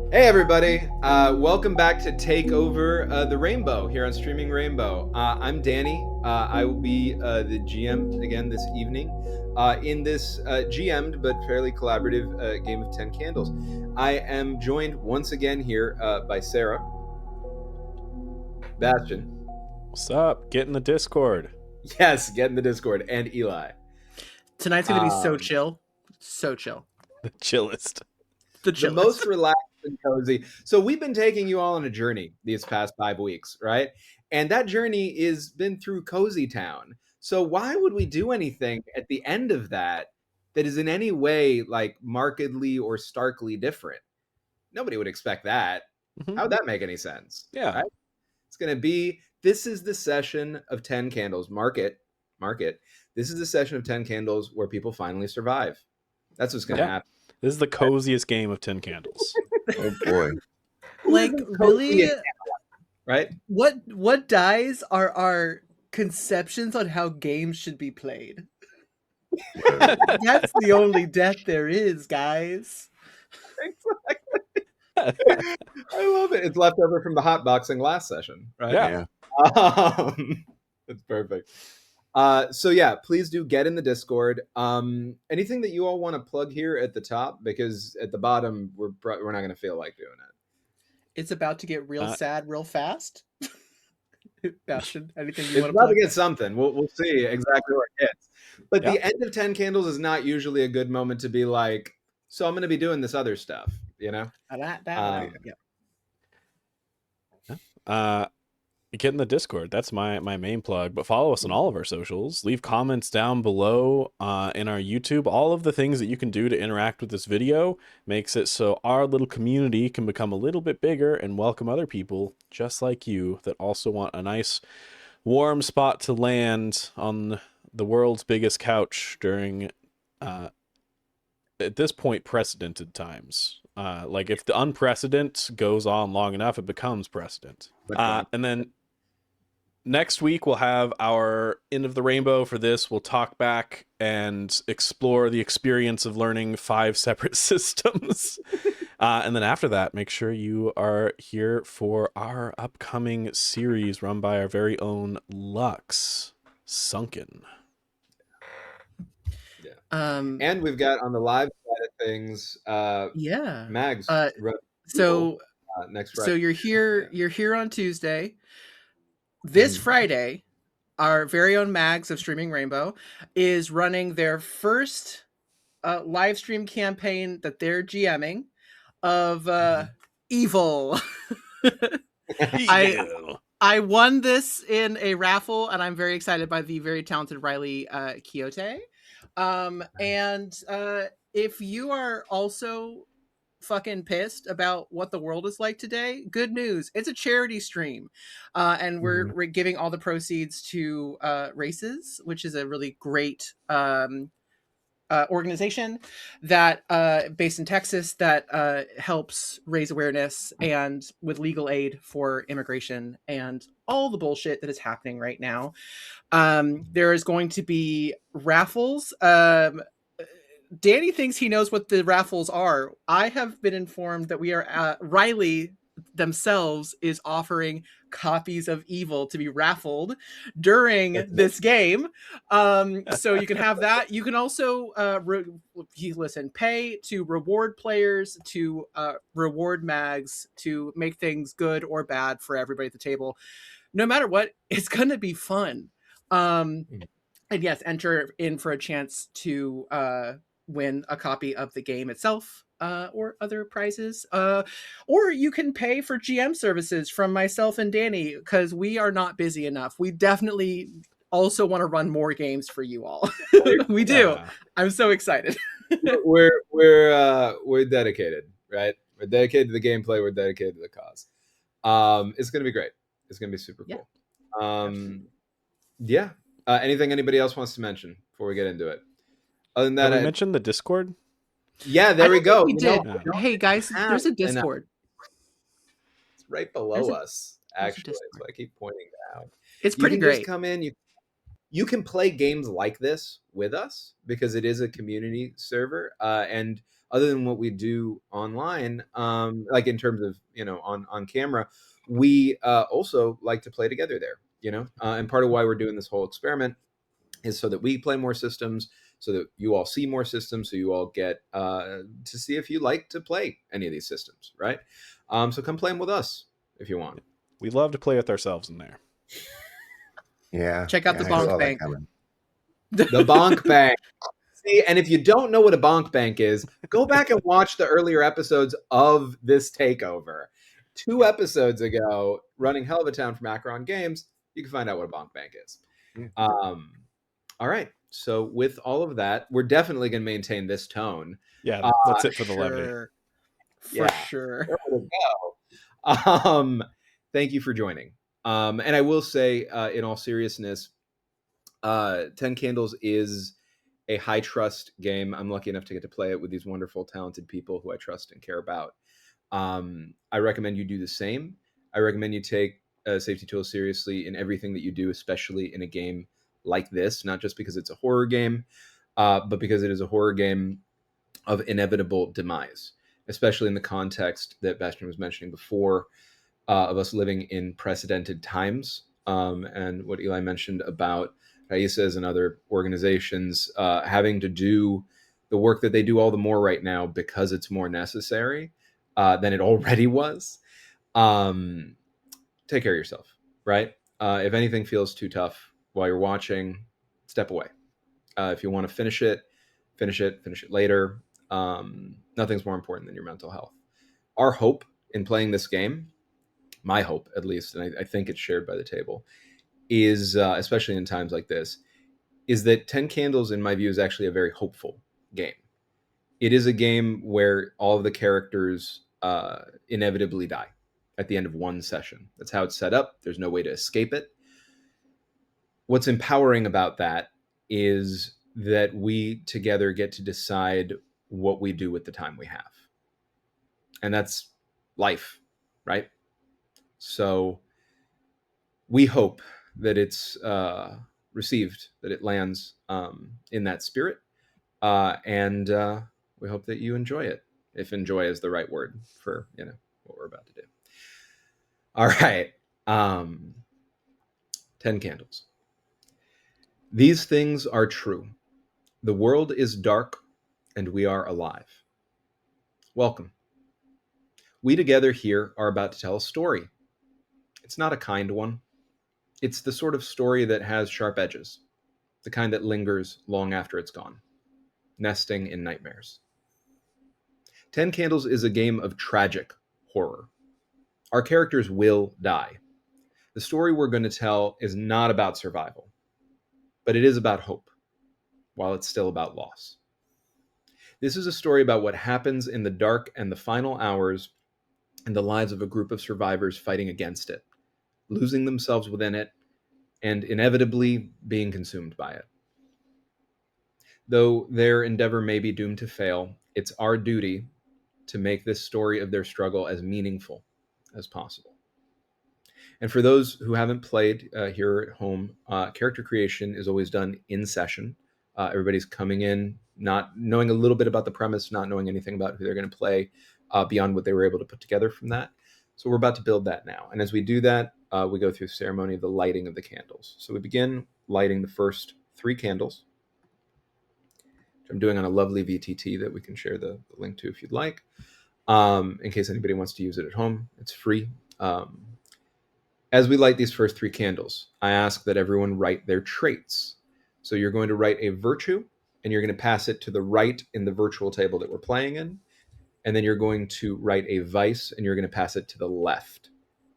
Hey everybody, welcome back to Takeover the Rainbow here on Streaming Rainbow. I'm Danny. I will be the GM again this evening in this GM'd but fairly collaborative game of 10 Candles. I am joined once again here by Sarah, Bastion, What's up? Get in the Discord. yes, get in the Discord, and Eli. Tonight's gonna be so chill. So chill. The chillest. The most relaxed and cozy. So we've been taking you all on a journey these past 5 weeks, right? And that journey is been through Cozy Town. So why would we do anything at the end of that that is in any way like markedly or starkly different? Nobody would expect that. Mhm. How would that make any sense? Yeah. Right? It's going to be, this is the session of 10 candles. Mark it. This is the session of 10 candles where people finally survive. That's what's going to happen. This is the coziest game of 10 Candles. Oh boy. Like, really? Right? What dies are our conceptions on how games should be played. That's the only death there is, guys. Exactly. I love it. It's left over from the hotboxing last session, right? Yeah. It's perfect. So yeah, please do get in the Discord. Anything that you all want to plug here at the top, because at the bottom we're not going to feel like doing it. It's about to get real sad real fast. Bastion, anything you It's want to about plug? to get something. We'll see exactly where it gets. But the end of 10 Candles is not usually a good moment to be like, so I'm going to be doing this other stuff, you know? Get in the Discord. That's my main plug. But follow us on all of our socials. Leave comments down below in our YouTube. All of the things that you can do to interact with this video makes it so our little community can become a little bit bigger and welcome other people just like you that also want a nice warm spot to land on the world's biggest couch during at this point precedented times. Like if the unprecedented goes on long enough, it becomes precedent. And then next week we'll have our End of the Rainbow. For this, we'll talk back and explore the experience of learning 5 separate systems. And then after that, make sure you are here for our upcoming series run by our very own Lux, Sunken. And we've got on the live side of things, Mags. Next Friday. So you're here on Tuesday. This Friday, our very own Mags of Streaming Rainbow is running their first live stream campaign that they're GMing of Evil. I won this in a raffle, and I'm very excited by the very talented Riley Quixote. And if you are also fucking pissed about what the world is like today, good news, it's a charity stream, and we're giving all the proceeds to Races, which is a really great organization that based in Texas that helps raise awareness and with legal aid for immigration and all the bullshit that is happening right now. There is going to be raffles. Danny thinks he knows what the raffles are. I have been informed that we are Riley themselves is offering copies of Evil to be raffled during this game. So you can have that. You can also pay to reward players, to reward Mags, to make things good or bad for everybody at the table. No matter what, it's going to be fun. And yes, enter in for a chance to win a copy of the game itself, or other prizes, or you can pay for GM services from myself and Danny, because we are not busy enough. We definitely also want to run more games for you all. We do. I'm so excited. We're dedicated, right? We're dedicated to the gameplay. We're dedicated to the cause. It's gonna be great. It's gonna be super cool. Anything anybody else wants to mention before we get into it? Other than that, I mentioned the Discord. Yeah, there we go. We did. Hey guys, there's a Discord. It's right below us, actually. So I keep pointing down. It's pretty great. Just come in. you can play games like this with us because it is a community server. And other than what we do online, like in terms of, on camera, we also like to play together there, and part of why we're doing this whole experiment is so that we play more systems, so that you all see more systems, so you all get to see if you like to play any of these systems, right? So come play them with us if you want. We love to play with ourselves in there. Yeah. Check out the I saw bonk that bank. coming. The bonk bank. See, and if you don't know what a bonk bank is, go back and watch the earlier episodes of this takeover. 2 episodes ago, running Hell of a Town from Akron Games, you can find out what a bonk bank is. Yeah. All right. So with all of that, we're definitely going to maintain this tone. Yeah, that's it for the levity. For sure. There we go. Thank you for joining. And I will say, in all seriousness, 10 Candles is a high trust game. I'm lucky enough to get to play it with these wonderful, talented people who I trust and care about. I recommend you do the same. I recommend you take safety tools seriously in everything that you do, especially in a game like this, not just because it's a horror game, but because it is a horror game of inevitable demise, especially in the context that Bastion was mentioning before, of us living in precedented times, and what Eli mentioned about Raíces and other organizations having to do the work that they do all the more right now because it's more necessary than it already was. Take care of yourself, right? If anything feels too tough while you're watching, step away. If you want to finish it later. Nothing's more important than your mental health. Our hope in playing this game, my hope at least, and I think it's shared by the table, is, especially in times like this, is that 10 Candles, in my view, is actually a very hopeful game. It is a game where all of the characters inevitably die at the end of one session. That's how it's set up. There's no way to escape it. What's empowering about that is that we together get to decide what we do with the time we have. And that's life, right? So we hope that it's received, that it lands in that spirit. And we hope that you enjoy it, if enjoy is the right word for, what we're about to do. All right. 10 Candles. These things are true. The world is dark, and we are alive. Welcome. We together here are about to tell a story. It's not a kind one. It's the sort of story that has sharp edges, the kind that lingers long after it's gone, nesting in nightmares. 10 Candles is a game of tragic horror. Our characters will die. The story we're going to tell is not about survival, but it is about hope, while it's still about loss. This is a story about what happens in the dark and the final hours in the lives of a group of survivors fighting against it, losing themselves within it, and inevitably being consumed by it. Though their endeavor may be doomed to fail, it's our duty to make this story of their struggle as meaningful as possible. And for those who haven't played here at home, character creation is always done in session. Everybody's coming in not knowing a little bit about the premise, not knowing anything about who they're going to play beyond what they were able to put together from that. So we're about to build that now. And as we do that, we go through the ceremony of the lighting of the candles. So we begin lighting the first 3 candles, which I'm doing on a lovely VTT that we can share the link to if you'd like. In case anybody wants to use it at home, it's free. As we light these first 3 candles, I ask that everyone write their traits. So you're going to write a virtue, and you're going to pass it to the right in the virtual table that we're playing in. And then you're going to write a vice, and you're going to pass it to the left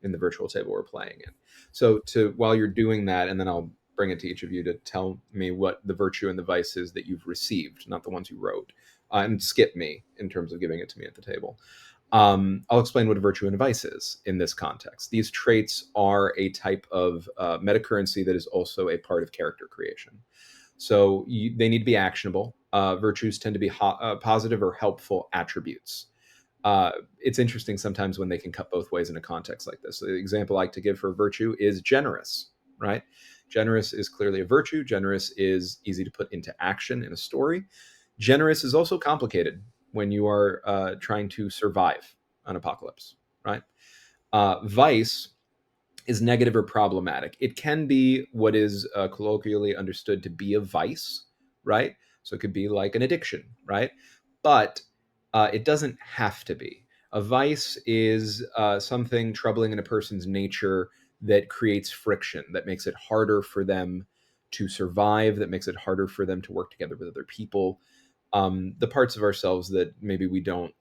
in the virtual table we're playing in. So while you're doing that, and then I'll bring it to each of you to tell me what the virtue and the vice is that you've received, not the ones you wrote, and skip me in terms of giving it to me at the table. I'll explain what a virtue and a vice is in this context. These traits are a type of metacurrency that is also a part of character creation. So they need to be actionable. Virtues tend to be positive or helpful attributes. It's interesting sometimes when they can cut both ways in a context like this. So the example I like to give for virtue is generous, right? Generous is clearly a virtue. Generous is easy to put into action in a story. Generous is also complicated when you are trying to survive an apocalypse, right? Vice is negative or problematic. It can be what is colloquially understood to be a vice, right? So it could be like an addiction, right? But it doesn't have to be. A vice is something troubling in a person's nature that creates friction, that makes it harder for them to survive, that makes it harder for them to work together with other people. The parts of ourselves that maybe we don't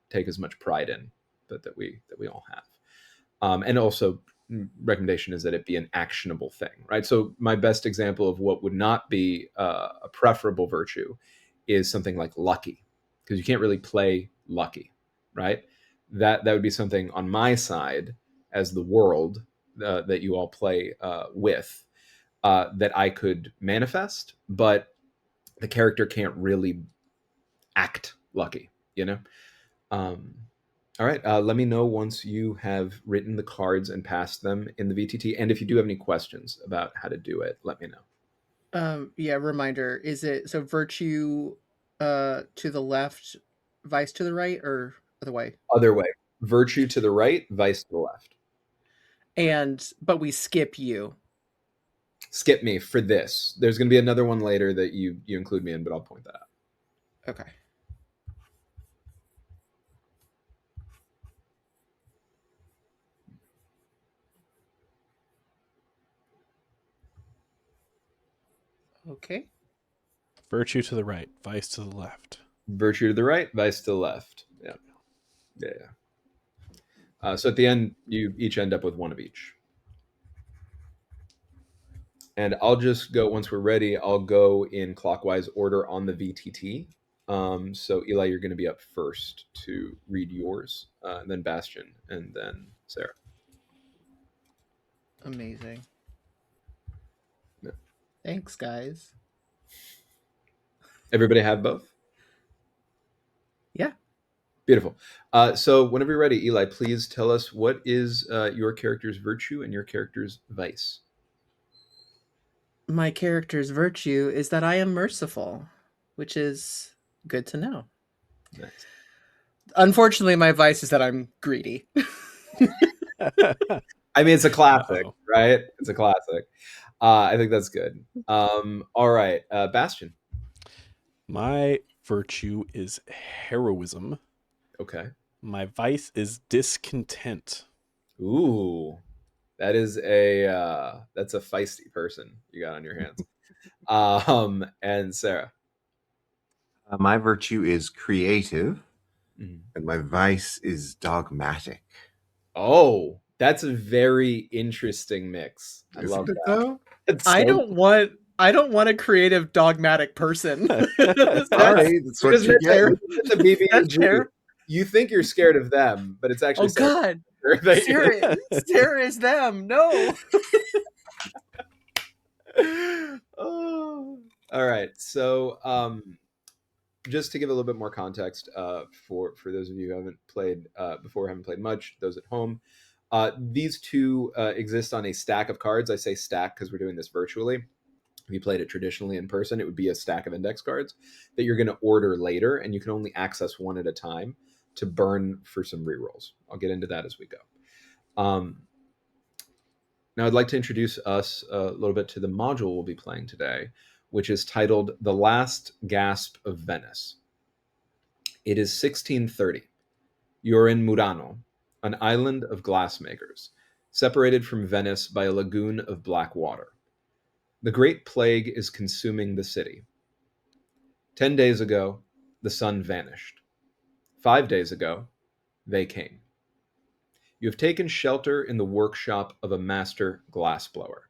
take as much pride in, but that we all have. And also, recommendation is that it be an actionable thing, right? So my best example of what would not be a preferable virtue is something like lucky, because you can't really play lucky, right? That would be something on my side as the world that you all play with that I could manifest, but the character can't really act lucky, you know? All right. Let me know once you have written the cards and passed them in the VTT. And if you do have any questions about how to do it, let me know. Yeah, reminder. Is it so virtue to the left, vice to the right, or other way? Other way. Virtue to the right, vice to the left. But we skip you. Skip me for this. There's going to be another one later that you include me in, but I'll point that out. Okay. Okay. Virtue to the right, vice to the left. Virtue to the right, vice to the left. Yeah. So at the end, you each end up with one of each. And I'll just go, once we're ready, I'll go in clockwise order on the VTT. So Eli, you're going to be up first to read yours, and then Bastion, and then Sarah. Amazing. Yeah. Thanks, guys. Everybody have both? Yeah. Beautiful. So whenever you're ready, Eli, please tell us what is your character's virtue and your character's vice. My character's virtue is that I am merciful, which is good to know. Nice. Unfortunately, my vice is that I'm greedy. I mean, it's a classic, right? It's a classic. I think that's good. All right, Bastion. My virtue is heroism. Okay. My vice is discontent. Ooh, that's a feisty person you got on your hands. And Sarah. My virtue is creative, Mhm. and my vice is dogmatic. Oh, that's a very interesting mix. I Isn't love it, that. though? I don't want a creative dogmatic person. Sorry, that's what you get. The BB&G. That's fair. You think you're scared of them, but it's actually God. Sarah is them. No. Oh. All right. So just to give a little bit more context for those of you who haven't played before, haven't played much, those at home, these two exist on a stack of cards. I say stack because we're doing this virtually. If you played it traditionally in person, it would be a stack of index cards that you're going to order later, and you can only access one at a time to burn for some rerolls. I'll get into that as we go. Now I'd like to introduce us a little bit to the module we'll be playing today, which is titled The Last Gasp of Venice. It is 1630. You're in Murano, an island of glassmakers, separated from Venice by a lagoon of black water. The Great Plague is consuming the city. 10 days ago, the sun vanished. 5 days ago, they came. You have taken shelter in the workshop of a master glassblower.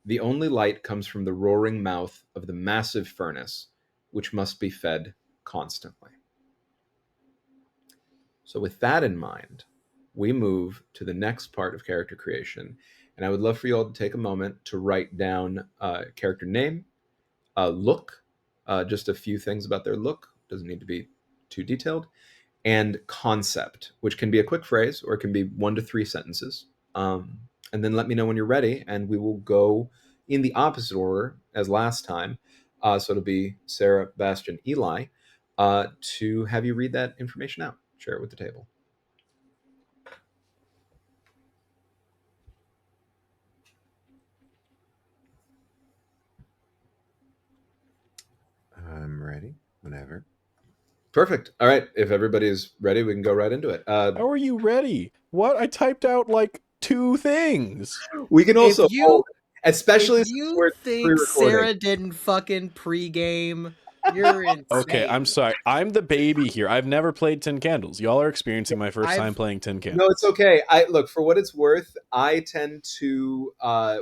The only light comes from the roaring mouth of the massive furnace, which must be fed constantly. So with that in mind, we move to the next part of character creation. And I would love for you all to take a moment to write down character name, look, just a few things about their look, doesn't need to be too detailed, and concept, which can be a quick phrase or it can be 1 to 3 sentences. And and then let me know when you're ready, and we will go in the opposite order as last time. So it'll be Sarah, Bastion, Eli, to have you read that information out, share it with the table. I'm ready whenever. Perfect. All right. If everybody's ready, we can go right into it. How are you ready? What? I typed out like 2 things. We can also If you- hold, especially If since you we're think pre-recording. Sarah didn't fucking pregame, you're insane. Okay, I'm sorry. I'm the baby here. I've never played 10 Candles. Y'all are experiencing my 1st time playing 10 Candles. No, it's okay. I look, for what it's worth, I tend to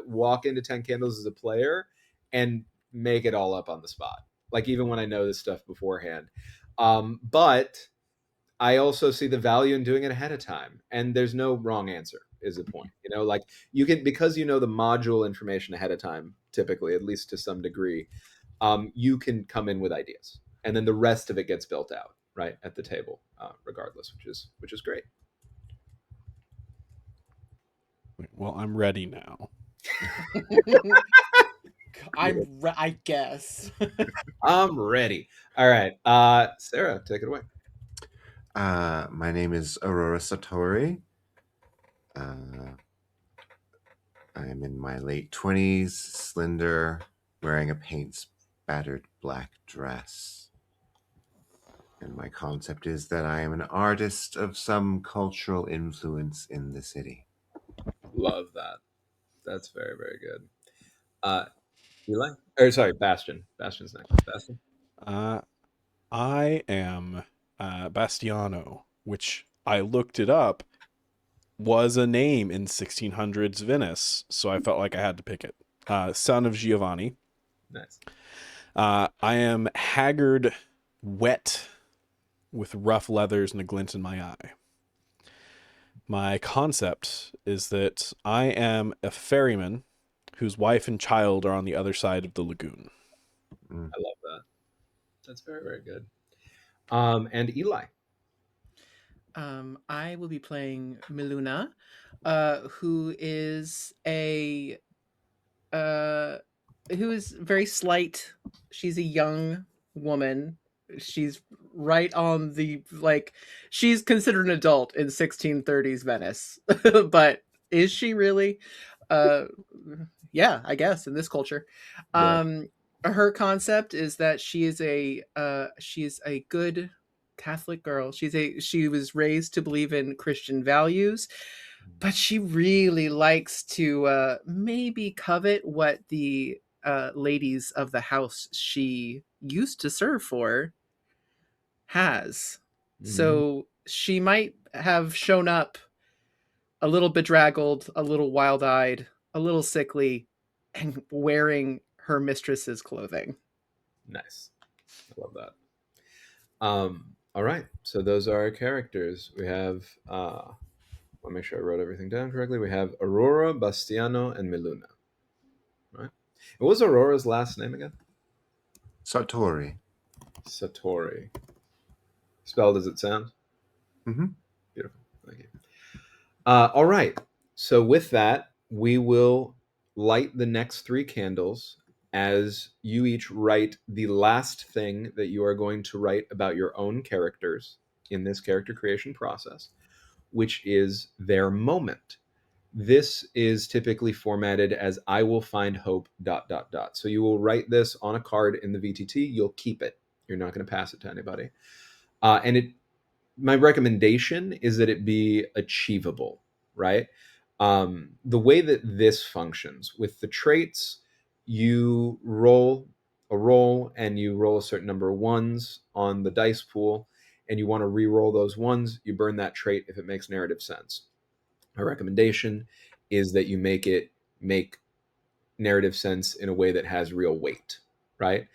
walk into 10 Candles as a player and make it all up on the spot. Like, even when I know this stuff beforehand. But I also see the value in doing it ahead of time. And there's no wrong answer, is the point. You know, like, you can, because you know the module information ahead of time, typically, at least to some degree, you can come in with ideas. And then the rest of it gets built out, right, at the table, regardless, which is great. Well, I'm ready now. I guess. I'm ready. All right. Sarah, take it away. My name is Aurora Satori. I'm in my late 20s, slender, wearing a paint-spattered black dress. And my concept is that I am an artist of some cultural influence in the city. Love that. That's very, very good. Eli? Or sorry, Bastion. Bastion's next. Bastion? I am Bastiano, which I looked it up, was a name in 1600s Venice, so I felt like I had to pick it. Son of Giovanni. Nice. I am haggard, wet, with rough leathers and a glint in my eye. My concept is that I am a ferryman whose wife and child are on the other side of the lagoon. I love that. That's very, very good. And Eli? I will be playing Miluna, who is who is very slight. She's a young woman. She's right on the, like, she's considered an adult in 1630s Venice. But is she really? Yeah, I guess in this culture. Her concept is that she is a good Catholic girl. She was raised to believe in Christian values, but she really likes to maybe covet what the ladies of the house she used to serve for has. So she might have shown up a little bedraggled, a little wild-eyed, a little sickly, and wearing her mistress's clothing. Nice. I love that. All right. So those are our characters. We have, I'll make sure I wrote everything down correctly. We have Aurora, Bastiano, and Miluna. Right. What was Aurora's last name again? Satori. Satori. Spelled as it sounds? Mm-hmm. Beautiful. Thank you. All right. So with that, we will light the next 3 candles as you each write the last thing that you are going to write about your own characters in this character creation process, which is their moment. This is typically formatted as I will find hope ... So you will write this on a card in the VTT. You'll keep it. You're not going to pass it to anybody. My recommendation is that it be achievable, right? The way that this functions with the traits, you roll a roll and you roll a certain number of ones on the dice pool, and you want to re-roll those ones. You burn that trait if it makes narrative sense. My recommendation is that you make narrative sense in a way that has real weight, right?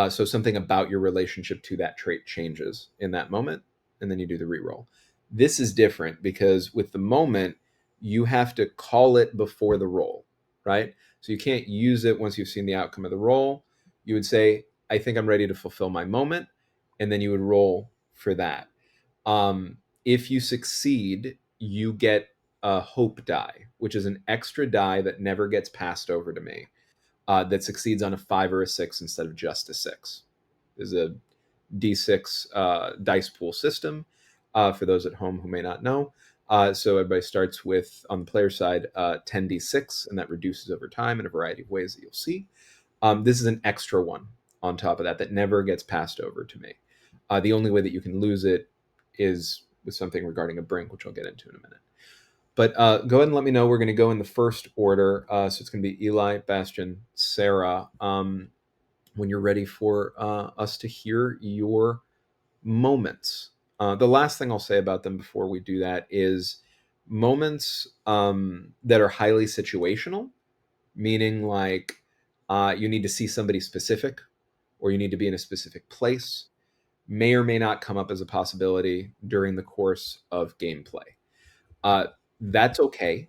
So something about your relationship to that trait changes in that moment, and then you do the reroll. This is different because with the moment, you have to call it before the roll, right? So you can't use it once you've seen the outcome of the roll. You would say, I think I'm ready to fulfill my moment, and then you would roll for that. If you succeed, you get a hope die, which is an extra die that never gets passed over to me, that succeeds on a 5 or a 6 instead of just a 6. There's a D6 dice pool system, for those at home who may not know. So everybody starts with, on the player side, 10d6, and that reduces over time in a variety of ways that you'll see. This is an extra one on top of that never gets passed over to me. The only way that you can lose it is with something regarding a brink, which I'll get into in a minute. But go ahead and let me know. We're going to go in the first order. So it's going to be Eli, Bastion, Sarah. When you're ready for us to hear your moments. The last thing I'll say about them before we do that is moments that are highly situational, meaning like you need to see somebody specific or you need to be in a specific place, may or may not come up as a possibility during the course of gameplay. That's okay.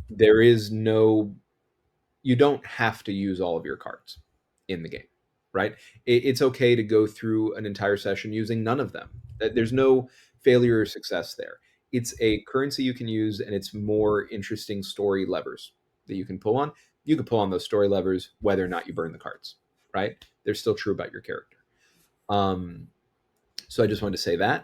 There is no, you don't have to use all of your cards in the game, right? It's okay to go through an entire session using none of them. There's no failure or success there. It's a currency you can use, and it's more interesting story levers that you can pull on. You can pull on those story levers whether or not you burn the cards, right? They're still true about your character. So I just wanted to say that.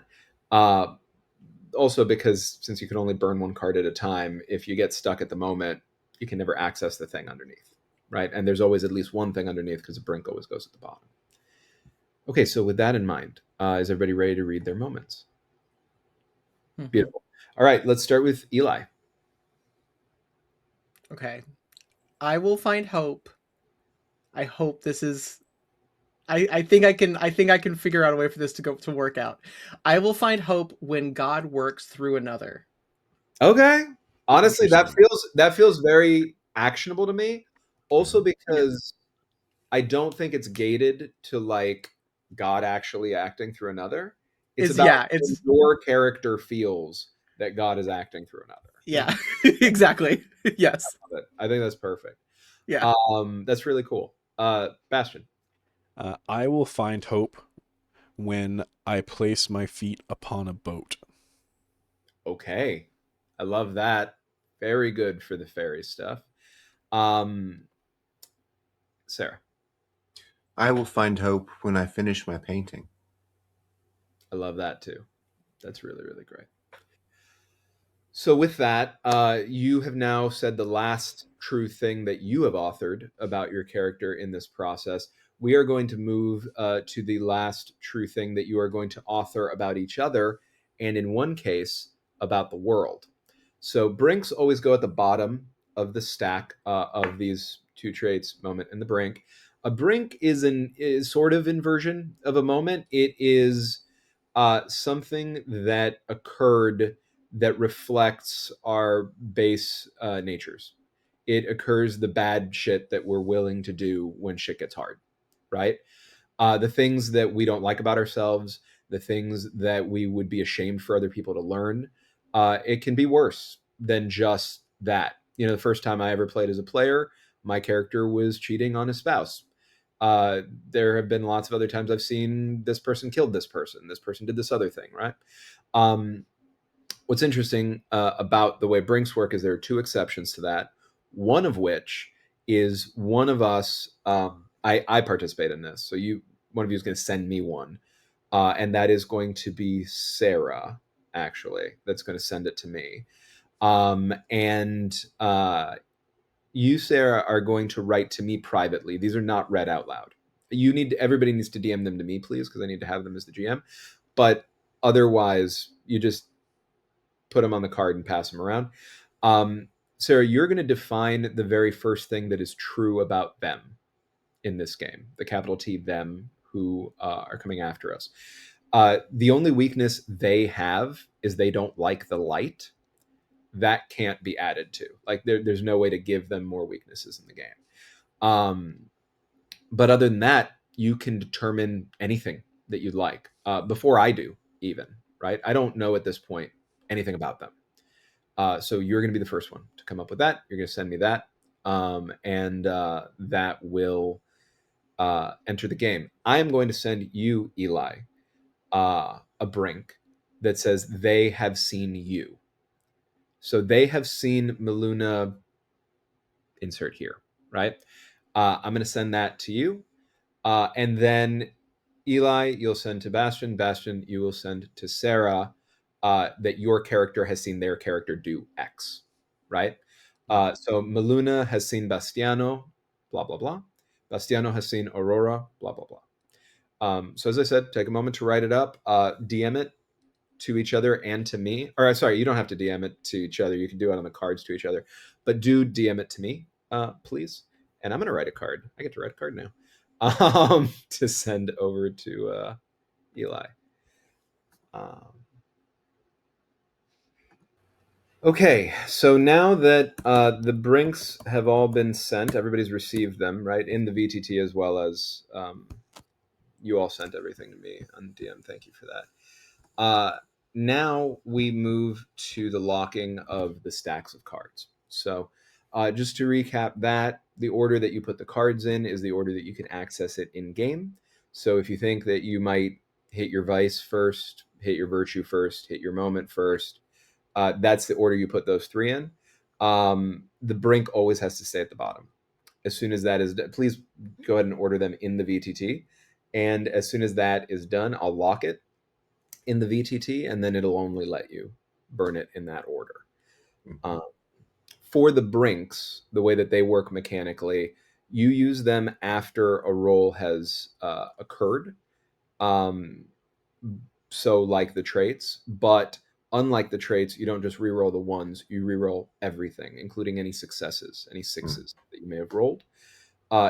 Also, because since you can only burn one card at a time, if you get stuck at the moment, you can never access the thing underneath, right? And there's always at least one thing underneath because the brink always goes at the bottom. Okay, so with that in mind, is everybody ready to read their moments? Mm-hmm. Beautiful. All right, let's start with Eli. Okay. I will find hope. I hope this is I think I can figure out a way for this to work out. I will find hope when God works through another. Okay. Honestly, that feels very actionable to me. Also because I don't think it's gated to like God actually acting through another. It's about when your character feels that God is acting through another. Yeah, exactly. Yes. I think that's perfect. Yeah. That's really cool. Bastion. I will find hope when I place my feet upon a boat. Okay. I love that. Very good for the fairy stuff. Sarah. I will find hope when I finish my painting. I love that too. That's really, really great. So with that, you have now said the last true thing that you have authored about your character in this process. We are going to move to the last true thing that you are going to author about each other, and in one case, about the world. So brinks always go at the bottom of the stack of these two traits, moment and the brink. A brink is sort of inversion of a moment. It is something that occurred that reflects our base natures. It occurs the bad shit that we're willing to do when shit gets hard, right? The things that we don't like about ourselves, the things that we would be ashamed for other people to learn, it can be worse than just that. You know, the first time I ever played as a player, my character was cheating on his spouse. There have been lots of other times I've seen this person killed this person did this other thing, right? What's interesting about the way brinks work is there are two exceptions to that. One of which is one of us. I participate in this, so one of you is going to send me one, and that is going to be Sarah. Actually, that's going to send it to me, and you, Sarah, are going to write to me privately. These are not read out loud. Everybody needs to DM them to me, please, because I need to have them as the GM. But otherwise, you just put them on the card and pass them around. Sarah, you're going to define the very first thing that is true about them in this game, the capital T them who are coming after us. The only weakness they have is they don't like the light. That can't be added to. Like there's no way to give them more weaknesses in the game. But other than that, you can determine anything that you'd like before I do, even, right? I don't know at this point anything about them. So you're going to be the first one to come up with that. You're going to send me that, and that will enter the game. I am going to send you, Eli, a brink that says they have seen you. So they have seen Miluna, insert here, right? I'm going to send that to you. And then Eli, you'll send to Bastion. Bastion, you will send to Sarah that your character has seen their character do X, right? So Miluna has seen Bastiano, blah, blah, blah. Bastiano has seen Aurora, blah, blah, blah. So as I said, take a moment to write it up, DM it to each other and to me. Or sorry, you don't have to DM it to each other. You can do it on the cards to each other, but do DM it to me, please. And I'm going to write a card. I get to write a card now to send over to Eli. Okay, so now that the brinks have all been sent, everybody's received them, right, in the VTT, as well as you all sent everything to me on DM. Thank you for that. Now we move to the locking of the stacks of cards. So just to recap that, the order that you put the cards in is the order that you can access it in game. So if you think that you might hit your vice first, hit your virtue first, hit your moment first, that's the order you put those three in. The brink always has to stay at the bottom. As soon as that is done, please go ahead and order them in the VTT. And as soon as that is done, I'll lock it in the VTT, and then it'll only let you burn it in that order. For the brinks, the way that they work mechanically, you use them after a roll has occurred. So like the traits, but unlike the traits, you don't just reroll the ones, you reroll everything, including any successes, any sixes that you may have rolled.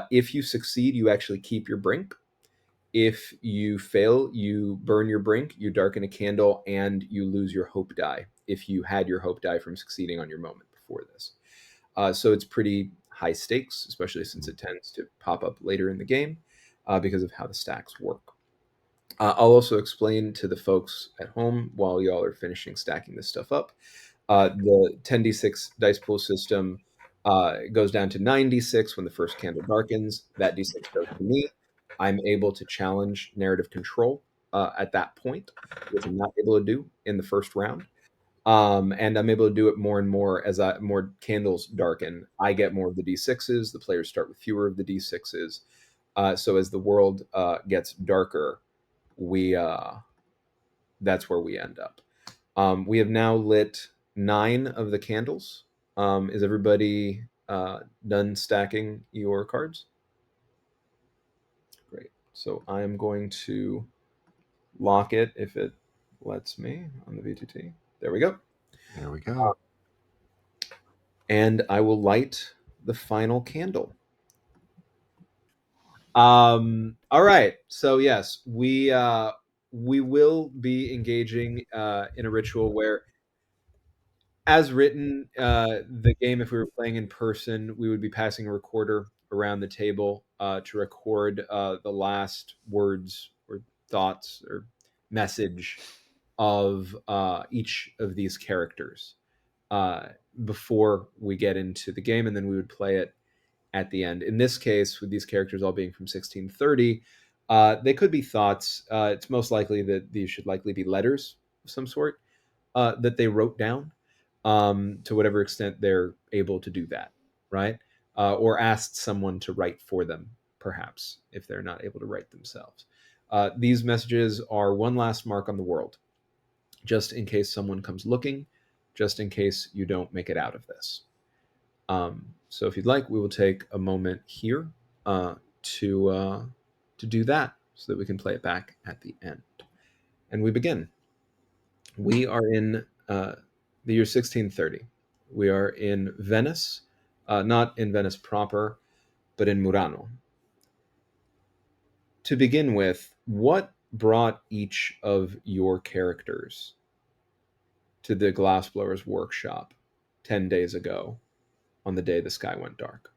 If you succeed, you actually keep your brink. If you fail, you burn your brink, you darken a candle, and you lose your hope die if you had your hope die from succeeding on your moment before this. So it's pretty high stakes, especially since it tends to pop up later in the game because of how the stacks work. I'll also explain to the folks at home while y'all are finishing stacking this stuff up. The 10d6 dice pool system goes down to 9d6 when the first candle darkens. That d6 goes to me. I'm able to challenge narrative control at that point, which I'm not able to do in the first round. And I'm able to do it more and more as more candles darken. I get more of the d6s. The players start with fewer of the d6s. So as the world gets darker, that's where we end up. We have now lit 9 of the candles. Is everybody done stacking your cards? Great. So I am going to lock it if it lets me on the VTT. There we go. There we go. And I will light the final candle. All right. So yes, we will be engaging in a ritual where, as written, the game, if we were playing in person, we would be passing a recorder around the table to record the last words or thoughts or message of each of these characters before we get into the game, and then we would play it at the end. In this case, with these characters all being from 1630, they could be thoughts. It's most likely that these should likely be letters of some sort that they wrote down to whatever extent they're able to do that, right? Or asked someone to write for them, perhaps, if they're not able to write themselves. These messages are one last mark on the world, just in case someone comes looking, just in case you don't make it out of this. So if you'd like, we will take a moment here to do that so that we can play it back at the end. And we begin. We are in the year 1630. We are in Venice, not in Venice proper, but in Murano. To begin with, what brought each of your characters to the glassblower's workshop 10 days ago on the day the sky went dark?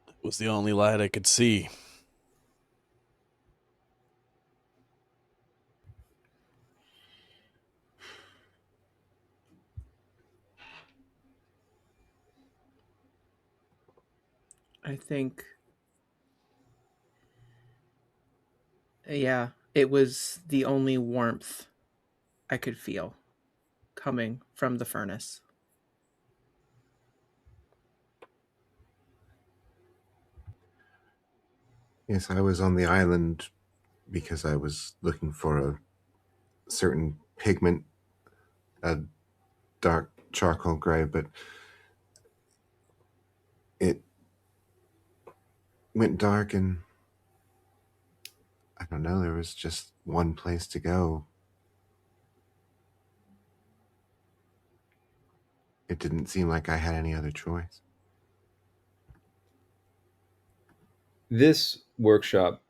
It was the only light I could see. I think, yeah, It was the only warmth I could feel coming from the furnace. Yes, I was on the island because I was looking for a certain pigment, a dark charcoal gray, but it went dark and I don't know, there was just one place to go. It didn't seem like I had any other choice. This workshop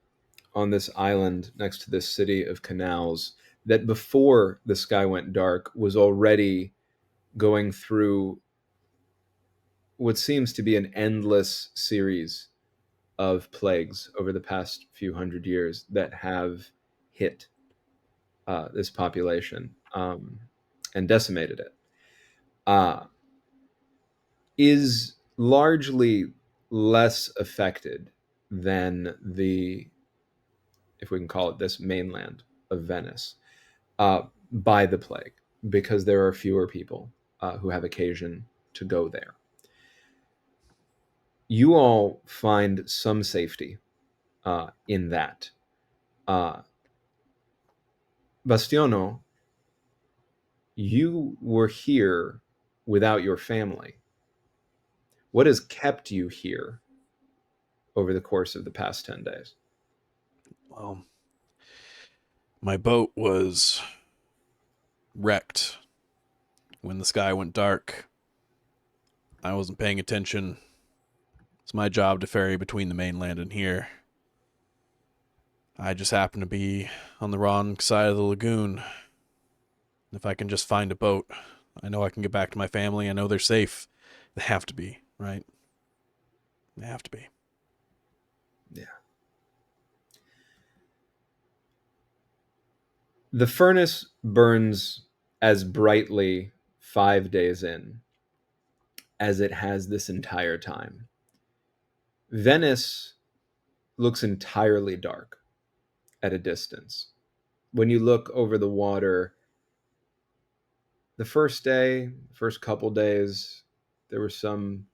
on this island next to this city of canals, that before the sky went dark was already going through what seems to be an endless series of plagues over the past few hundred years that have hit this population and decimated it, is largely less affected than the, if we can call it this, mainland of Venice by the plague, because there are fewer people who have occasion to go there. You all find some safety in that. Bastiano, you were here without your family. What has kept you here over the course of the past 10 days? Well, my boat was wrecked when the sky went dark. I wasn't paying attention. It's my job to ferry between the mainland and here. I just happen to be on the wrong side of the lagoon. If I can just find a boat, I know I can get back to my family. I know they're safe. They have to be, right? They have to be. Yeah. The furnace burns as brightly 5 days in as it has this entire time. Venice looks entirely dark at a distance. When you look over the water, the first day, first couple days, there were some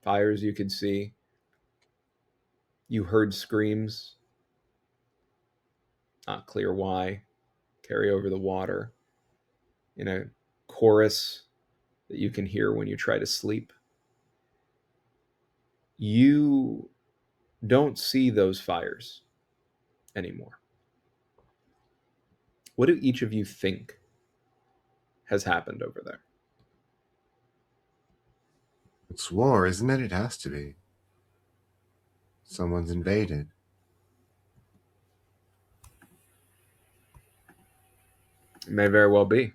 fires you could see. You heard screams, not clear why, carry over the water in a chorus that you can hear when you try to sleep. You don't see those fires anymore. What do each of you think has happened over there? It's war, isn't it? It has to be. Someone's invaded. It may very well be.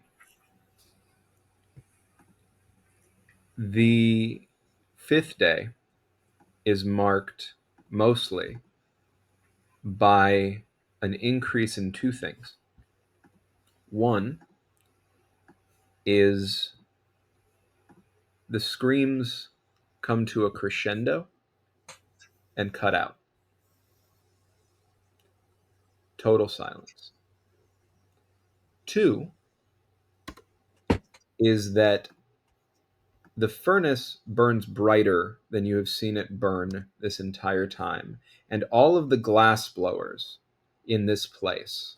The fifth day is marked mostly by an increase in two things. One is the screams come to a crescendo and cut out. Total silence. Two is that the furnace burns brighter than you have seen it burn this entire time. And all of the glass blowers in this place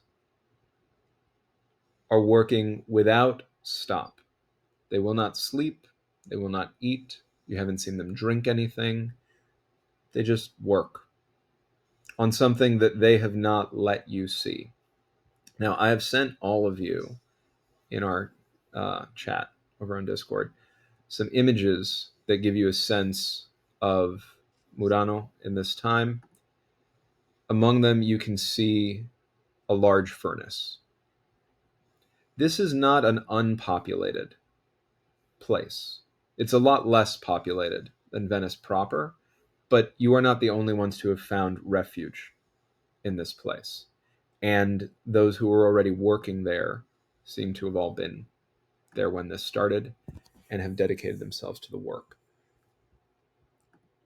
are working without stop. They will not sleep. They will not eat. You haven't seen them drink anything. They just work on something that they have not let you see. Now, I have sent all of you in our chat over on Discord some images that give you a sense of Murano in this time. Among them, you can see a large furnace. This is not an unpopulated place. It's a lot less populated than Venice proper, but you are not the only ones to have found refuge in this place. And those who were already working there seem to have all been there when this started and have dedicated themselves to the work.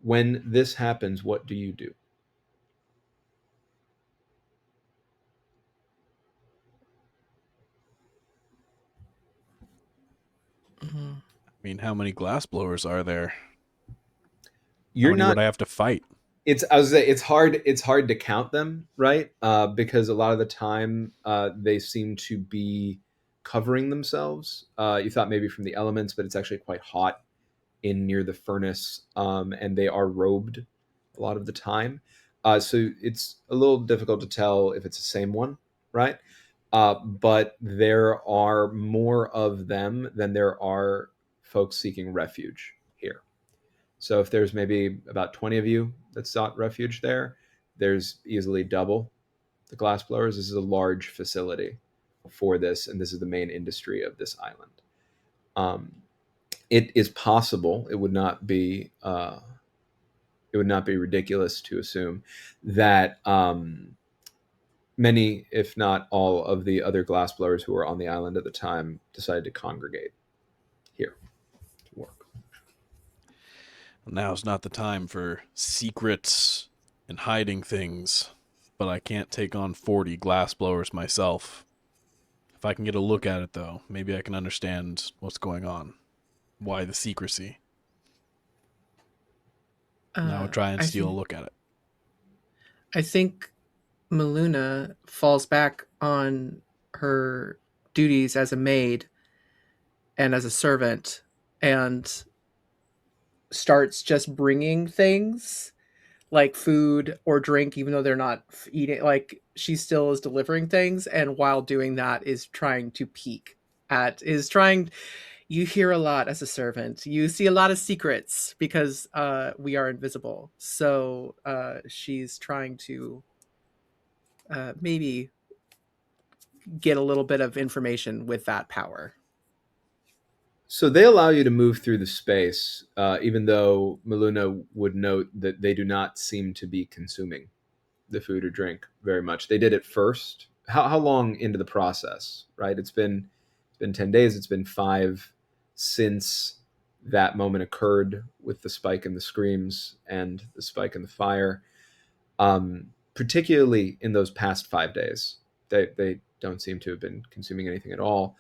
When this happens, what do you do? I mean, how many glass blowers are there? How You're many not. would I have to fight? It's I was say it's hard. It's hard to count them, right? Because a lot of the time they seem to be covering themselves. You thought maybe from the elements, but it's actually quite hot in near the furnace, and they are robed a lot of the time. So it's a little difficult to tell if it's the same one, right? But there are more of them than there are folks seeking refuge here. So if there's maybe about 20 of you that sought refuge there, there's easily double the glassblowers. This is a large facility for this, and this is the main industry of this island. Um, it is possible. It would not be ridiculous to assume that many, if not all, of the other glassblowers who were on the island at the time decided to congregate here to work. Now's not the time for secrets and hiding things, but I can't take on 40 glass blowers myself. If I can get a look at it, though, maybe I can understand what's going on. Why the secrecy? And I would try and I steal a think look at it. I think Miluna falls back on her duties as a maid and as a servant and starts just bringing things like food or drink, even though they're not eating. Like she still is delivering things, and while doing that, is trying to peek at is trying. You hear a lot as a servant. You see a lot of secrets because we are invisible. So she's trying to maybe get a little bit of information with that power. So they allow you to move through the space, even though Miluna would note that they do not seem to be consuming the food or drink very much. They did it first. How long into the process? Right. It's been 10 days. It's been 5 since that moment occurred with the spike in the screams and the spike in the fire. Particularly in those past 5 days, they don't seem to have been consuming anything at all.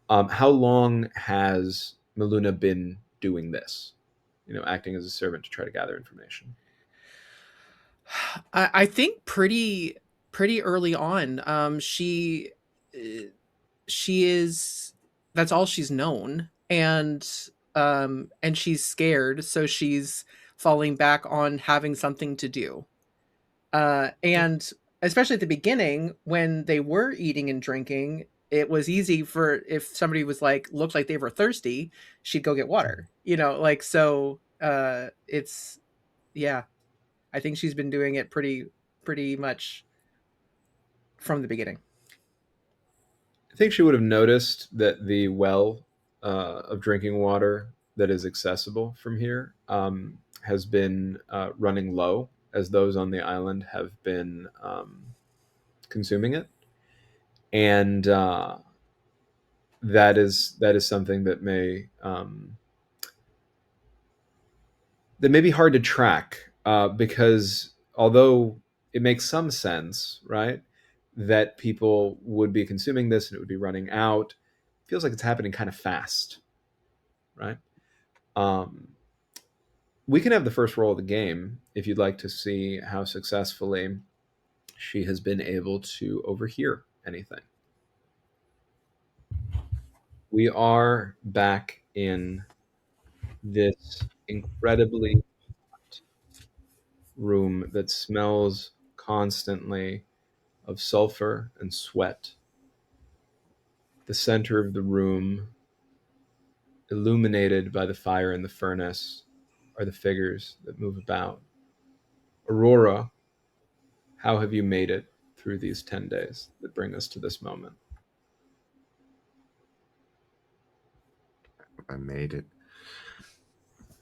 How long has Miluna been doing this? Acting as a servant to try to gather information. I think pretty early on. She is that's all she's known, and she's scared, so she's falling back on having something to do. And especially at the beginning when they were eating and drinking, it was easy for if somebody was like looked like they were thirsty, she'd go get water. Like so. It's yeah. I think she's been doing it pretty much from the beginning. I think she would have noticed that the well of drinking water that is accessible from here has been running low, as those on the island have been consuming it, and that is something that may be hard to track, because although it makes some sense, right, that people would be consuming this and it would be running out, it feels like it's happening kind of fast, right? Um, we can have the first roll of the game if you'd like to see how successfully she has been able to overhear anything. We are back in this incredibly room that smells constantly of sulfur and sweat. The center of the room, illuminated by the fire in the furnace, are the figures that move about. Aurora, how have you made it through these 10 days that bring us to this moment? I made it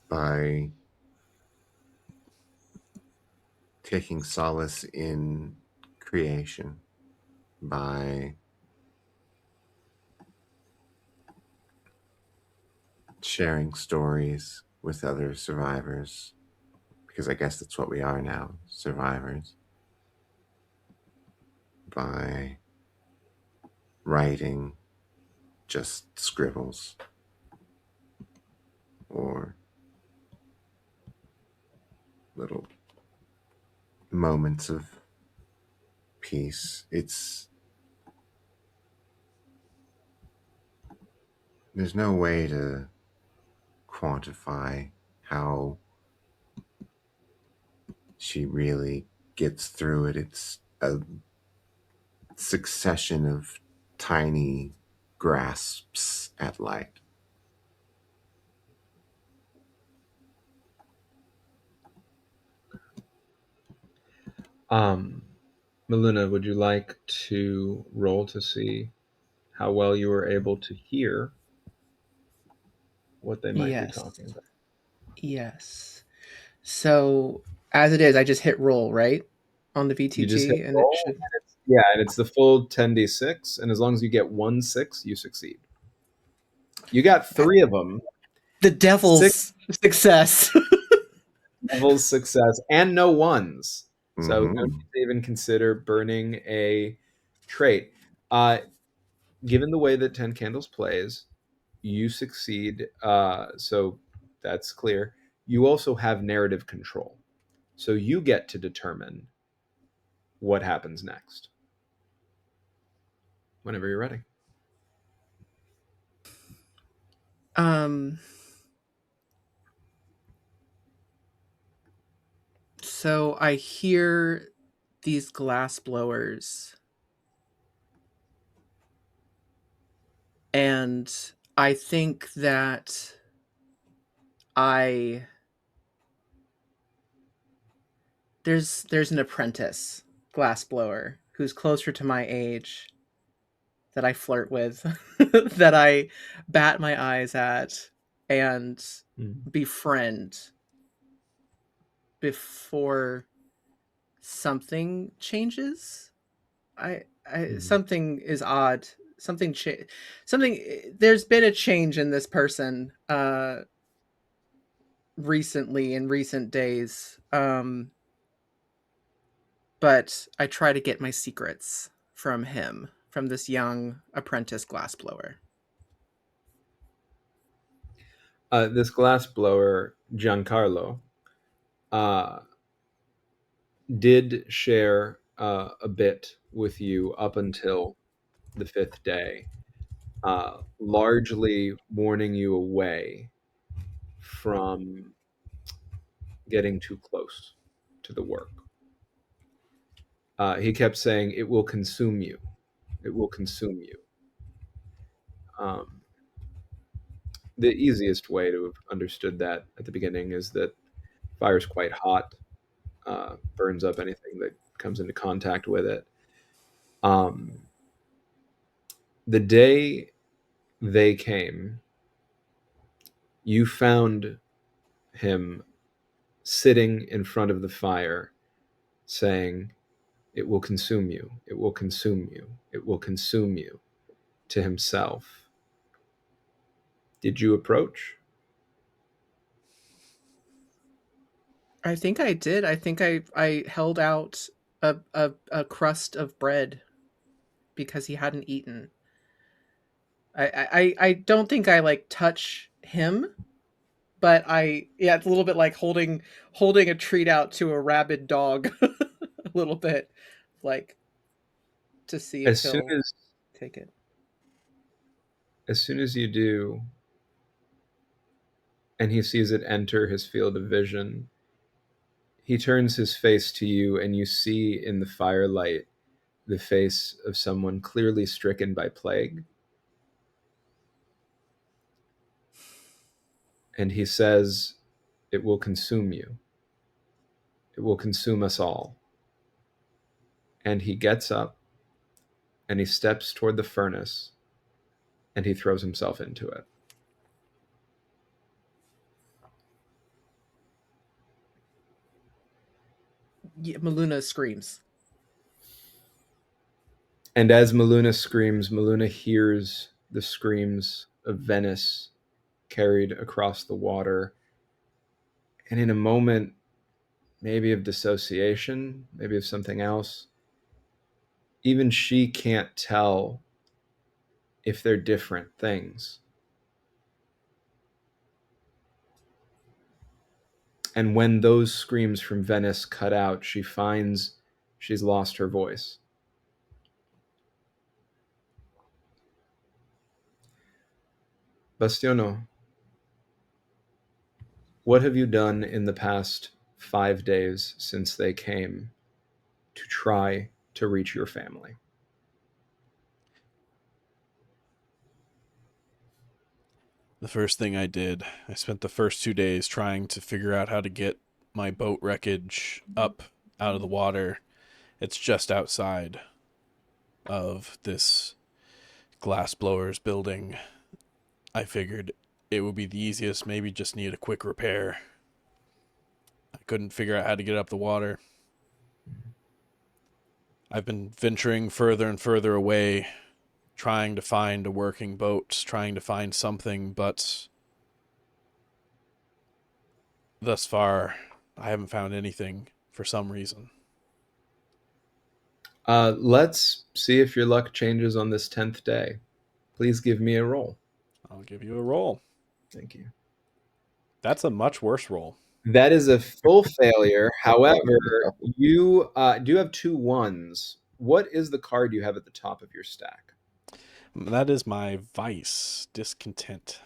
by taking solace in creation, by sharing stories with other survivors, because I guess that's what we are now, survivors, by writing just scribbles, or little moments of peace. There's no way to quantify how she really gets through it. It's a succession of tiny grasps at light. Miluna, would you like to roll to see how well you were able to hear what they might be Yes. talking about? Yes. So as it is, I just hit roll, right? On the You just hit VTG, and it roll, should. and it's the full 10d6, and as long as you get 1 6, you succeed. You got 3 of them. The 6 devil's success. levels success and no ones. So no Mhm. need to even consider burning a trait. Given the way that 10 Candles plays, you succeed. So that's clear. You also have narrative control. So you get to determine what happens next. Whenever you're ready. So I hear these glass blowers, and I think that I there's an apprentice glass blower who's closer to my age that I flirt with, that I bat my eyes at and befriend before something changes. Something is odd. Something. There's been a change in this person recently, in recent days. But I try to get my secrets from him, from this young apprentice glassblower. This glass blower, Giancarlo, did share a bit with you up until the 5th day, largely warning you away from getting too close to the work. He kept saying, "It will consume you. It will consume you." The easiest way to have understood that at the beginning is that fire's quite hot, burns up anything that comes into contact with it. The day they came, you found him sitting in front of the fire saying, "It will consume you. It will consume you. It will consume you," to himself. Did you approach? I think I did. I think I held out a crust of bread because he hadn't eaten. I don't think I like touch him, but it's a little bit like holding a treat out to a rabid dog, a little bit, like, to see if As soon he'll as take it. as soon as you do, and he sees it enter his field of vision, he turns his face to you, and you see in the firelight the face of someone clearly stricken by plague. And he says, "It will consume you. It will consume us all." And he gets up and he steps toward the furnace and he throws himself into it. Yeah, Miluna screams. And as Miluna screams, Miluna hears the screams of Venice carried across the water. And in a moment, maybe of dissociation, maybe of something else, even she can't tell if they're different things. And when those screams from Venice cut out, she finds she's lost her voice. Bastiano, what have you done in the past 5 days since they came to try to reach your family? The first thing I did, I spent the first 2 days trying to figure out how to get my boat wreckage up out of the water. It's just outside of this glass blowers building. I figured it would be the easiest, maybe just need a quick repair. I couldn't figure out how to get up the water. I've been venturing further and further away, trying to find a working boat, trying to find something, but thus far, I haven't found anything for some reason. Let's see if your luck changes on this 10th day. Please give me a roll. I'll give you a roll. Thank you. That's a much worse roll. That is a full failure. However, you do have 2 ones. What is the card you have at the top of your stack? That is my vice, discontent.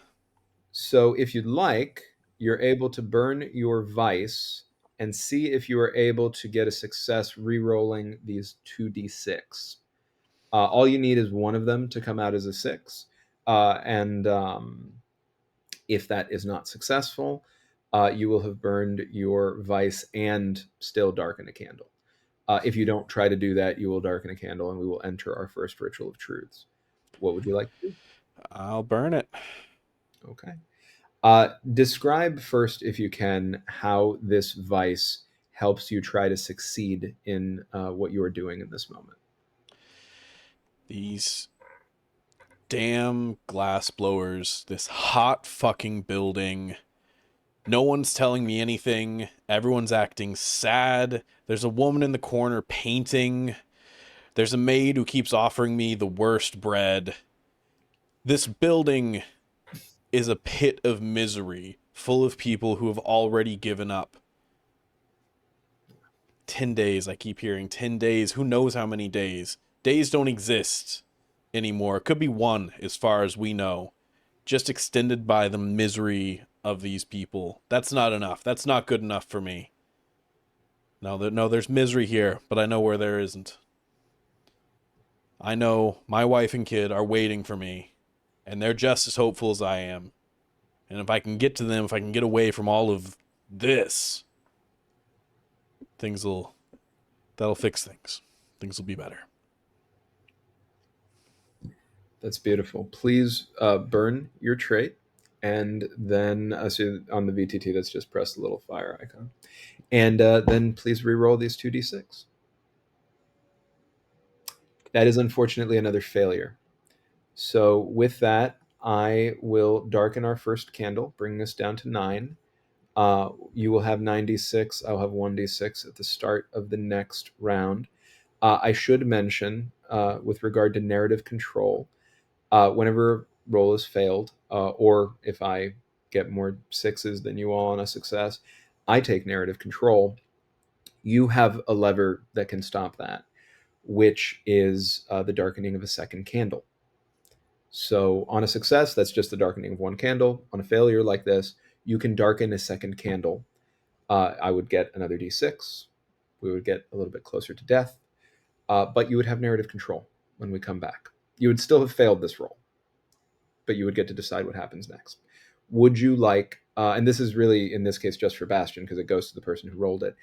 So if you'd like, you're able to burn your vice and see if you are able to get a success re-rolling these 2d6. All you need is one of them to come out as a 6. And if that is not successful, you will have burned your vice and still darken a candle. If you don't try to do that, you will darken a candle and we will enter our first ritual of truths. What would you like to do? I'll burn it. Okay. Describe first, if you can, how this vice helps you try to succeed in what you are doing in this moment. These damn glass blowers, this hot fucking building. No one's telling me anything. Everyone's acting sad. There's a woman in the corner painting. There's a maid who keeps offering me the worst bread. This building is a pit of misery, full of people who have already given up. 10 days, I keep hearing. 10 days. Who knows how many days? Days don't exist anymore. It could be 1, as far as we know. Just extended by the misery of these people. That's not enough. That's not good enough for me. No, there's misery here, but I know where there isn't. I know my wife and kid are waiting for me, and they're just as hopeful as I am. And if I can get to them, if I can get away from all of this, that'll fix things. Things will be better. That's beautiful. Please burn your trait, and then so on the VTT, that's just press the little fire icon. And then please re-roll these 2d6. That is unfortunately another failure. So with that, I will darken our first candle, bringing us down to 9. You will have 96. I'll have 1d6 at the start of the next round. I should mention, with regard to narrative control, whenever roll is failed, or if I get more 6s than you all on a success, I take narrative control. You have a lever that can stop that, which is the darkening of a second candle. So on a success, that's just the darkening of 1 candle. On a failure like this, you can darken a second candle. I would get another d6. We would get a little bit closer to death, but you would have narrative control when we come back. You would still have failed this roll, but you would get to decide what happens next. Would you like, and this is really, in this case, just for Bastion, because it goes to the person who rolled it,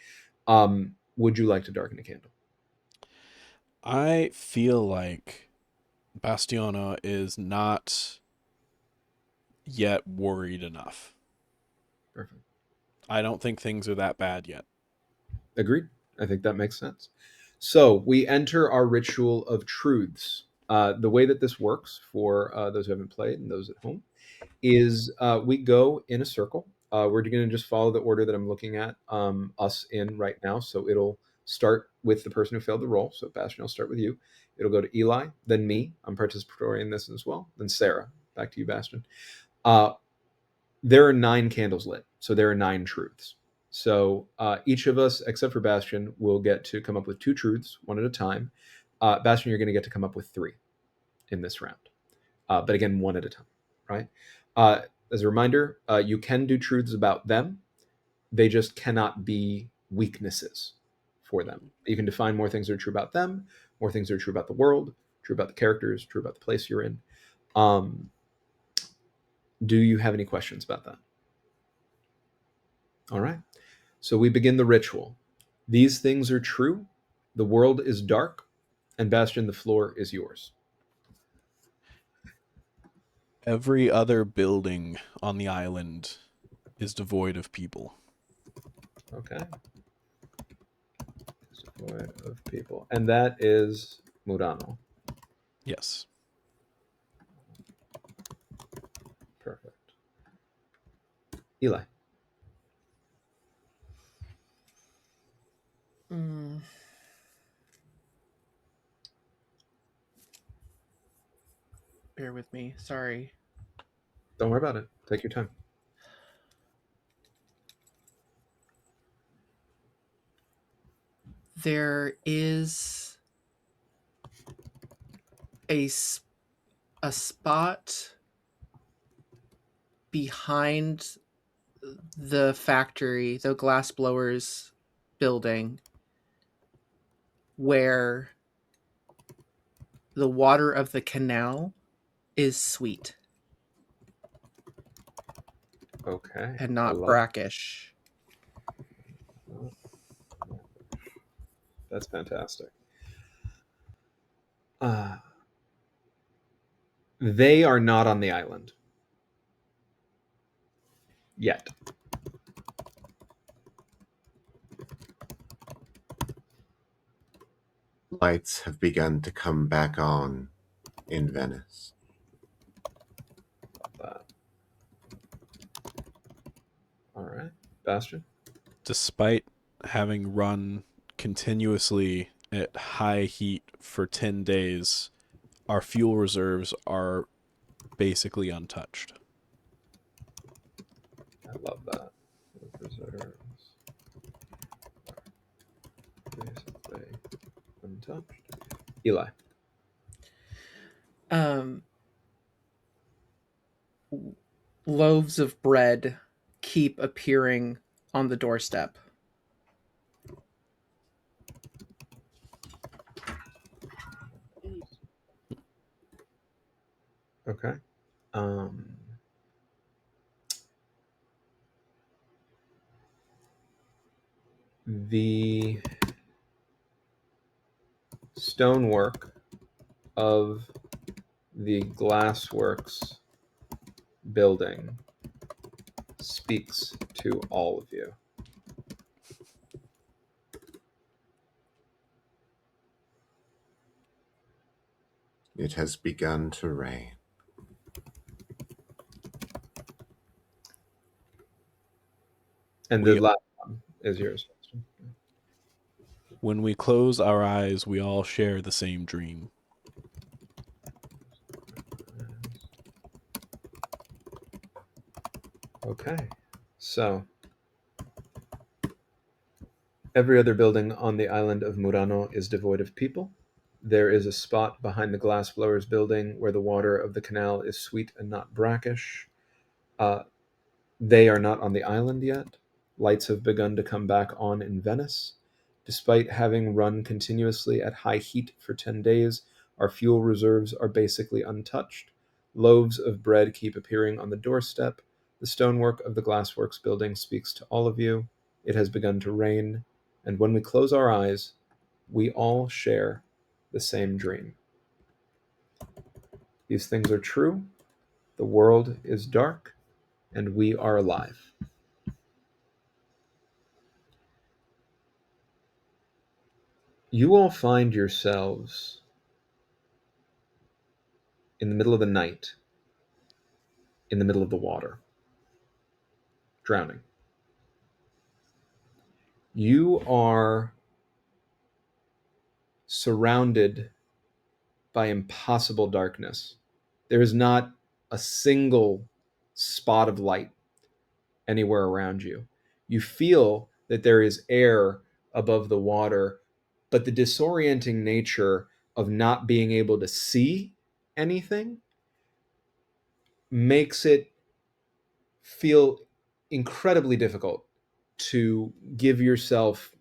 would you like to darken a candle? I feel like Bastiano is not yet worried enough. Perfect. I don't think things are that bad yet. Agreed. I think that makes sense. So we enter our ritual of truths. The way that this works for those who haven't played and those at home is we go in a circle. We're going to just follow the order that I'm looking at us in right now. So it'll start with the person who failed the roll. So Bastion, I'll start with you. It'll go to Eli, then me. I'm participatory in this as well. Then Sarah. Back to you, Bastion. There are 9 candles lit. So there are 9 truths. So each of us, except for Bastion, will get to come up with 2 truths, one at a time. Bastion, you're going to get to come up with 3 in this round. But again, one at a time, right? As a reminder, you can do truths about them. They just cannot be weaknesses for them. You can define more things that are true about them, more things that are true about the world, true about the characters, true about the place you're in. Do you have any questions about that? All right. So we begin the ritual. These things are true. The world is dark, and Bastion, the floor is yours. Every other building on the island is devoid of people. Okay. Devoid of people. And that is Murano. Yes. Perfect. Eli. Bear with me. Sorry. Don't worry about it. Take your time. There is a spot behind the factory, the glassblowers building, where the water of the canal is sweet. Okay. And not brackish. That's fantastic. They are not on the island yet. Lights have begun to come back on in Venice. All right. Bastion? Despite having run continuously at high heat for 10 days, our fuel reserves are basically untouched. I love that. Reserves. Basically untouched. Eli. Loaves of bread keep appearing on the doorstep. Okay. The stonework of the glassworks building speaks to all of you. It has begun to rain. And the last one is yours. When we close our eyes, we all share the same dream. Okay. So, every other building on the island of Murano is devoid of people. There is a spot behind the glassblowers building where the water of the canal is sweet and not brackish. They are not on the island yet. Lights have begun to come back on in Venice. Despite having run continuously at high heat for 10 days, our fuel reserves are basically untouched. Loaves of bread keep appearing on the doorstep. The stonework of the glassworks building speaks to all of you. It has begun to rain, and when we close our eyes, we all share the same dream. These things are true. The world is dark, and we are alive. You all find yourselves in the middle of the night, in the middle of the water, drowning. You are surrounded by impossible darkness. There is not a single spot of light anywhere around you. You feel that there is air above the water, but the disorienting nature of not being able to see anything makes it feel incredibly difficult to give yourself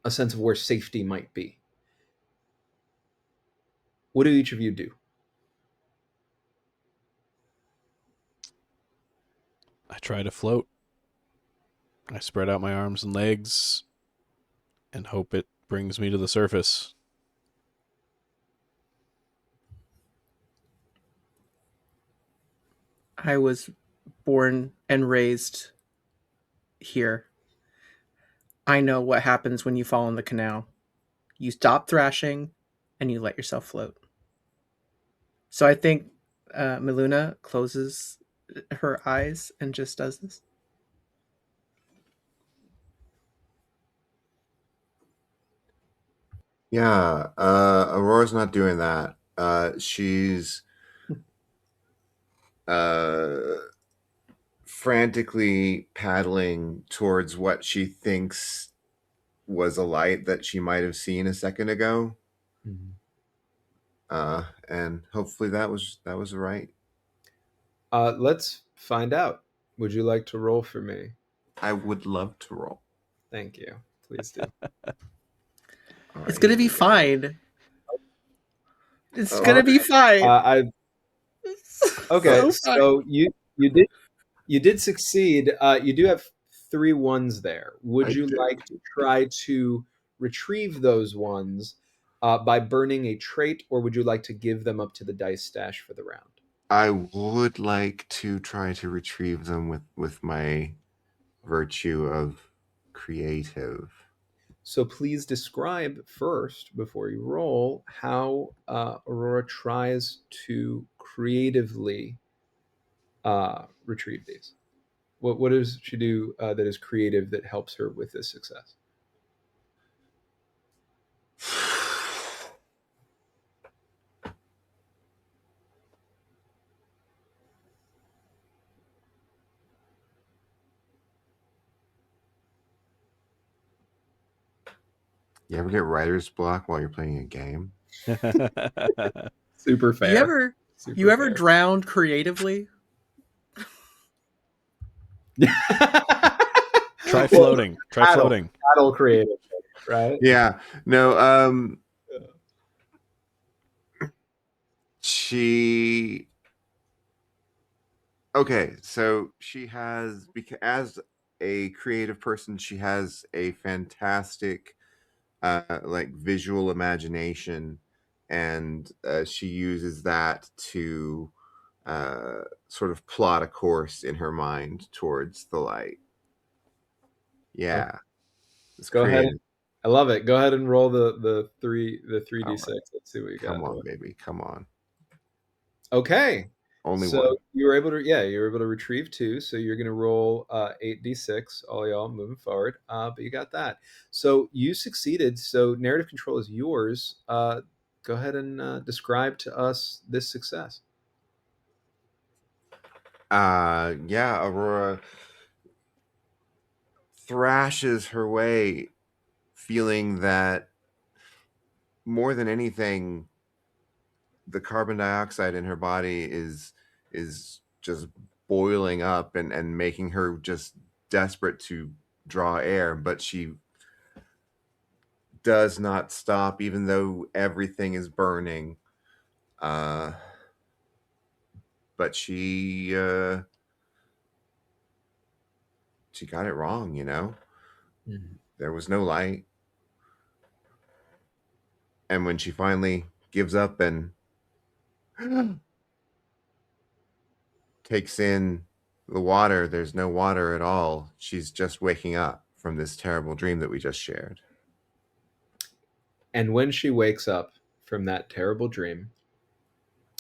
a sense of where safety might be. What do each of you do? I try to float. I spread out my arms and legs and hope it brings me to the surface. I was born and raised here. I know what happens when you fall in the canal. You stop thrashing and you let yourself float. So I think Miluna closes her eyes and just does this. Yeah, Aurora's not doing that. She's frantically paddling towards what she thinks was a light that she might have seen a second ago. And hopefully that was right. Let's find out. Would you like to roll for me? I would love to roll. Thank you. Please do. All It's right, gonna here be we go. fine. It's Oh, gonna be fine. Okay, So so you did succeed. You do have 3 ones there. Would I you did. like to try to retrieve those ones by burning a trait, or would you like to give them up to the dice stash for the round? I would like to try to retrieve them with my virtue of creative. So please describe first, before you roll, how Aurora tries to creatively retrieve these. What does she do that is creative that helps her with this success? You ever get writer's block while you're playing a game? Super fair. you ever drowned creatively? Try floating. Try paddle. floating. Paddle creative, right? Yeah. No, she okay, so she has, because as a creative person, she has a fantastic like visual imagination, and she uses that to sort of plot a course in her mind towards the light. Yeah. It's Go ahead. creative. I love it. Go ahead and roll the 3d6. Let's see what you got. Come on, baby. Come on. Okay. Only So one. you were able to, you were able to retrieve 2. So you're going to roll 8d6, all y'all moving forward. But you got that. So you succeeded. So narrative control is yours. Go ahead and describe to us this success. Yeah, Aurora thrashes her way, feeling that more than anything, the carbon dioxide in her body is just boiling up and making her just desperate to draw air, but she does not stop even though everything is burning. But she got it wrong, you know. There was no light. And when she finally gives up and takes in the water, there's no water at all. She's just waking up from this terrible dream that we just shared. And when she wakes up from that terrible dream,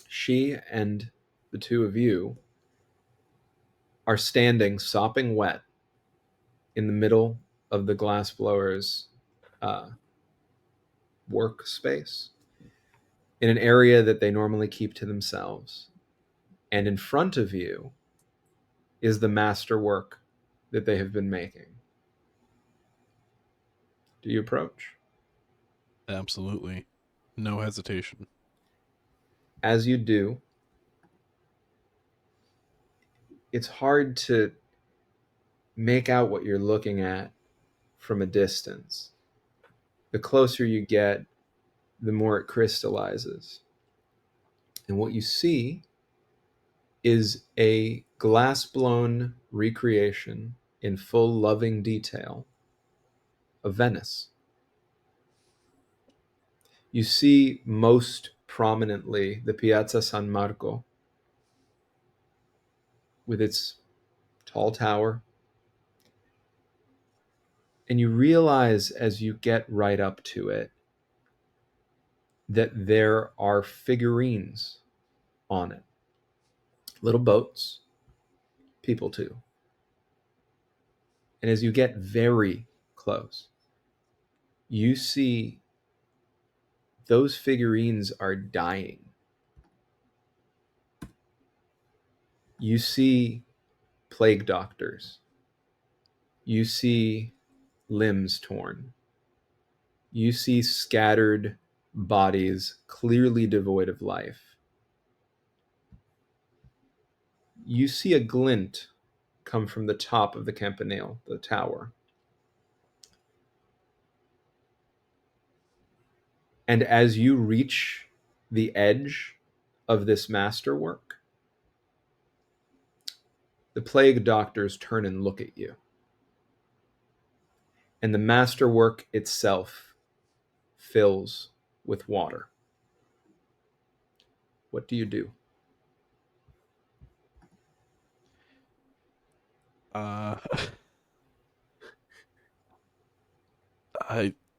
she and the 2 of you are standing sopping wet in the middle of the glassblower's workspace in an area that they normally keep to themselves. And in front of you is the masterwork that they have been making. Do you approach? Absolutely. No hesitation. As you do, it's hard to make out what you're looking at from a distance. The closer you get, the more it crystallizes. And what you see is a glass-blown recreation in full loving detail of Venice. You see most prominently the Piazza San Marco with its tall tower. And you realize as you get right up to it that there are figurines on it. Little boats, people too. And as you get very close, you see those figurines are dying. You see plague doctors. You see limbs torn. You see scattered bodies clearly devoid of life. You see a glint come from the top of the campanile, the tower. And as you reach the edge of this masterwork, the plague doctors turn and look at you. And the masterwork itself fills with water. What do you do? I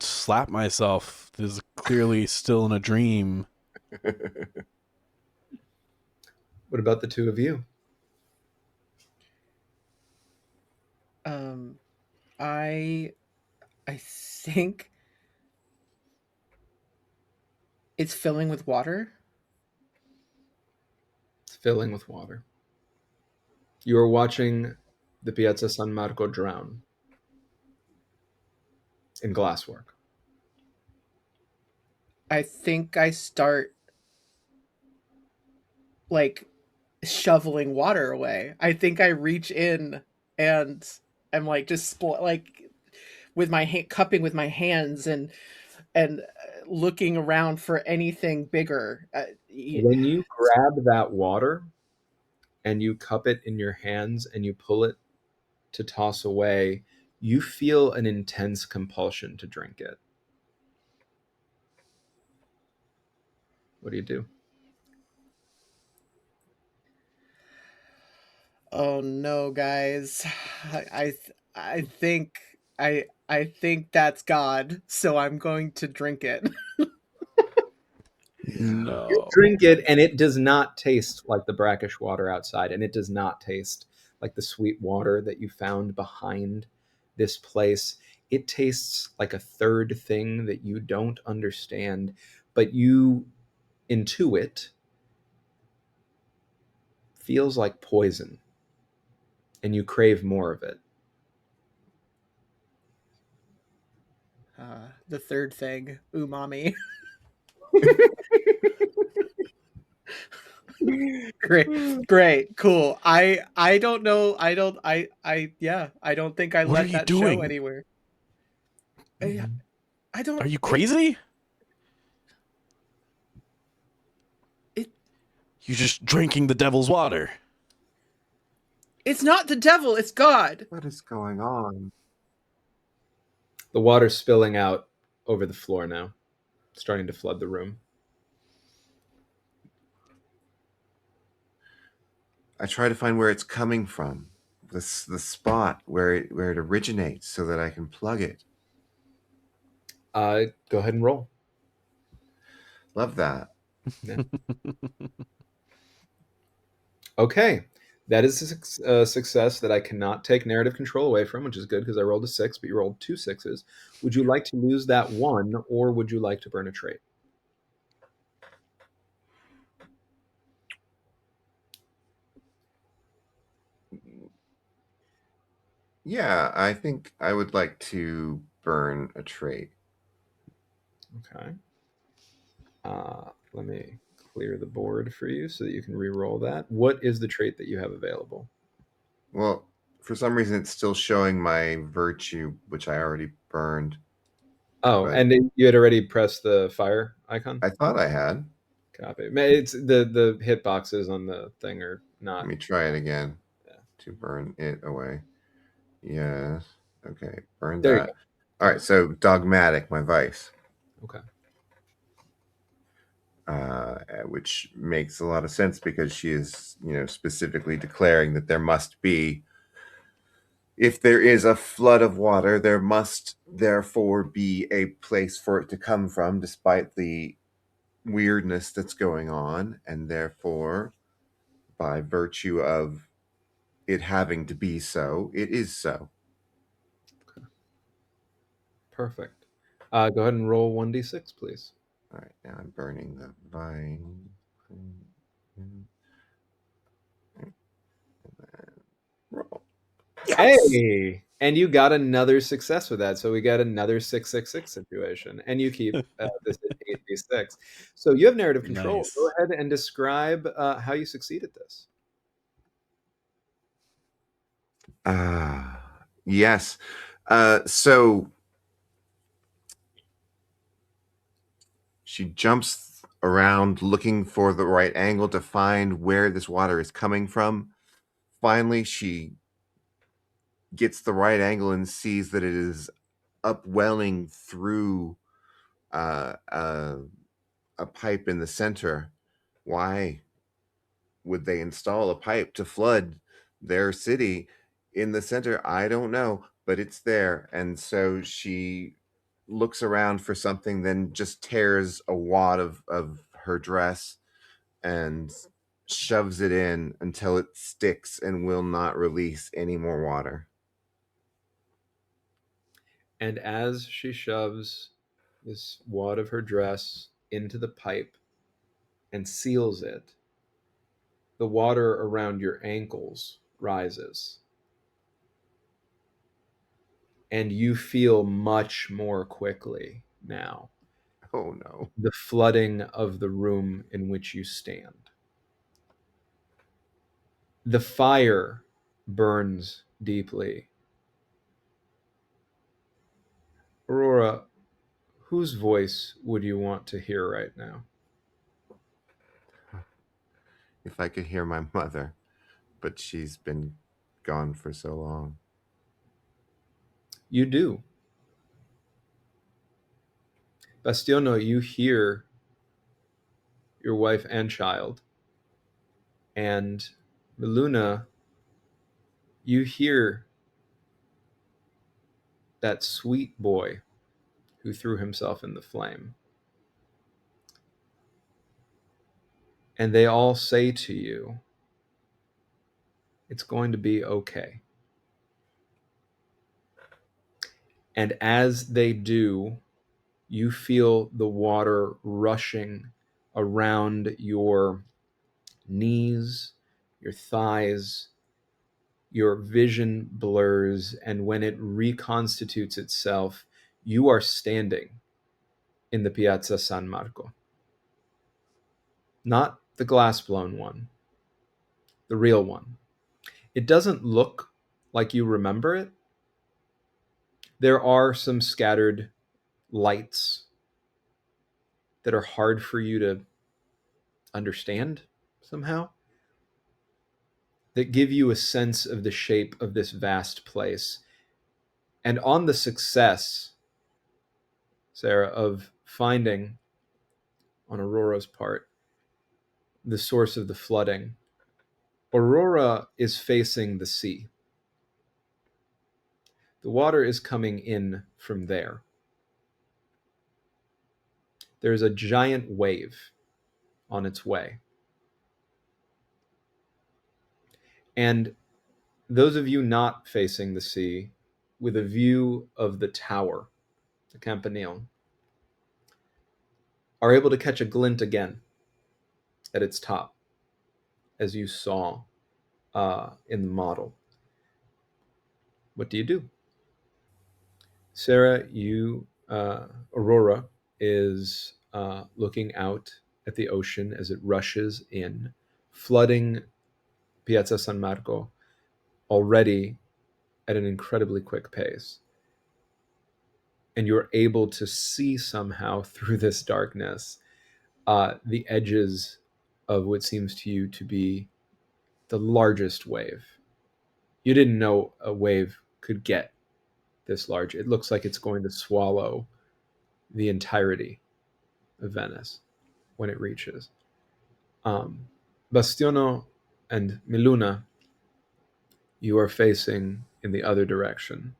slap myself. This is clearly still in a dream. What about the two of you? I think it's filling with water. It's filling with water. You are watching the Piazza San Marco drown in glasswork. I think I start like shoveling water away. I think I reach in and I'm like just like with my cupping with my hands and looking around for anything bigger. When you grab that water and you cup it in your hands and you pull it to toss away, you feel an intense compulsion to drink it. What do you do? Oh no, guys! I think I think that's God, so I'm going to drink it. No. Drink it, and it does not taste like the brackish water outside, and it does not taste like the sweet water that you found behind this place. It tastes like a third thing that you don't understand, but you intuit feels like poison, and you crave more of it. The third thing, umami. Great, cool. I don't know. I yeah. I don't think I What are let you that show doing? anywhere. I don't. Are you crazy? It You're just drinking the devil's water. it's not the devil. It's God. What is going on? The water's spilling out over the floor now, starting to flood the room. I try to find where it's coming from, the spot where it originates, so that I can plug it. Go ahead and roll. Love that. Yeah. Okay. That is a success that I cannot take narrative control away from, which is good because I rolled a 6, but you rolled 2 6s. Would you like to lose that one, or would you like to burn a trait? Yeah, I think I would like to burn a trait. Okay. Let me clear the board for you so that you can re-roll that. What is the trait that you have available? Well, for some reason, it's still showing my virtue, which I already burned. Oh, But and you had already pressed the fire icon? I thought I had. Copy. It's the hit boxes on the thing are Let not. me try it again Yeah. to burn it away. Yes. Okay. Burn There you that. go. All right. So dogmatic, my vice. Okay. Which makes a lot of sense because she is, specifically declaring that there must be, if there is a flood of water, there must therefore be a place for it to come from, despite the weirdness that's going on, and therefore, by virtue of it having to be so, it is so. Perfect. Go ahead and roll 1d6, please. All right, now I'm burning the vine. Roll. Yes! Hey, and you got another success with that, so we got another 666 situation, and you keep this at 8d6. So you have narrative control. Go Nice. ahead and describe how you succeed at this. Yes. So she jumps around looking for the right angle to find where this water is coming from. Finally, she gets the right angle and sees that it is upwelling through uh, uh, a pipe in the center. Why would they install a pipe to flood their city in the center? I don't know, but it's there. And so she looks around for something, then just tears a wad of her dress and shoves it in until it sticks and will not release any more water. And as she shoves this wad of her dress into the pipe and seals it, the water around your ankles rises. And you feel much more quickly now Oh no. the flooding of the room in which you stand. The fire burns deeply. Aurora, whose voice would you want to hear right now? If I could hear my mother, but she's been gone for so long. You do. Bastiano, you hear your wife and child. And Miluna, you hear that sweet boy who threw himself in the flame. And they all say to you, it's going to be okay. And as they do, you feel the water rushing around your knees, your thighs, your vision blurs, and when it reconstitutes itself, you are standing in the Piazza San Marco. Not the glass blown one, the real one. It doesn't look like you remember it. There are some scattered lights that are hard for you to understand somehow, that give you a sense of the shape of this vast place. And on the success, Sarah, of finding on Aurora's part the source of the flooding, Aurora is facing the sea. The water is coming in from there. There's a giant wave on its way. And those of you not facing the sea, with a view of the tower, the Campanile, are able to catch a glint again at its top, as you saw in the model. What do you do? Sarah, Aurora is looking out at the ocean as it rushes in, flooding Piazza San Marco already at an incredibly quick pace. And you're able to see somehow through this darkness the edges of what seems to you to be the largest wave. You didn't know a wave could get this large. It looks like it's going to swallow the entirety of Venice when it reaches. Bastiano and Miluna, you are facing in the other direction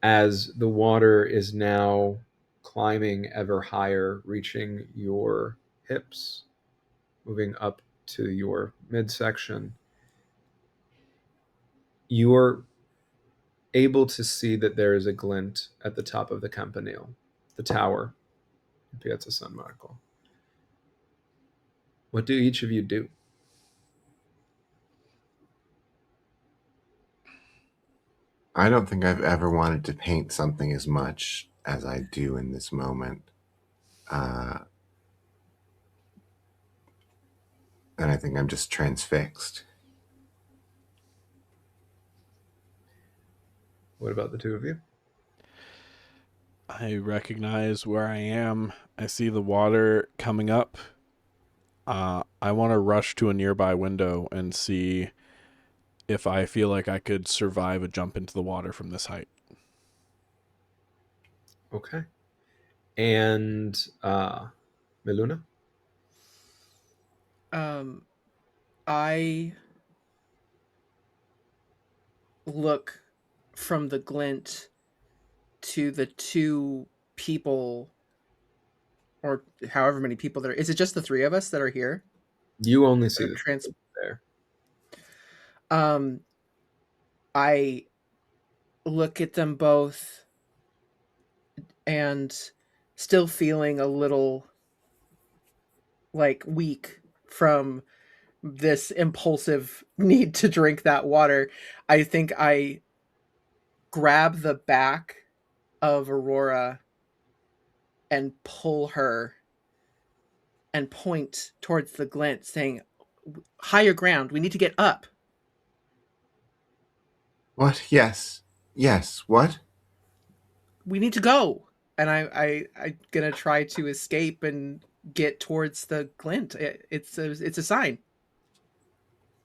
as the water is now climbing ever higher, reaching your hips, moving up to your midsection. You're able to see that there is a glint at the top of the Campanile, the tower in Piazza San Marco. What do each of you do? I don't think I've ever wanted to paint something as much as I do in this moment. And I think I'm just transfixed. What about the two of you? I recognize where I am. I see the water coming up. I want to rush to a nearby window and see if I feel like I could survive a jump into the water from this height. Okay. And Miluna? I look from the glint to the two people, or however many people there is. It just the three of us that are here? You only see the there. I look at them both and still feeling a little like weak from this impulsive need to drink that water. I think I grab the back of Aurora and pull her and point towards the glint, saying, higher ground, we need to get up. What? Yes. Yes. What? We need to go. And I'm gonna try to escape and get towards the glint. It's a sign.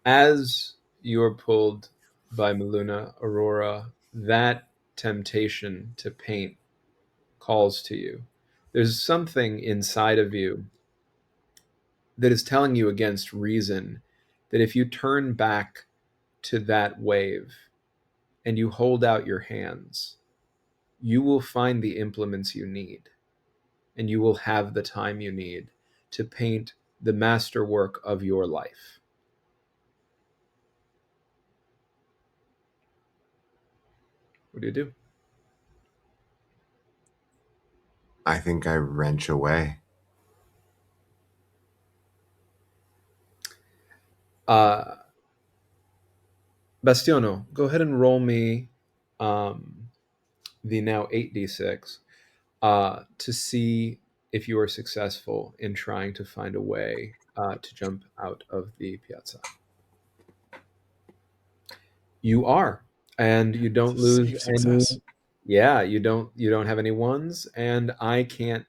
As you're pulled by Miluna, Aurora, that temptation to paint calls to you. There's something inside of you that is telling you against reason that if you turn back to that wave and you hold out your hands, you will find the implements you need and you will have the time you need to paint the masterwork of your life. What do you do? I think I wrench away. Bastiano, go ahead and roll me the now 8d6 to see if you are successful in trying to find a way to jump out of the piazza. You are, and you don't lose any. Yeah, you don't have any ones, and I can't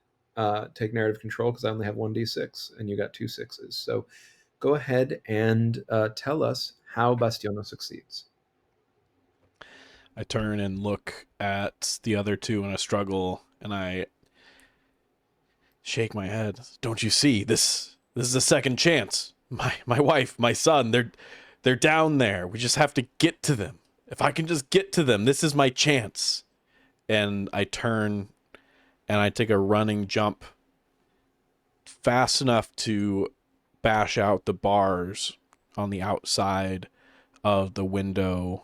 take narrative control because I only have 1d6, and you got 2 6s. So go ahead and tell us how Bastiano succeeds. I turn and look at the other two in a struggle, and I shake my head. Don't you see? This is a second chance. My wife, my son, they're down there. We just have to get to them. If I can just get to them, this is my chance. And I turn and I take a running jump fast enough to bash out the bars on the outside of the window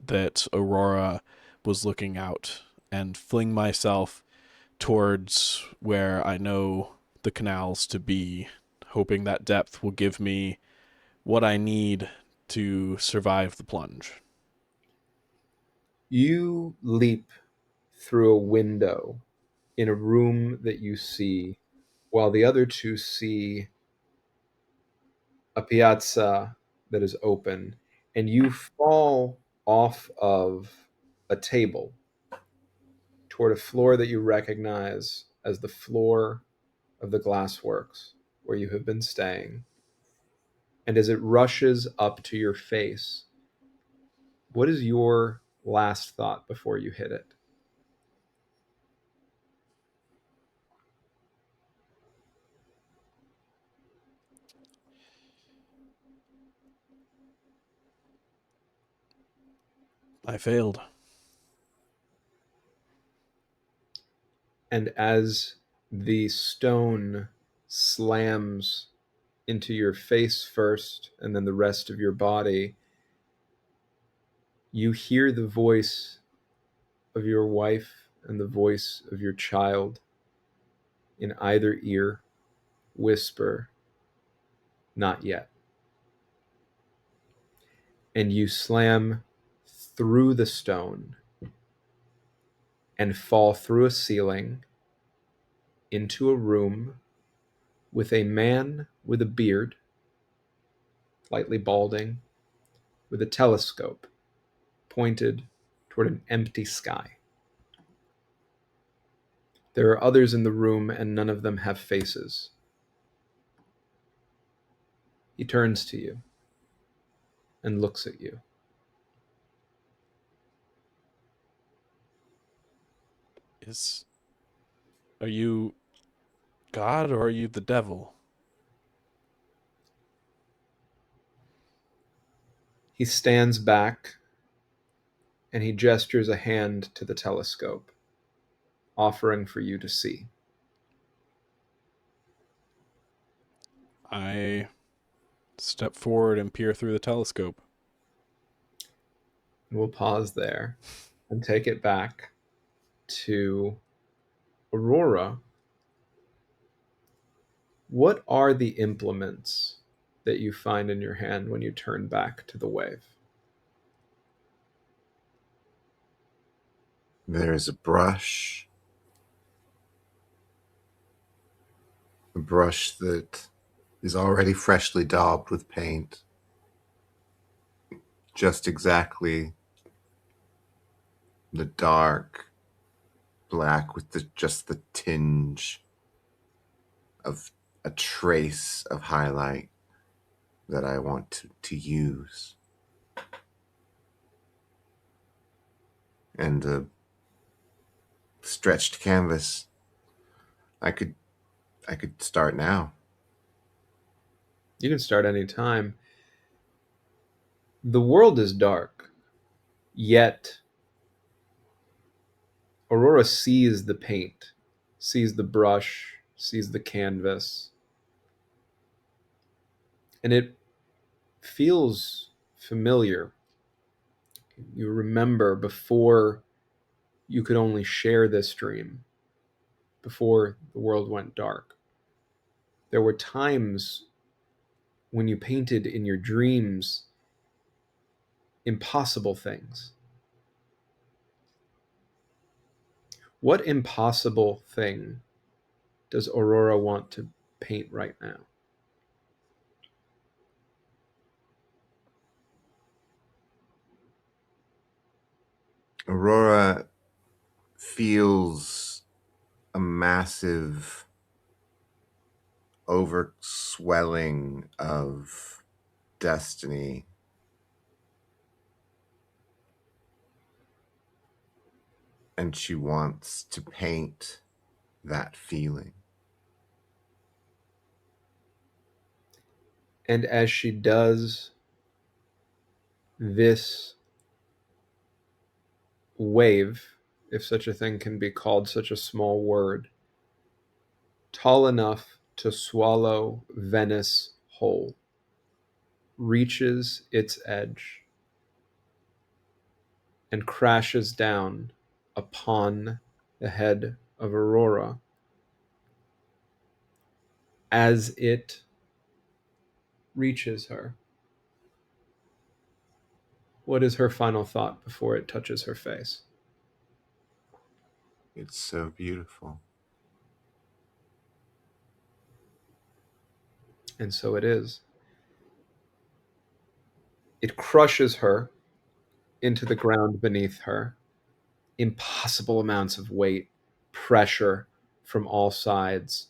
that Aurora was looking out and fling myself towards where I know the canals to be, hoping that depth will give me what I need to survive the plunge. You leap through a window in a room that you see, while the other two see a piazza that is open, and you fall off of a table toward a floor that you recognize as the floor of the glassworks where you have been staying. And as it rushes up to your face, what is your last thought before you hit it? I failed. And as the stone slams into your face first and then the rest of your body, you hear the voice of your wife and the voice of your child in either ear whisper, "Not yet." And you slam through the stone and fall through a ceiling into a room with a man with a beard, lightly balding, with a telescope pointed toward an empty sky. There are others in the room, and none of them have faces. He turns to you and looks at you. Are you God or are you the devil? He stands back and he gestures a hand to the telescope, offering for you to see. I step forward and peer through the telescope. We'll pause there and take it back to Aurora. What are the implements that you find in your hand when you turn back to the wave? There is a brush that is already freshly daubed with paint, just exactly the dark black with just the tinge of a trace of highlight that I want to use. And a stretched canvas. I could start now. You can start any time. The world is dark, yet Aurora sees the paint, sees the brush, sees the canvas, and it feels familiar. You remember before you could only share this dream, before the world went dark. There were times when you painted in your dreams impossible things. What impossible thing does Aurora want to paint right now? Aurora feels a massive overswelling of destiny. And she wants to paint that feeling. And as she does, this wave, if such a thing can be called such a small word, tall enough to swallow Venice whole, reaches its edge and crashes down upon the head of Aurora. As it reaches her, what is her final thought before it touches her face? It's so beautiful. And so it is. It crushes her into the ground beneath her. Impossible amounts of weight, pressure from all sides,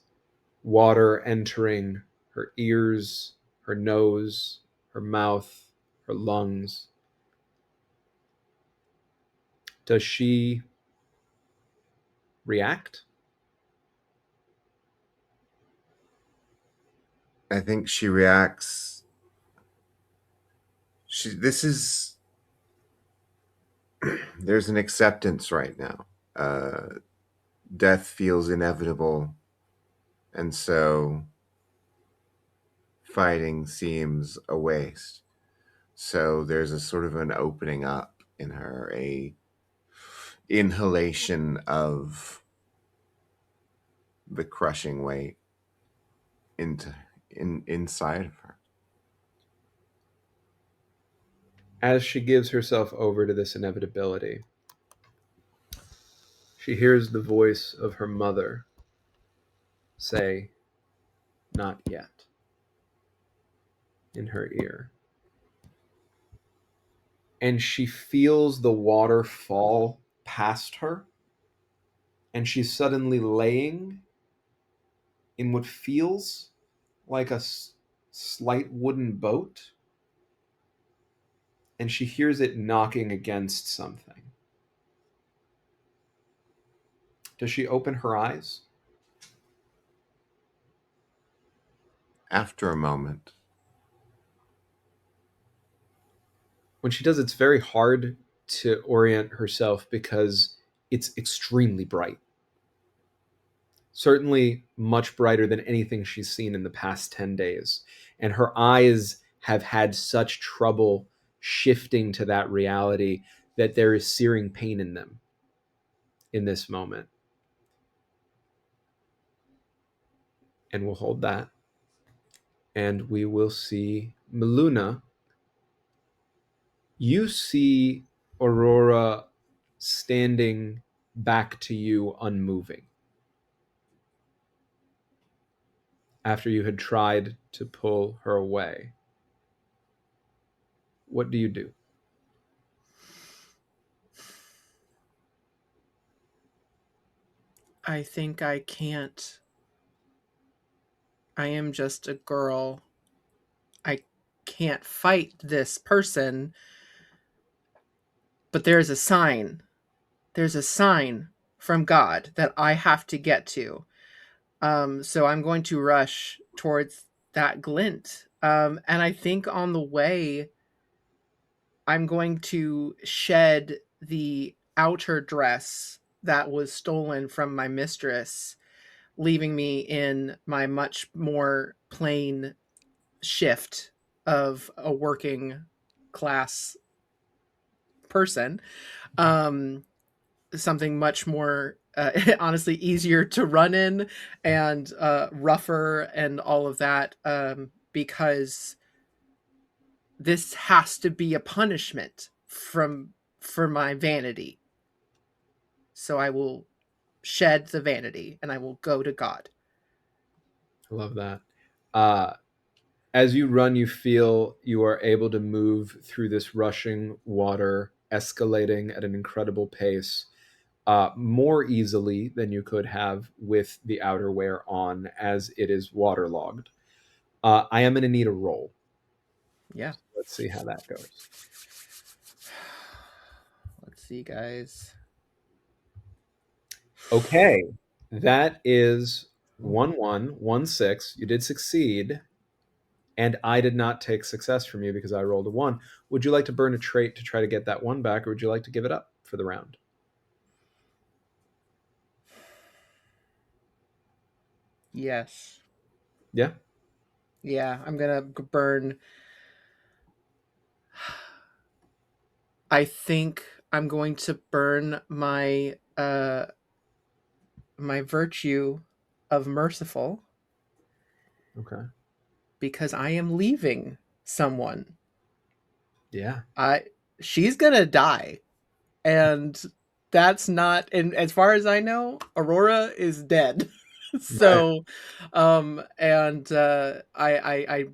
water entering her ears, her nose, her mouth, her lungs. Does she react? I think she reacts. There's an acceptance right now. Death feels inevitable, and so fighting seems a waste. So there's a sort of an opening up in her, a inhalation of the crushing weight inside of her. As she gives herself over to this inevitability, she hears the voice of her mother say, "Not yet," in her ear. And she feels the water fall past her, and she's suddenly laying in what feels like a slight wooden boat, and she hears it knocking against something. Does she open her eyes? After a moment, When she does, it's very hard to orient herself because it's extremely bright. Certainly much brighter than anything she's seen in the past 10 days. And her eyes have had such trouble shifting to that reality that there is searing pain in them in this moment. And we'll hold that. And we will see Miluna. You see Aurora standing back to you, unmoving, after you had tried to pull her away. What do you do? I think I can't. I am just a girl. I can't fight this person. But there's a sign. There's a sign from God that I have to get to. So I'm going to rush towards that glint. And I think on the way, I'm going to shed the outer dress that was stolen from my mistress, leaving me in my much more plain shift of a working class person. Something much more honestly easier to run in and rougher and all of that, because this has to be a punishment for my vanity. So I will shed the vanity and I will go to God. I love that. As you run, you feel you are able to move through this rushing water, escalating at an incredible pace, more easily than you could have with the outerwear on, as it is waterlogged. I am going to need a roll. Yeah. Let's see how that goes. Let's see, guys. Okay, that is 1-1-1-6. You did succeed, and I did not take success from you because I rolled a 1. Would you like to burn a trait to try to get that 1 back, or would you like to give it up for the round? Yes. Yeah? Yeah, I'm gonna burn. I think I'm going to burn my my virtue of merciful Okay. because I am leaving someone. Yeah. She's gonna die, and that's not, and as far as I know, Aurora is dead. So, I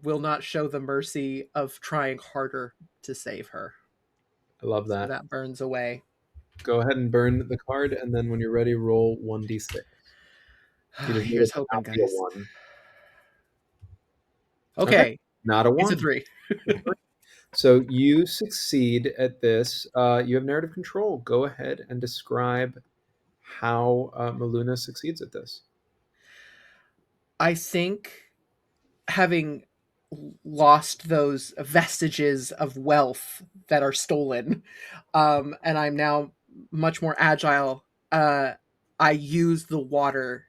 will not show the mercy of trying harder to save her. I love So that. that burns away. Go ahead and burn the card, and then when you're ready, roll 1d6. You just need Here's it to hoping, not be a guys. 1. Okay, Not a 1. it's a 3. So you succeed at this. You have narrative control. Go ahead and describe how Miluna succeeds at this. I think having lost those vestiges of wealth that are stolen, and I'm now much more agile, I use the water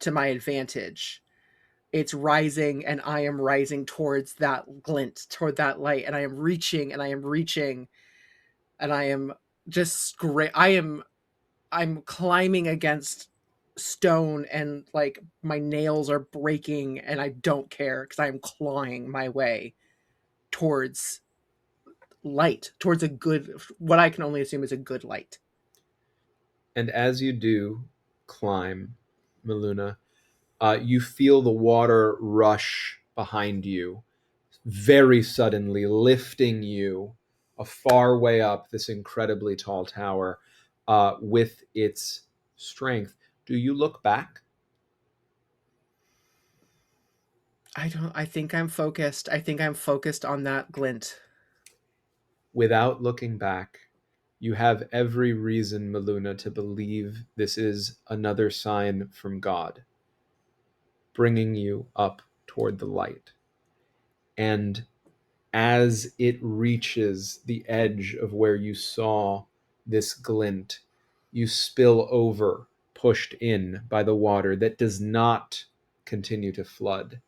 to my advantage. It's rising, and I am rising towards that glint, toward that light, and I am reaching, and I am reaching, and I am just great. I'm climbing against stone, and like my nails are breaking, and I don't care because I'm clawing my way towards light, towards a good, what I can only assume is a good light. And as you do climb, Miluna, you feel the water rush behind you, very suddenly lifting you a far way up this incredibly tall tower with its strength. Do you look back? I think I'm focused. I think I'm focused on that glint. Without looking back, you have every reason, Miluna, to believe this is another sign from God, bringing you up toward the light. And as it reaches the edge of where you saw this glint, you spill over, pushed in by the water that does not continue to flood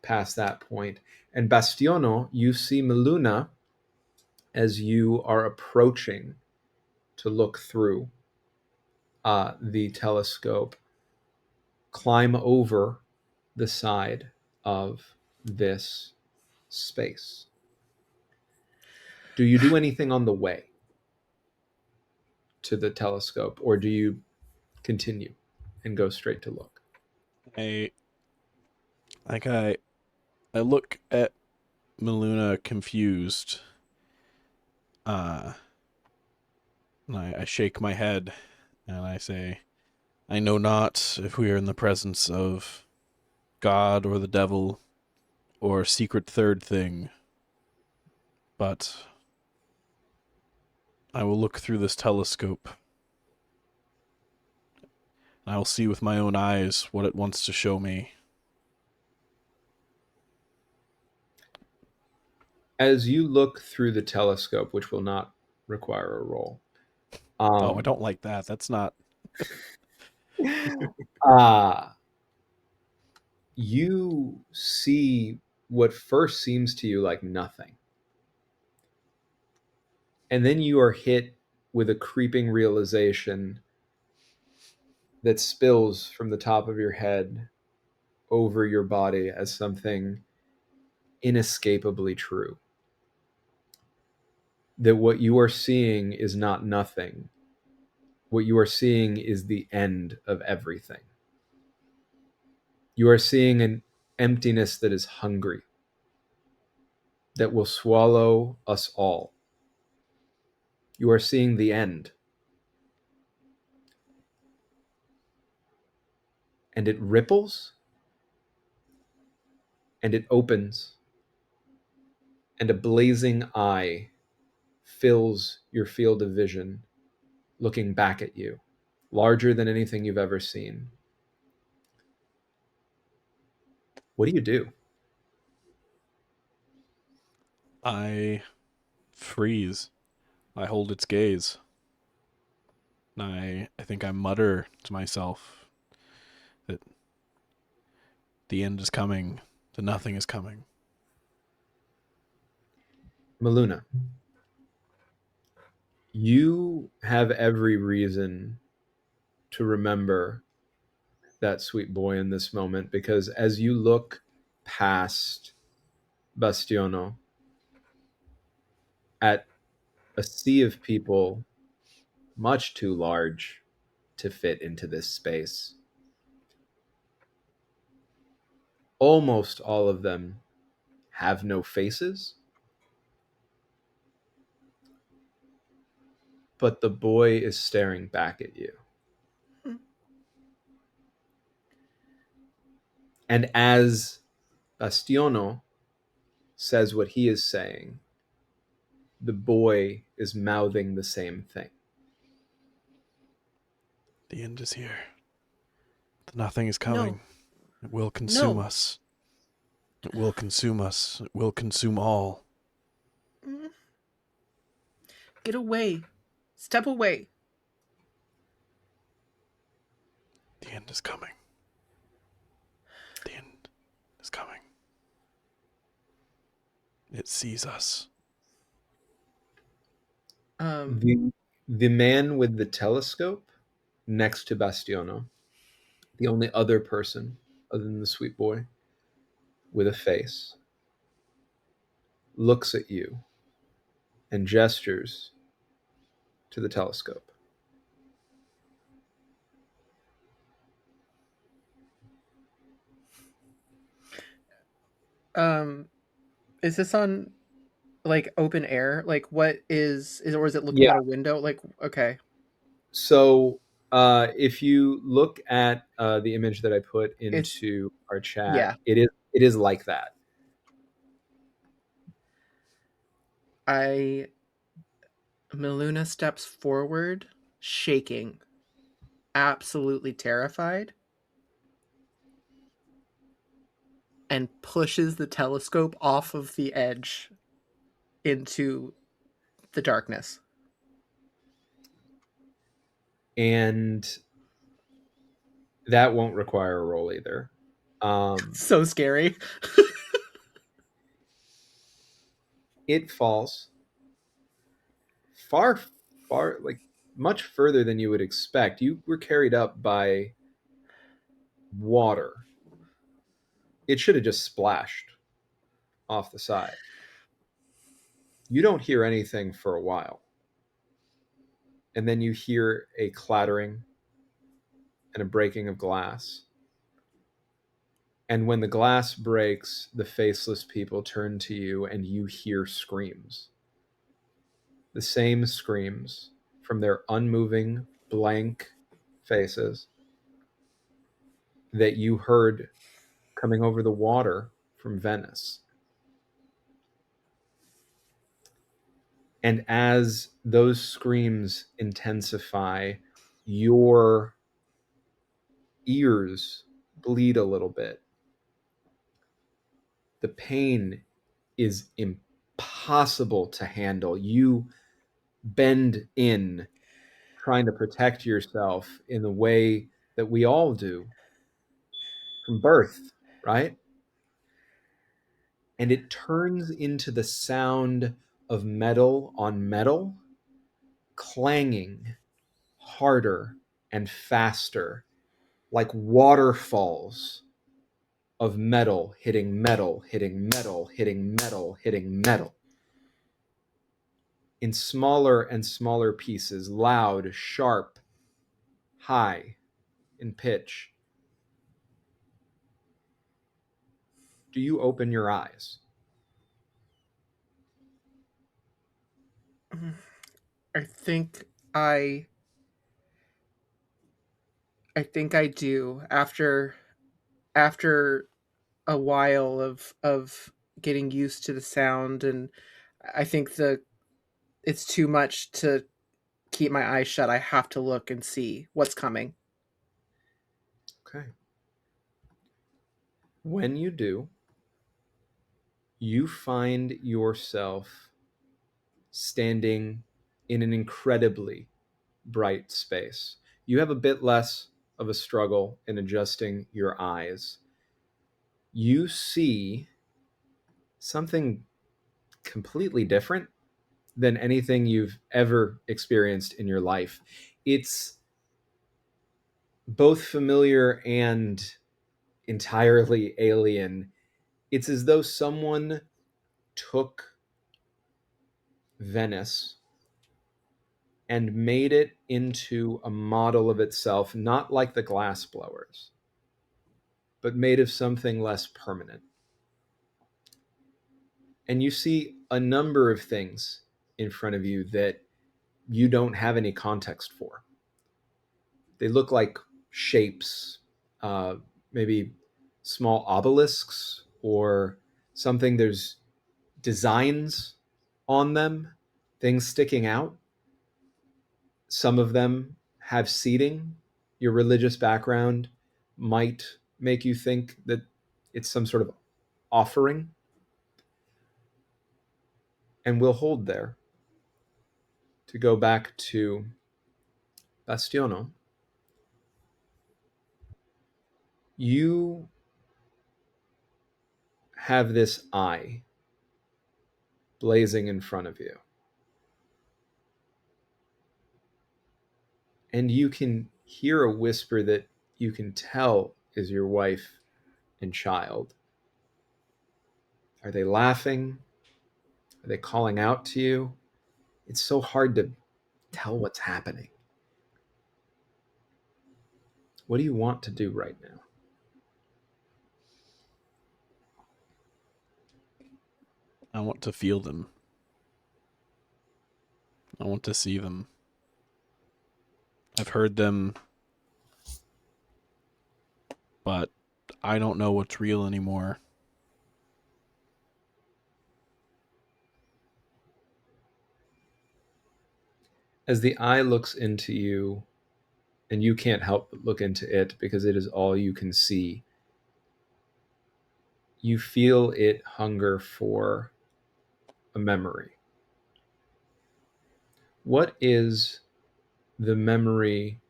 past that point. And Bastiano, you see Miluna as you are approaching to look through the telescope, climb over the side of this space. Do you do anything on the way to the telescope, or do you continue and go straight to look? I I look at Miluna confused. And I shake my head and I say, I know not if we are in the presence of God or the devil or secret third thing, but I will look through this telescope. I will see with my own eyes what it wants to show me. As you look through the telescope, which will not require a roll. Oh, I don't like that. That's not... You see what first seems to you like nothing. And then you are hit with a creeping realization that spills from the top of your head over your body as something inescapably true. That what you are seeing is not nothing. What you are seeing is the end of everything. You are seeing an emptiness that is hungry, that will swallow us all. You are seeing the end. And it ripples, and it opens, and a blazing eye fills your field of vision, looking back at you, larger than anything you've ever seen. What do you do? I freeze. I hold its gaze. I think I mutter to myself that the end is coming, that nothing is coming. Miluna, you have every reason to remember that sweet boy in this moment, because as you look past Bastiano at a sea of people much too large to fit into this space. Almost all of them have no faces, but the boy is staring back at you. And as Bastiano says what he is saying, the boy is mouthing the same thing. The end is here. The nothing is coming. No. It will consume No. us. It will consume us. It will consume all. Get away. Step away. The end is coming. The end is coming. It sees us. The man with the telescope next to Bastiano, the only other person other than the sweet boy with a face, looks at you and gestures to the telescope. Is this on like open air? Like what is or is it looking Yeah. at a window? Like okay. So if you look at the image that I put into our chat, yeah. it is like that. Miluna steps forward, shaking, absolutely terrified, and pushes the telescope off of the edge into the darkness. And that won't require a roll either. So scary. It falls far, like much further than you would expect. You were carried up by water. It should have just splashed off the side. You don't hear anything for a while. And then you hear a clattering and a breaking of glass. And when the glass breaks, the faceless people turn to you and you hear screams. The same screams from their unmoving, blank faces that you heard coming over the water from Venice. And as those screams intensify, your ears bleed a little bit. The pain is impossible to handle. You bend in, trying to protect yourself in the way that we all do from birth, right? And it turns into the sound of metal on metal, clanging harder and faster, like waterfalls of metal hitting metal, hitting metal, hitting metal, hitting metal. In smaller and smaller pieces, loud, sharp, high in pitch. Do you open your eyes? I think I do after a while of getting used to the sound, and I think it's too much to keep my eyes shut. I have to look and see what's coming. Okay. When you do, you find yourself standing in an incredibly bright space. You have a bit less of a struggle in adjusting your eyes. You see something completely different than anything you've ever experienced in your life. It's both familiar and entirely alien. It's as though someone took Venice and made it into a model of itself, not like the glass blowers, but made of something less permanent. And you see a number of things in front of you that you don't have any context for. They look like shapes, maybe small obelisks or something. There's designs on them, things sticking out. Some of them have seating. Your religious background might make you think that it's some sort of offering. And we'll hold there to go back to Bastiano. You have this eye blazing in front of you. And you can hear a whisper that you can tell is your wife and child. Are they laughing? Are they calling out to you? It's so hard to tell what's happening. What do you want to do right now? I want to feel them. I want to see them. I've heard them, but I don't know what's real anymore. As the eye looks into you, and you can't help but look into it because it is all you can see, you feel it hunger for a memory. What is the memory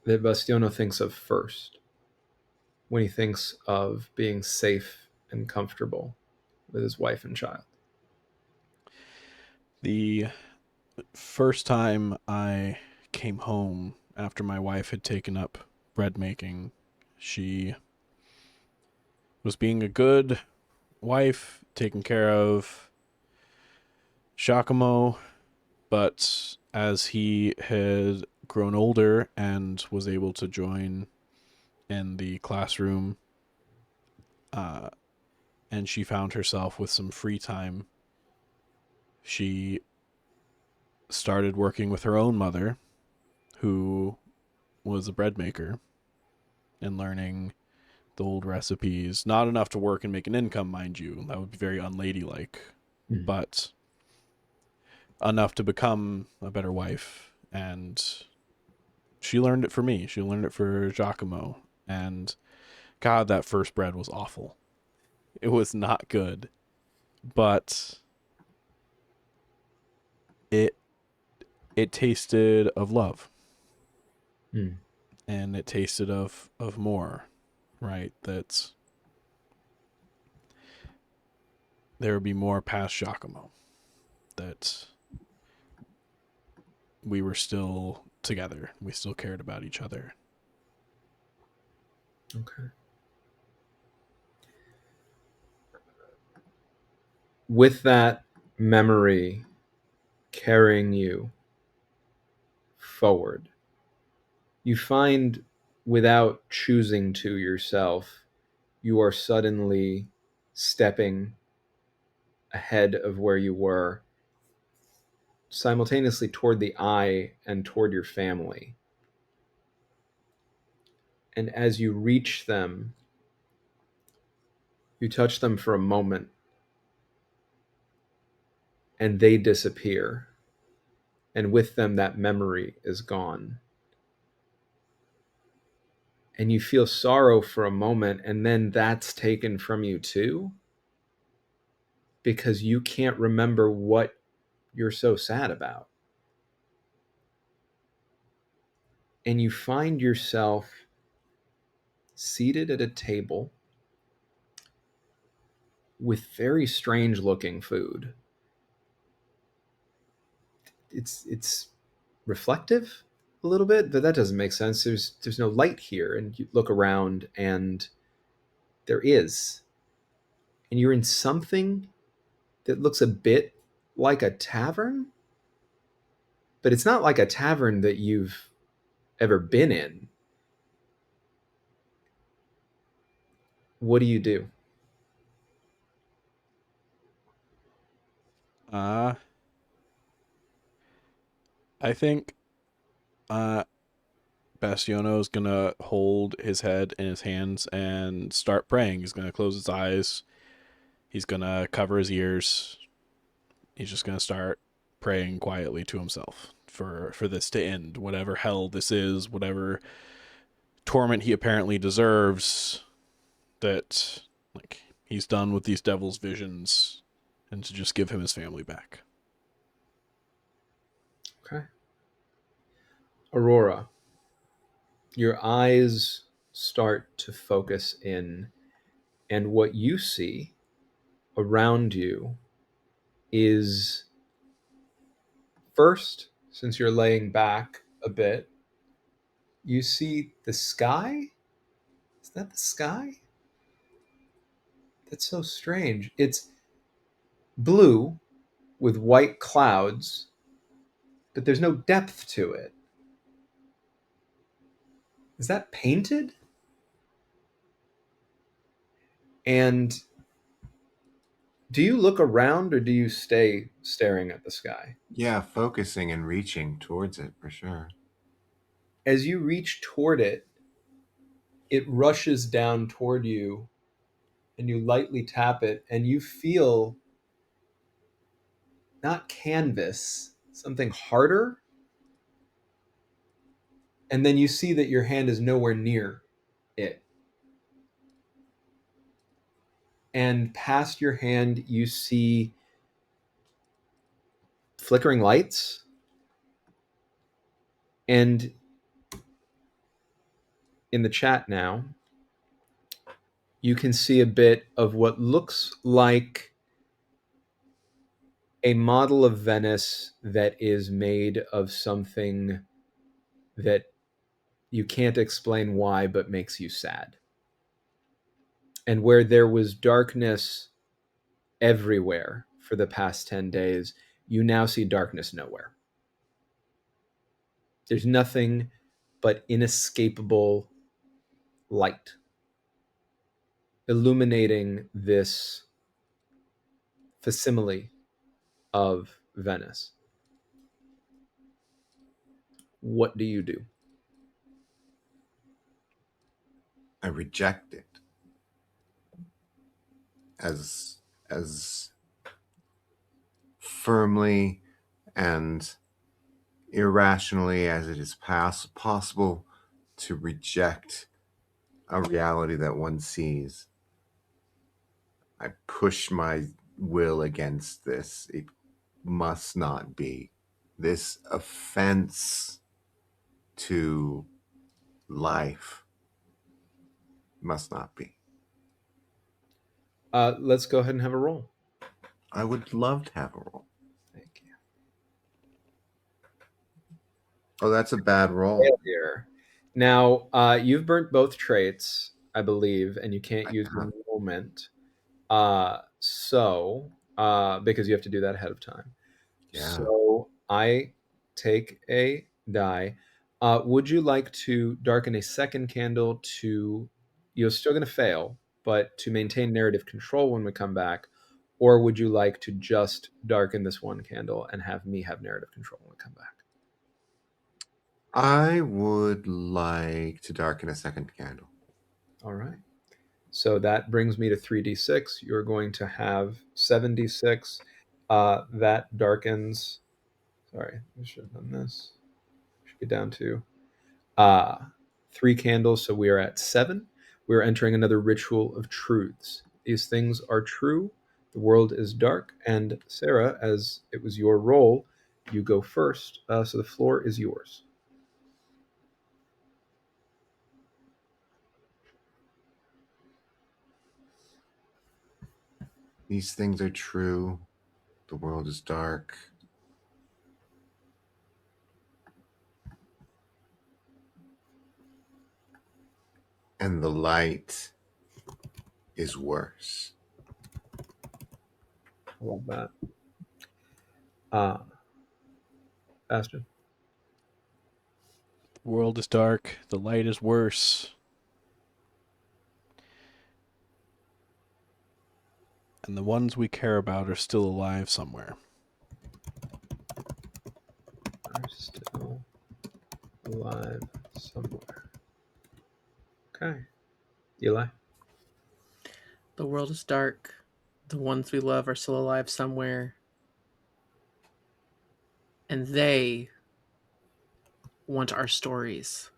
that Bastiano thinks of first when he thinks of being safe and comfortable with his wife and child? The first time I came home after my wife had taken up bread making, she was being a good wife, taking care of Giacomo, but as he had grown older and was able to join in the classroom, and she found herself with some free time, she started working with her own mother, who was a bread maker, and learning the old recipes. Not enough to work and make an income, mind you. That would be very unladylike. Mm. But enough to become a better wife. And she learned it for me. She learned it for Giacomo. And God, that first bread was awful. It was not good. But it tasted of love. Mm. And it tasted of more, right? That's there would be more past Giacomo. That we were still together. We still cared about each other. Okay. With that memory carrying you forward, you find, without choosing to yourself, you are suddenly stepping ahead of where you were, simultaneously toward the eye and toward your family. And as you reach them, you touch them for a moment, and they disappear. And with them, that memory is gone. And you feel sorrow for a moment, and then that's taken from you too, because you can't remember what you're so sad about. And you find yourself seated at a table with very strange looking food. It's reflective a little bit, but that doesn't make sense. There's no light here, and you look around and there is. And you're in something that looks a bit like a tavern, but it's not like a tavern that you've ever been in. What do you do? I think Bastiano is gonna hold his head in his hands and start praying. He's gonna close his eyes. He's gonna cover his ears. He's just gonna start praying quietly to himself for this to end, whatever hell this is, whatever torment he apparently deserves. That like he's done with these devil's visions, and to just give him his family back. Okay. Aurora, your eyes start to focus in, and what you see around you is first, since you're laying back a bit, you see the sky. Is that the sky? That's so strange. It's blue with white clouds, but there's no depth to it. Is that painted? And do you look around or do you stay staring at the sky? Yeah, focusing and reaching towards it for sure. As you reach toward it, it rushes down toward you and you lightly tap it and you feel not canvas, something harder. And then you see that your hand is nowhere near it. And past your hand, you see flickering lights. And in the chat now, you can see a bit of what looks like a model of Venice that is made of something that you can't explain why, but makes you sad. And where there was darkness everywhere for the past 10 days, you now see darkness nowhere. There's nothing but inescapable light illuminating this facsimile of Venice. What do you do? I reject it as firmly and irrationally as it is possible to reject a reality that one sees. I push my will against this. It must not be. This offense to life must not be. Let's go ahead and have a roll. I would love to have a roll. Thank you. Oh, that's a bad roll. Failure. Now, you've burnt both traits, I believe, and you can't use the moment. Because you have to do that ahead of time. Yeah. So I take a die. Would you like to darken a second candle to, you're still going to fail, but to maintain narrative control when we come back? Or would you like to just darken this one candle and have me have narrative control when we come back? I would like to darken a second candle. All right. So that brings me to 3d6. You're going to have 7d6. That darkens. Sorry, we should have done this. Should get down to 3 candles. So we are at 7. We're entering another ritual of truths. These things are true. The world is dark. And Sarah, as it was your role, you go first. So the floor is yours. These things are true. The world is dark. And the light is worse. I love that. Bastion. World is dark, the light is worse. And the ones we care about are still alive somewhere. Are still alive somewhere. Okay. Eli? The world is dark. The ones we love are still alive somewhere. And they want our stories.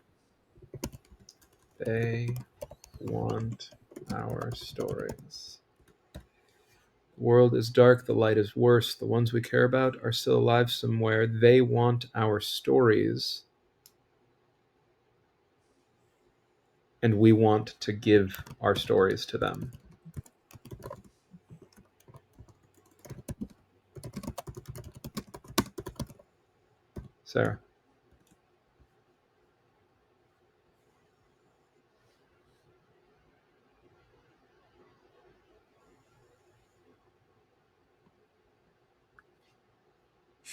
They want our stories. The world is dark, the light is worse. The ones we care about are still alive somewhere. They want our stories. And we want to give our stories to them. Sarah?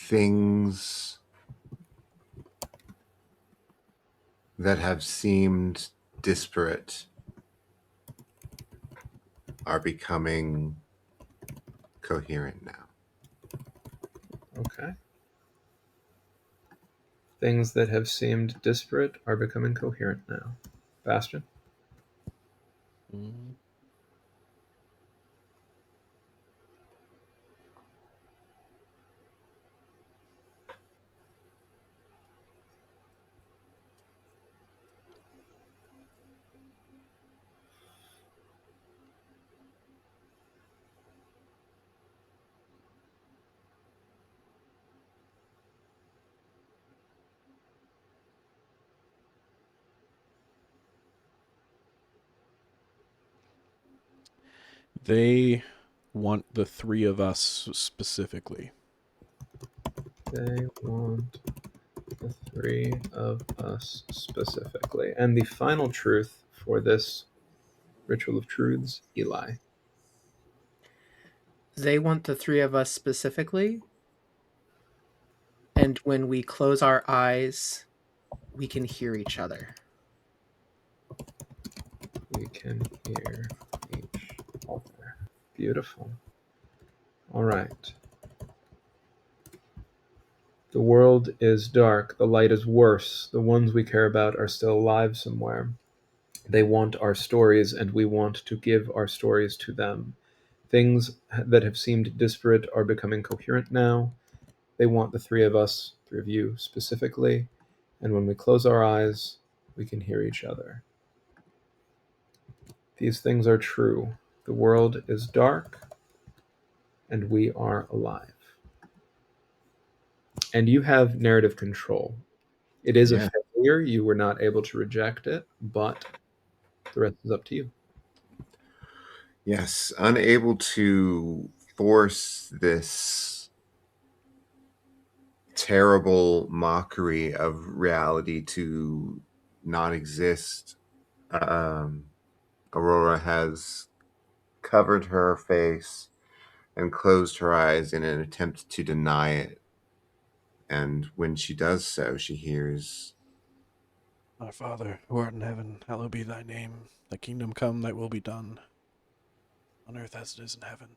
Things that have seemed disparate are becoming coherent now. Okay. Things that have seemed disparate are becoming coherent now. Bastion? Mm. They want the three of us specifically. They want the three of us specifically. And the final truth for this ritual of truths, Eli. They want the three of us specifically. And when we close our eyes, we can hear each other. We can hear each other. Beautiful. All right. The world is dark. The light is worse. The ones we care about are still alive somewhere. They want our stories, and we want to give our stories to them. Things that have seemed disparate are becoming coherent now. They want the three of us, three of you specifically, and when we close our eyes, we can hear each other. These things are true. The world is dark, and we are alive. And you have narrative control. It is Yeah. a failure. You were not able to reject it, but the rest is up to you. Yes, unable to force this terrible mockery of reality to not exist. Aurora has covered her face and closed her eyes in an attempt to deny it. And when she does so, she hears, Our Father, who art in heaven, hallowed be thy name. Thy kingdom come, thy will be done, on earth as it is in heaven.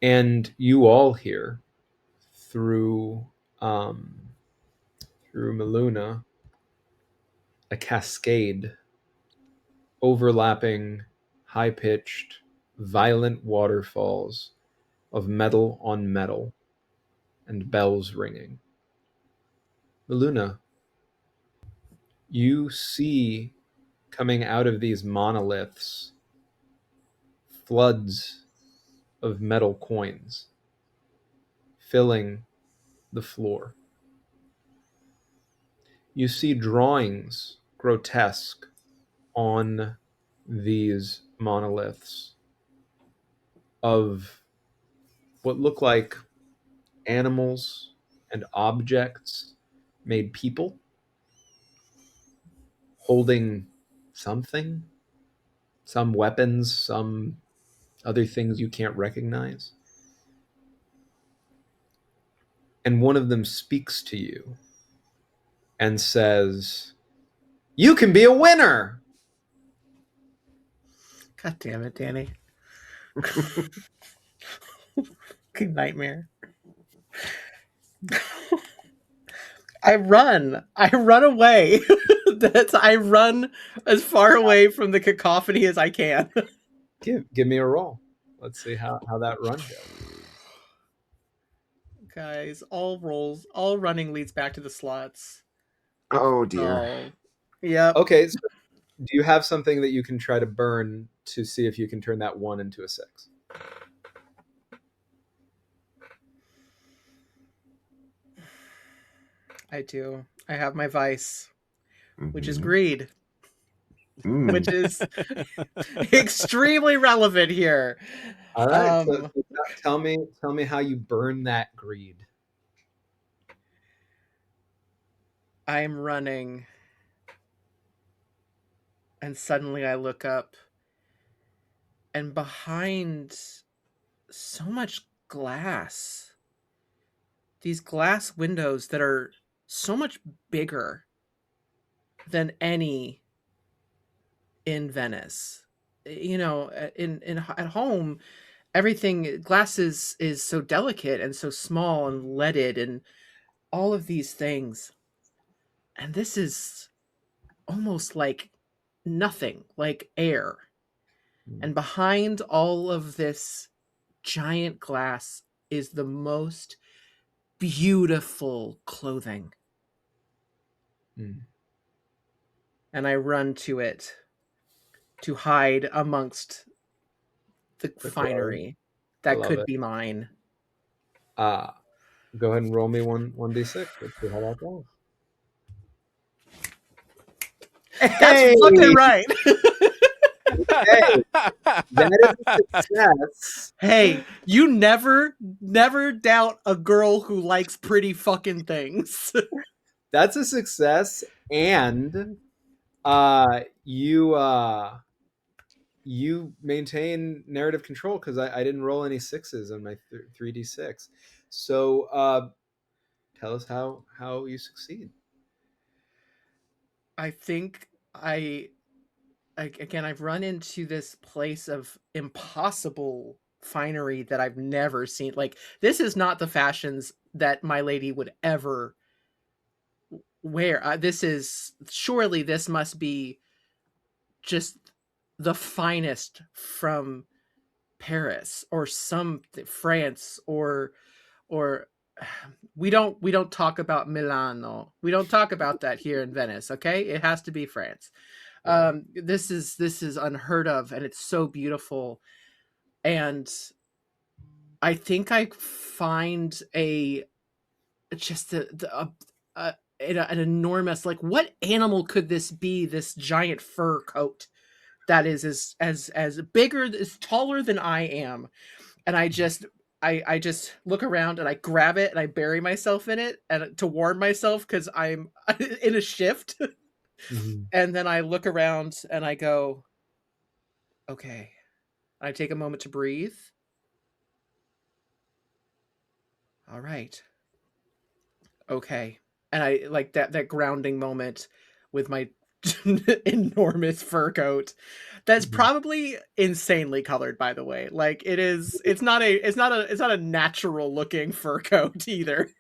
And you all hear through through Miluna a cascade, overlapping, high-pitched, violent waterfalls of metal on metal and bells ringing. Miluna, you see coming out of these monoliths floods of metal coins filling the floor. You see drawings, grotesque, on these monoliths of what look like animals and objects made people holding something, some weapons, some other things you can't recognize. and one of them speaks to you and says, "You can be a winner." God damn it, Danny. Good nightmare. I run away. I run as far away from the cacophony as I can. Give me a roll. Let's see how that run goes. Guys, all running leads back to the slots. Oh dear. Oh, yep. Okay, so do you have something that you can try to burn to see if you can turn that 1 into a 6? I do. I have my vice, which is Mhm. greed, Mm. which is extremely relevant here. All right. So tell me how you burn that greed. I'm running, and suddenly I look up, and behind so much glass, these glass windows that are so much bigger than any in Venice. You know, in at home, everything glass is so delicate and so small and leaded and all of these things. And this is almost like nothing, like air. And behind all of this giant glass is the most beautiful clothing. Mm. And I run to it to hide amongst the finery I that love could it. be mine. Go ahead and roll me 1d6. Let's see how that goes. That's fucking right. Hey, that is a success. Hey, you never doubt a girl who likes pretty fucking things. That's a success, and you maintain narrative control because I didn't roll any 6s on my 3d6. So tell us how you succeed. I think again, I've run into this place of impossible finery that I've never seen. Like, this is not the fashions that my lady would ever wear. Surely this must be just the finest from Paris or France or we don't talk about Milano. We don't talk about that here in Venice, okay? It has to be France. This is unheard of, and it's so beautiful. And I think I find an enormous, like, what animal could this be? This giant fur coat that is as bigger, is taller than I am, and I just look around and I grab it and I bury myself in it and to warm myself because I'm in a shift. Mm-hmm. And then I look around and I go, okay. I take a moment to breathe. All right. Okay. And I like that grounding moment with my enormous fur coat. That's probably insanely colored, by the way. Like, it's not a natural looking fur coat either.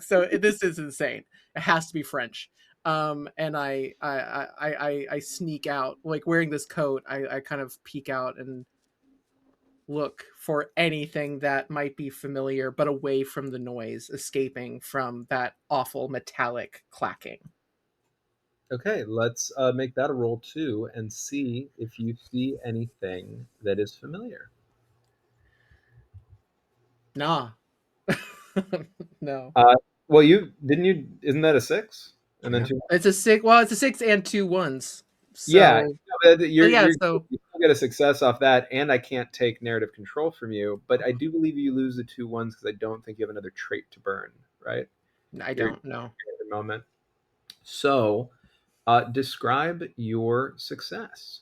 So this is insane. It has to be French. And I sneak out, like, wearing this coat. I kind of peek out and look for anything that might be familiar, but away from the noise escaping from that awful metallic clacking. Okay, let's make that a roll too and see if you see anything that is familiar. Nah. No. Well, isn't that a 6? And then Yeah. 2. It's a 6. Well, it's a 6 and 2 1s. So Yeah, you so still get a success off that, and I can't take narrative control from you, but I do believe you lose the 2 1s because I don't think you have another trait to burn, right? I don't know. At the moment. So, describe your success.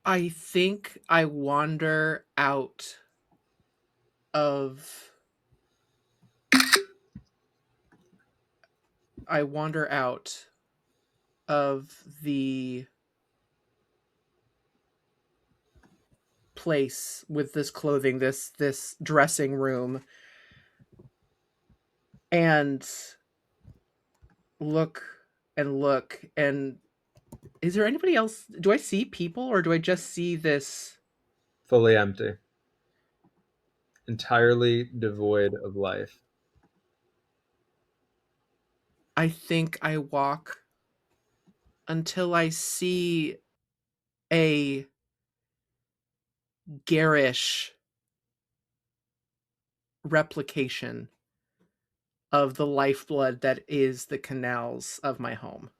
I think I wander out of the place with this clothing, this dressing room, and look and is there anybody else? Do I see people or do I just see this? Fully empty. Entirely devoid of life. I think I walk until I see a garish replication of the lifeblood that is the canals of my home.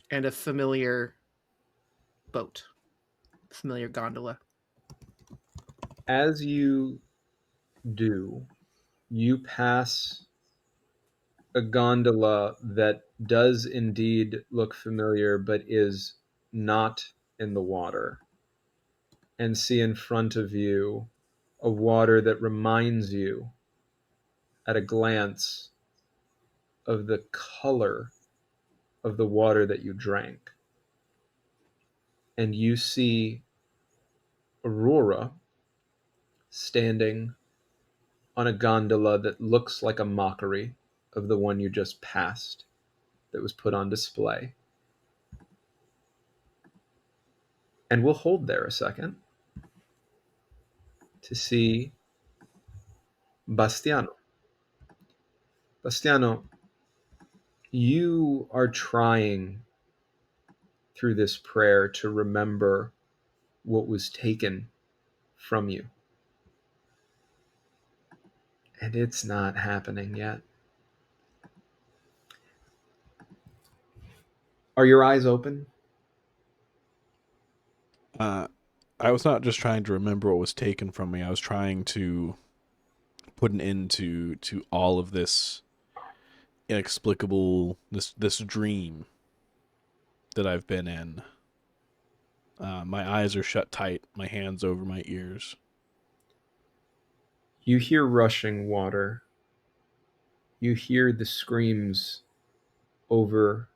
And a familiar boat, familiar gondola. As you do, you pass a gondola that does indeed look familiar, but is not in the water, and see in front of you a water that reminds you at a glance of the color of the water that you drank. And you see Aurora standing on a gondola that looks like a mockery of the one you just passed that was put on display. And we'll hold there a second to see Bastiano. Bastiano, you are trying through this prayer to remember what was taken from you. And it's not happening yet. Are your eyes open? I was not just trying to remember what was taken from me. I was trying to put an end to all of this inexplicable this dream that I've been in. My eyes are shut tight, my hands over my ears. You hear rushing water. You hear the screams over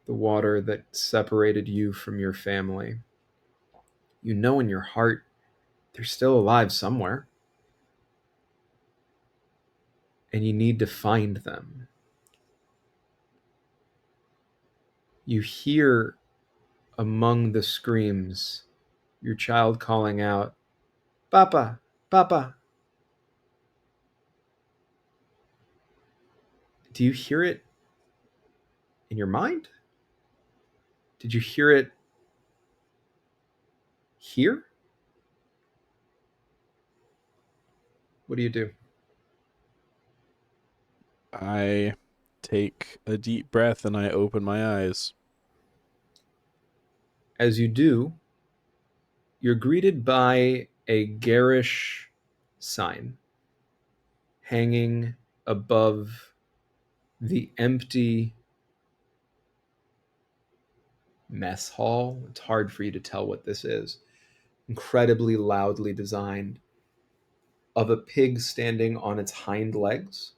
the water that separated you from your family. You know in your heart they're still alive somewhere. And you need to find them. You hear among the screams your child calling out, Papa, Papa. Do you hear it in your mind? Did you hear it here? What do? I take a deep breath and I open my eyes. As you do, you're greeted by a garish sign hanging above the empty mess hall. It's hard for you to tell what this is. Incredibly loudly designed, of a pig standing on its hind legs.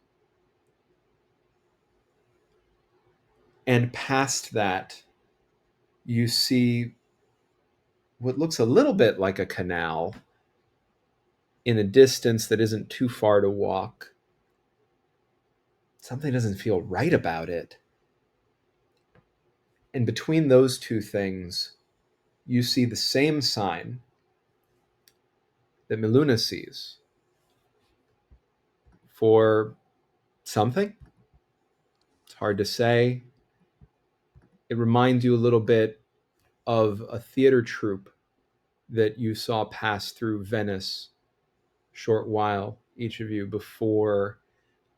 And past that, you see what looks a little bit like a canal in a distance that isn't too far to walk. Something doesn't feel right about it. And between those two things, you see the same sign that Miluna sees for something. It's hard to say. It reminds you a little bit of a theater troupe that you saw pass through Venice short while, each of you, before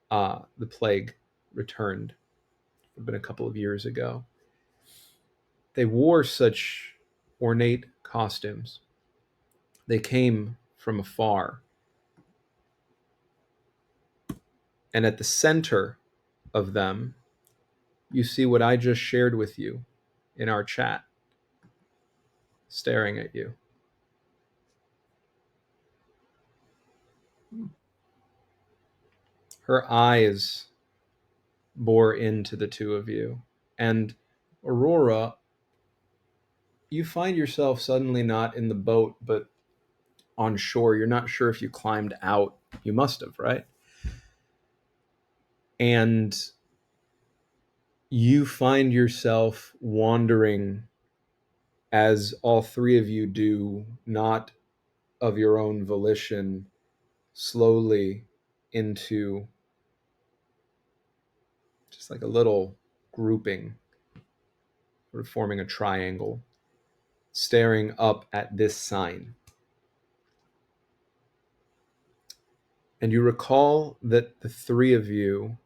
the plague returned. It had been a couple of years ago. They wore such ornate costumes. They came from afar. And at the center of them, you see what I just shared with you in our chat, staring at you. Her eyes bore into the two of you. And Aurora, you find yourself suddenly not in the boat, but on shore. You're not sure if you climbed out. You must have, right? And you find yourself wandering, as all three of you do, not of your own volition, slowly into just like a little grouping, sort of forming a triangle, staring up at this sign. And you recall that the three of you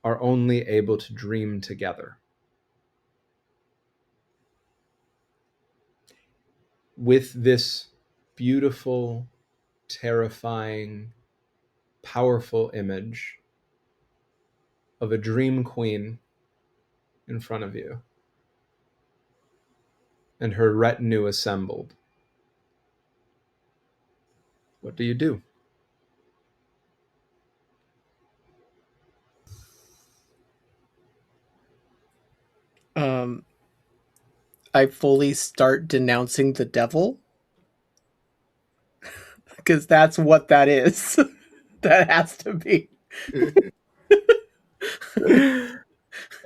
are only able to dream together. With this beautiful, terrifying, powerful image of a dream queen in front of you and her retinue assembled. What do you do? I fully start denouncing the devil because that's what that is. That has to be.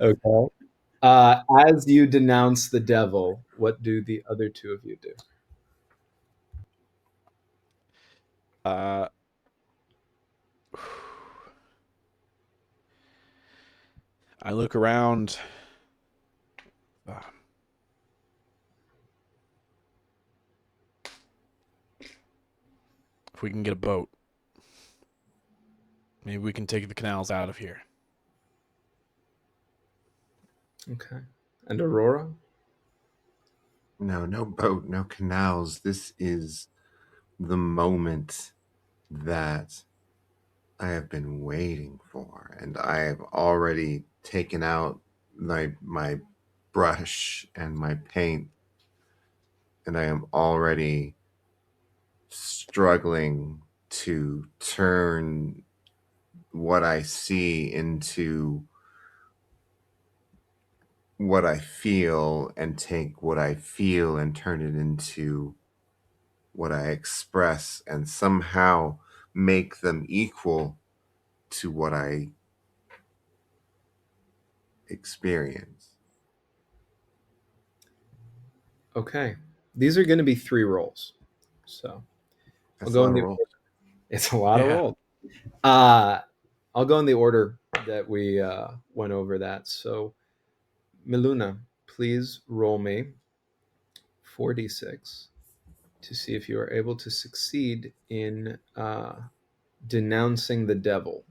Okay. As you denounce the devil, what do the other two of you do? I look around. If we can get a boat, maybe we can take the canals out of here. Okay. And Aurora? No boat, no canals. This is the moment that I have been waiting for, and I have already taken out my brush and my paint, and I am already struggling to turn what I see into what I feel, and take what I feel and turn it into what I express, and somehow make them equal to what I experience. Okay. These are going to be 3 rolls. So That's I'll a go lot in of the roll. It's a lot of Yeah. rolls. I'll go in the order that we went over that. So Miluna, please roll me 4d6 to see if you are able to succeed in denouncing the devil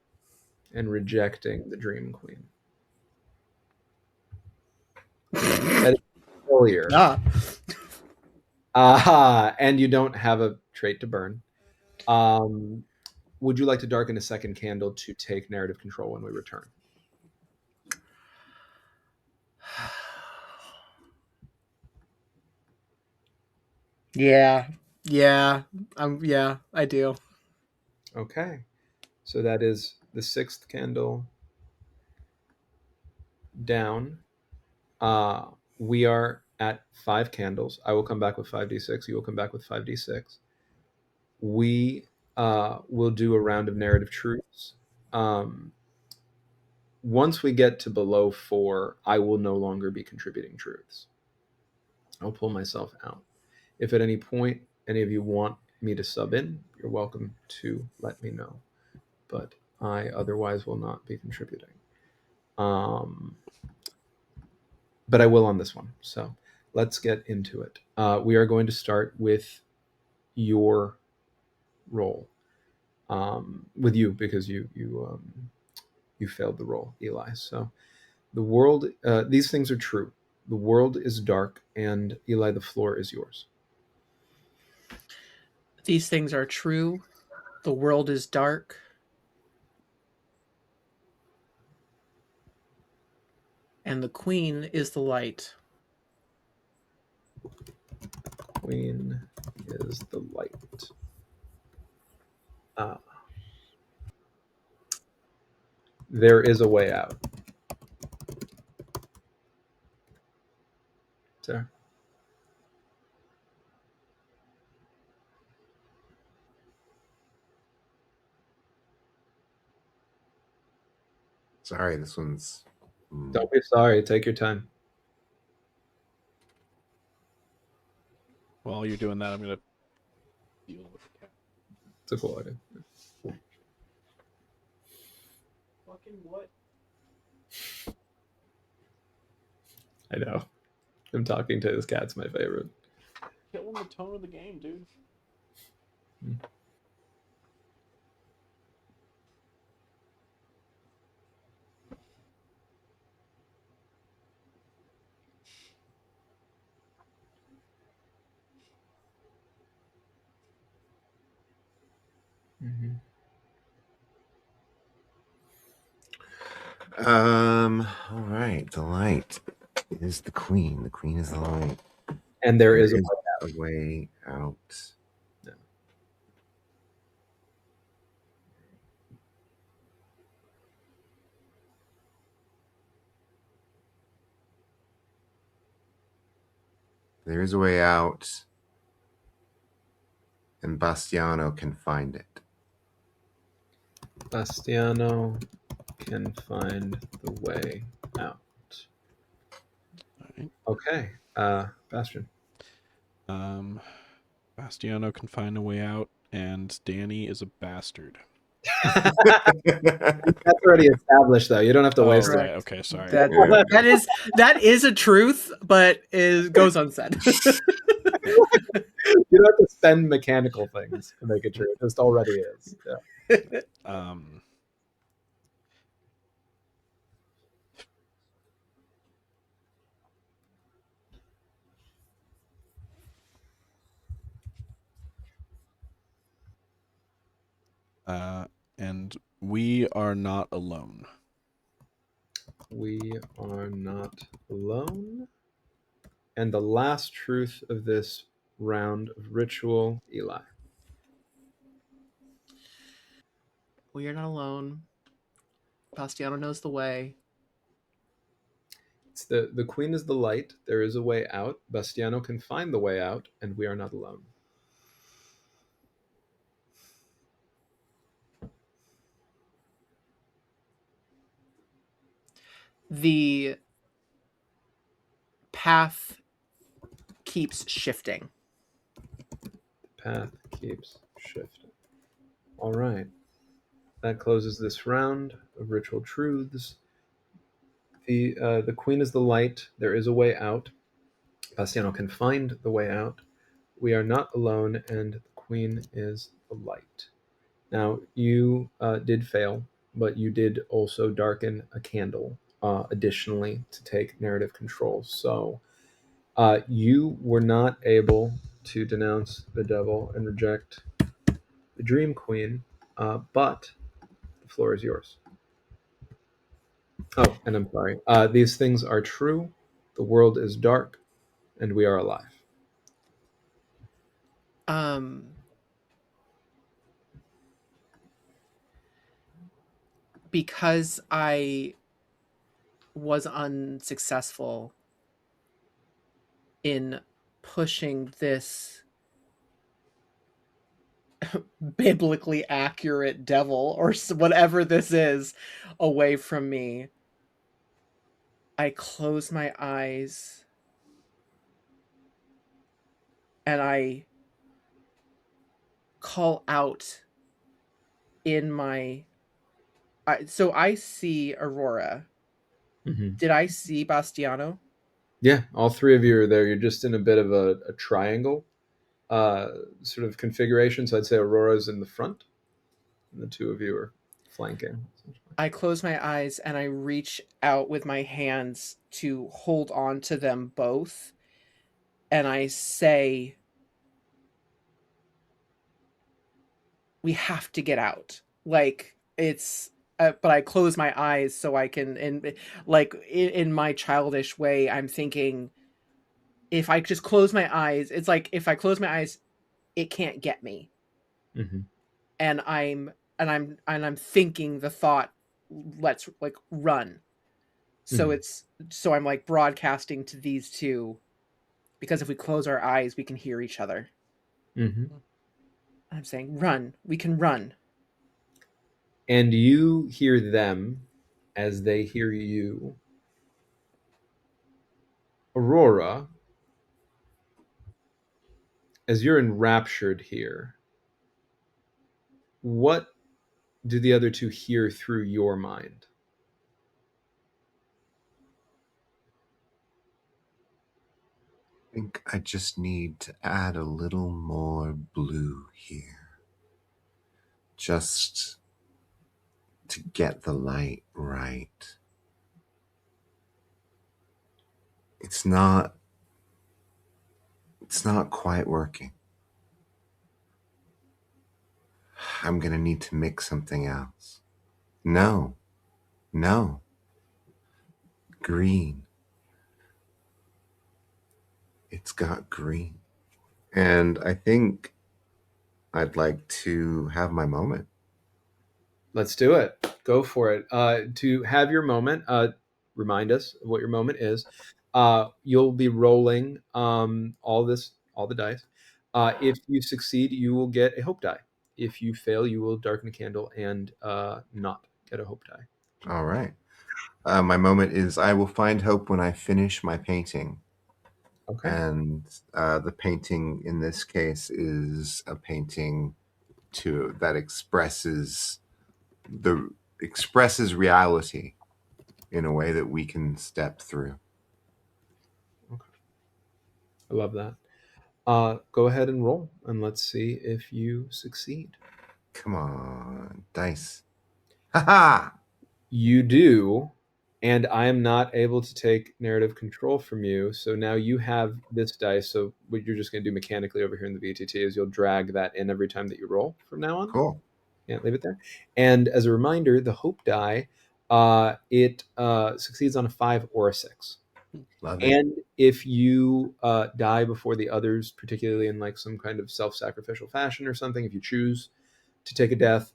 and rejecting the dream queen. That is a failure. And you don't have a trait to burn. Would you like to darken a second candle to take narrative control when we return? Yeah. Yeah. Yeah, I do. Okay. So that is the 6th candle down. We are at 5 candles. I will come back with 5d6. You will come back with 5d6. We will do a round of narrative truths. Once we get to below 4, I will no longer be contributing truths. I'll pull myself out. If at any point any of you want me to sub in, you're welcome to let me know. But I otherwise will not be contributing. But I will on this one. So let's get into it. We are going to start with your roll. With you, because you failed the roll, Eli. So the world, these things are true. The world is dark, and Eli, the floor is yours. These things are true. The world is dark. And the queen is the light. Queen is the light. Uh, there is a way out. Sarah? Sorry, this one's. Don't be sorry. Take your time. While you're doing that, I'm gonna deal with the cat. It's a cool idea. Fucking what? I know. Him talking to his cat's my favorite. Killing the tone of the game, dude. Mm-hmm. All right. The light is the queen. The queen is the light. And there is a way out. Yeah. There is a way out, and Bastiano can find it. Bastiano can find the way out. Right. Okay. Bastion. Bastiano can find a way out, and Danny is a bastard. That's already established, though. You don't have to waste it. Right. Okay, sorry. That is a truth, but goes unsaid. You don't have to spend mechanical things to make it true. It just already is. Yeah. And we are not alone. We are not alone. And the last truth of this round of ritual, Eli. We are not alone. Bastiano knows the way. It's the queen is the light. There is a way out. Bastiano can find the way out, and we are not alone. The path keeps shifting. The path keeps shifting. All right. That closes this round of ritual truths. The queen is the light. There is a way out. Bastiano can find the way out. We are not alone, and the queen is the light. Now, you did fail, but you did also darken a candle additionally to take narrative control. So you were not able to denounce the devil and reject the Dream Queen, but the floor is yours. Oh, and I'm sorry. These things are true. The world is dark, and we are alive. Because I was unsuccessful in pushing this biblically accurate devil or whatever this is away from me, I close my eyes and I call out in my... So I see Aurora. Mm-hmm. Did I see Bastiano? Yeah, all three of you are there. You're just in a bit of a triangle sort of configuration. So I'd say Aurora's in the front, and the two of you are flanking. I close my eyes and I reach out with my hands to hold on to them both. And I say, we have to get out. Like, it's... but I close my eyes so I can, and like in my childish way, I'm thinking, if I just close my eyes, it's like if I close my eyes, it can't get me. Mm-hmm. and I'm thinking the thought, let's like run. So I'm like broadcasting to these two, because if we close our eyes we can hear each other. I'm saying, run, we can run. And you hear them as they hear you. Aurora, as you're enraptured here, what do the other two hear through your mind? I think I just need to add a little more blue here. Just to get the light right. It's not quite working. I'm going to need to mix something else. No. Green. It's got green. And I think I'd like to have my moment. Let's do it. Go for it. To have your moment, remind us of what your moment is. You'll be rolling all the dice. If you succeed, you will get a hope die. If you fail, you will darken a candle and not get a hope die. All right. My moment is I will find hope when I finish my painting. Okay. And the painting in this case is a painting that expresses reality in a way that we can step through. Okay. I love that. Go ahead and roll, and let's see if you succeed. Come on, dice. Ha! You do, and I am not able to take narrative control from you. So now you have this dice. So what you're just going to do mechanically over here in the VTT is you'll drag that in every time that you roll from now on. Cool. Yeah, leave it there. And as a reminder, the hope die, it succeeds on a 5 or a 6. Love it. And if you die before the others, particularly in like some kind of self-sacrificial fashion or something, if you choose to take a death,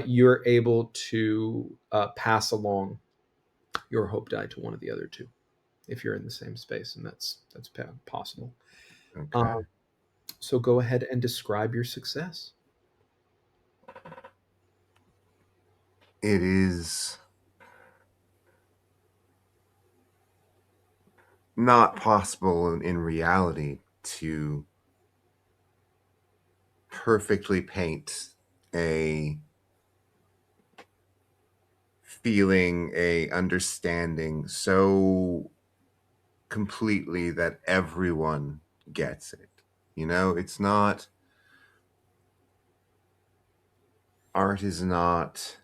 you're able to pass along your hope die to one of the other two if you're in the same space, and that's possible. Okay. So go ahead and describe your success. It is not possible in reality to perfectly paint a feeling, a understanding so completely that everyone gets it. You know, it's not, art is not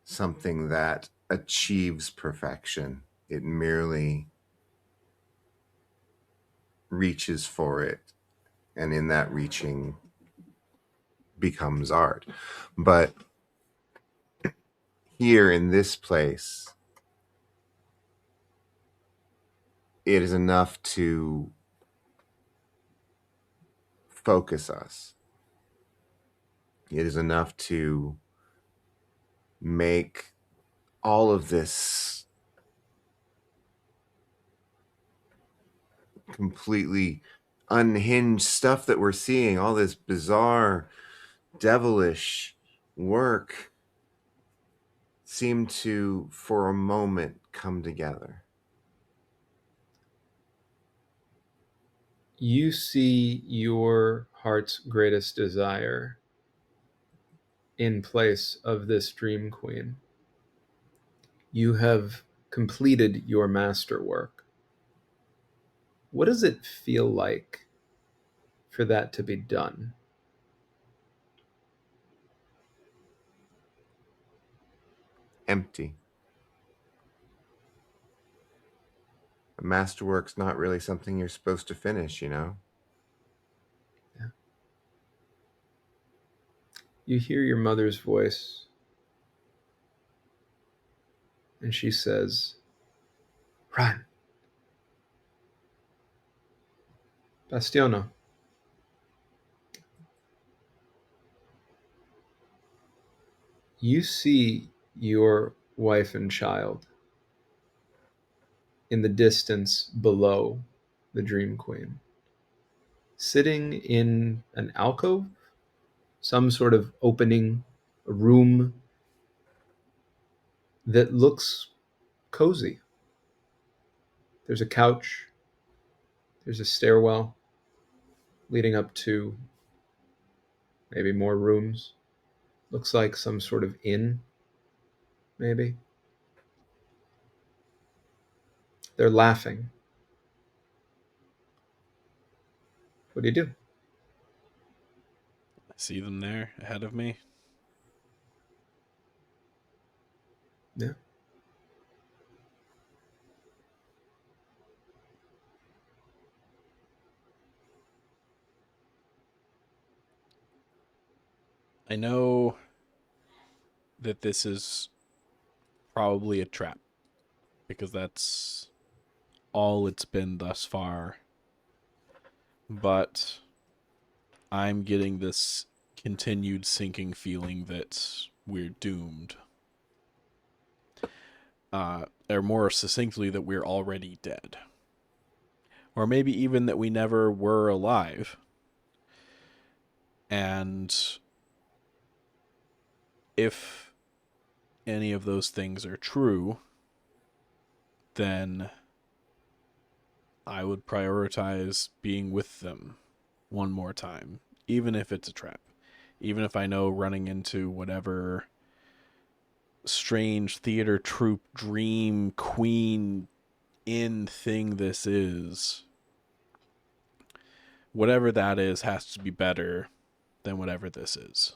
something that achieves perfection. It merely reaches for it, and in that reaching becomes art. But here in this place, it is enough to focus us. It is enough to make all of this completely unhinged stuff that we're seeing, all this bizarre, devilish work, seem to, for a moment, come together. You see your heart's greatest desire in place of this dream queen. You have completed your masterwork. What does it feel like for that to be done? Empty. A masterwork's not really something you're supposed to finish, you know? Yeah. You hear your mother's voice, and she says, "Run. Bastiano." You see your wife and child in the distance below the Dream Queen, sitting in an alcove, some sort of opening, a room that looks cozy. There's a couch, there's a stairwell leading up to maybe more rooms. Looks like some sort of inn, maybe. They're laughing. What do you do? I see them there ahead of me. Yeah. I know that this is probably a trap because that's all it's been thus far. But I'm getting this continued sinking feeling that we're doomed. Or more succinctly, that we're already dead. Or maybe even that we never were alive. And if any of those things are true, then I would prioritize being with them one more time, even if it's a trap. Even if I know running into whatever strange theater troupe dream queen inn thing this is, whatever that is has to be better than whatever this is.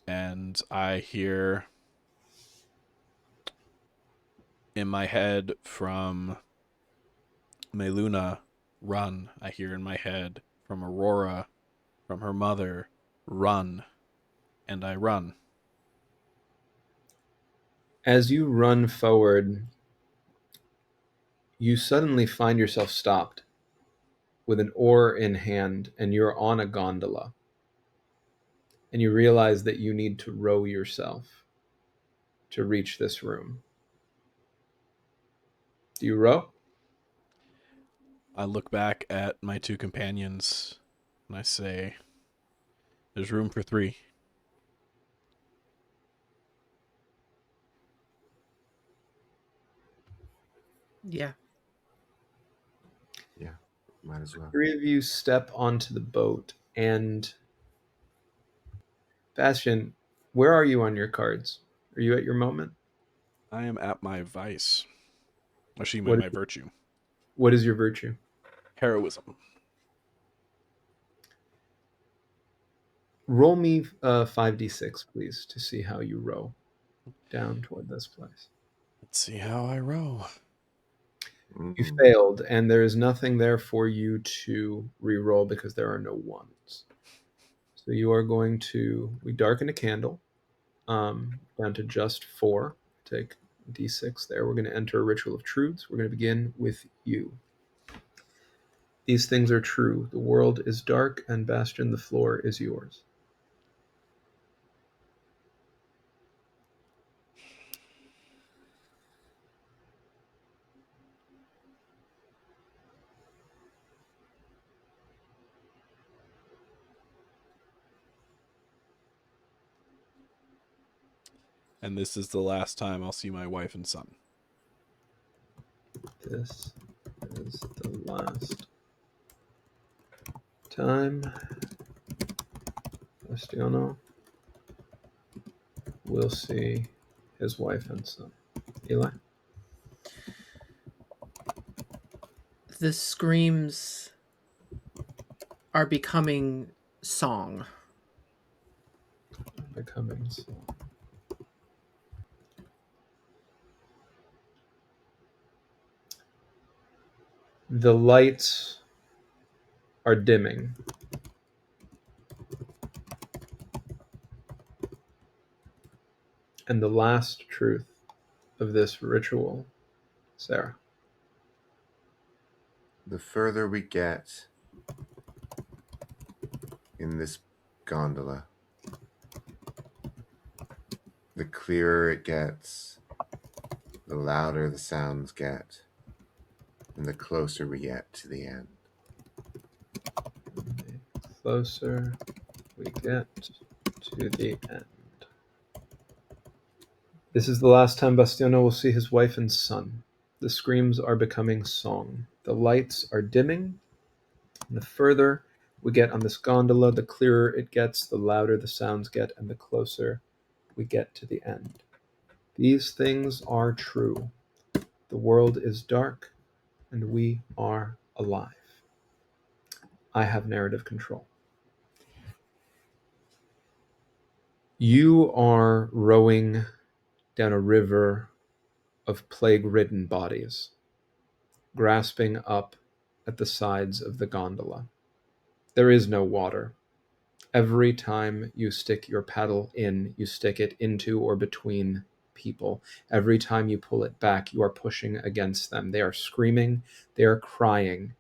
And I hear in my head from Miluna, run. I hear in my head from Aurora, from her mother, run. And I run. As you run forward, you suddenly find yourself stopped with an oar in hand, and you're on a gondola. And you realize that you need to row yourself to reach this room. Do you row? I look back at my two companions and I say, there's room for 3. Yeah. Yeah, might as well. 3 of you step onto the boat, and Bastion, where are you on your cards? Are you at your moment? I am at my vice. Actually, What my virtue. what is your virtue? Heroism. Roll me 5d6, please, to see how you row down toward this place. Let's see how I row. You failed, and there is nothing there for you to re-roll because there are no ones. So you are going to, we darken a candle down to just 4. Take d6 there. We're going to enter a ritual of truths. We're going to begin with you. These things are true. The world is dark, and Bastion, the floor is yours. And this is the last time I'll see my wife and son. This is the last time Bastiano will see his wife and son. Eli? The screams are becoming song. Becoming so. The lights are dimming. And the last truth of this ritual, Sarah. The further we get in this gondola, The clearer it gets, the louder the sounds get, and the closer we get to the end. The closer we get to the end. This is the last time Bastiano will see his wife and son. The screams are becoming song. The lights are dimming. And the further we get on this gondola, the clearer it gets, the louder the sounds get, and the closer we get to the end. These things are true. The world is dark, and we are alive. I have narrative control. You are rowing down a river of plague-ridden bodies, grasping up at the sides of the gondola. There is no water. Every time you stick your paddle in, you stick it into or between people. Every time you pull it back, you are pushing against them. They are screaming, they are crying.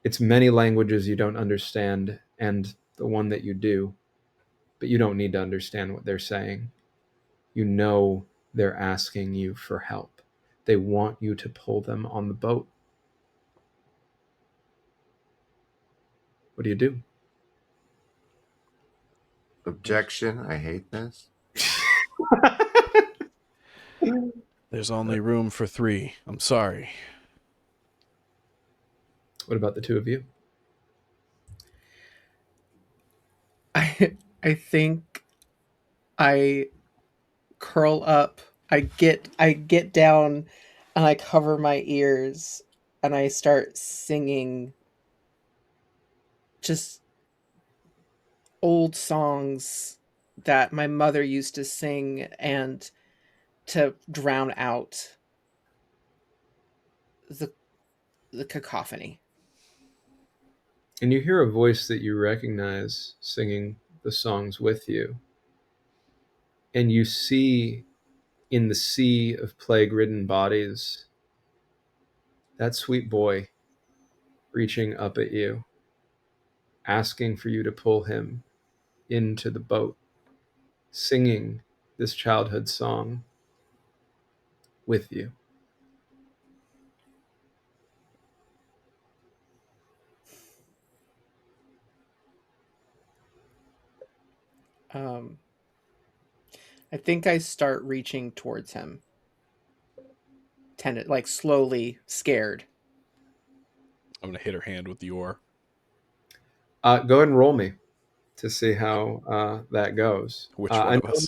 It's many languages you don't understand, and the one that you do, but you don't need to understand what they're saying. You know they're asking you for help. They want you to pull them on the boat. What do you do? Objection, I hate this. There's only room for 3. I'm sorry. What about the two of you? I think I curl up. I get down and I cover my ears and I start singing just old songs that my mother used to sing and to drown out the cacophony. And you hear a voice that you recognize singing the songs with you. And you see in the sea of plague-ridden bodies that sweet boy reaching up at you, asking for you to pull him into the boat, singing this childhood song with you. Um, I think I start reaching towards him, like slowly, scared. I'm going to hit her hand with the oar. Go ahead and roll me to see how that goes. Which one of us?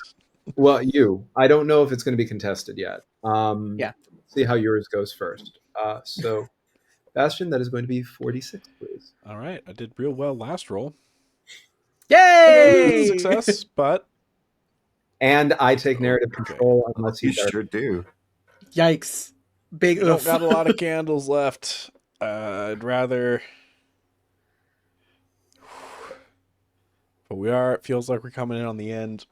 Well, you. I don't know if it's going to be contested yet. Yeah. See how yours goes first. So, Bastion, that is going to be 46, please. All right. I did real well last roll. Yay! Success, but... And I take narrative okay. control unless You you sure do. Yikes! Big We don't oof. got a lot of candles left. I'd rather... But we are... It feels like we're coming in on the end.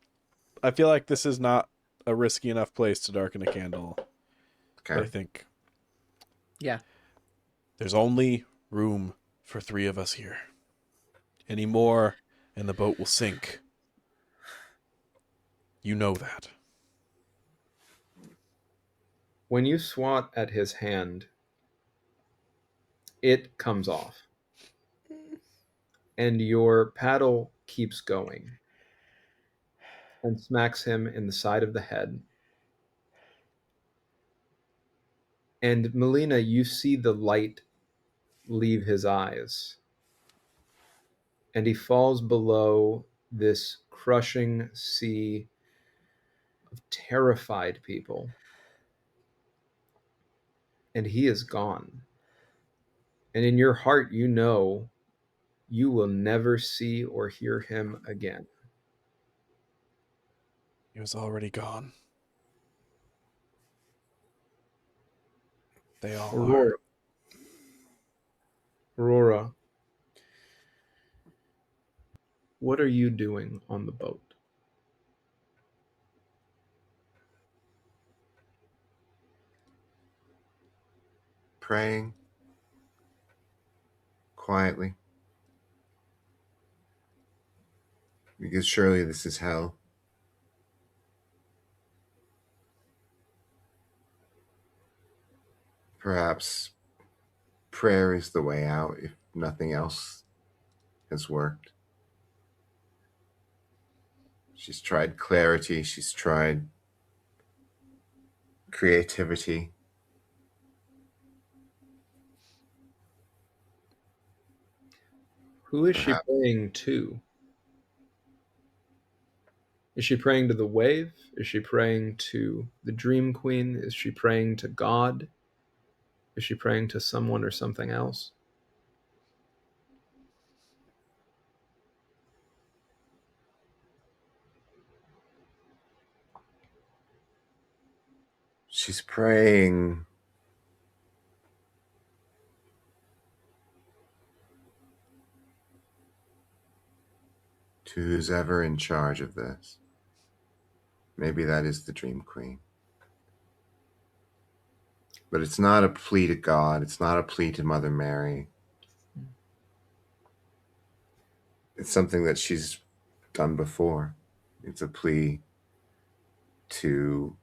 I feel like this is not a risky enough place to darken a candle. Okay. But I think... Yeah. There's only room for 3 of us here. Any more, and the boat will sink. You know that. When you swat at his hand, it comes off. And your paddle keeps going and smacks him in the side of the head. And Miluna, you see the light leave his eyes. And he falls below this crushing sea of terrified people. And he is gone. And in your heart, you know you will never see or hear him again. He was already gone. They all Aurora. are. Aurora, what are you doing on the boat? Praying quietly. Because surely this is hell. Perhaps prayer is the way out if nothing else has worked. She's tried clarity, she's tried creativity. Who is she Perhaps. praying to? Is she praying to the wave? Is she praying to the Dream Queen? Is she praying to God? Is she praying to someone or something else? She's praying to who's ever in charge of this. Maybe that is the Dream Queen. But it's not a plea to God. It's not a plea to Mother Mary. It's something that she's done before. It's a plea to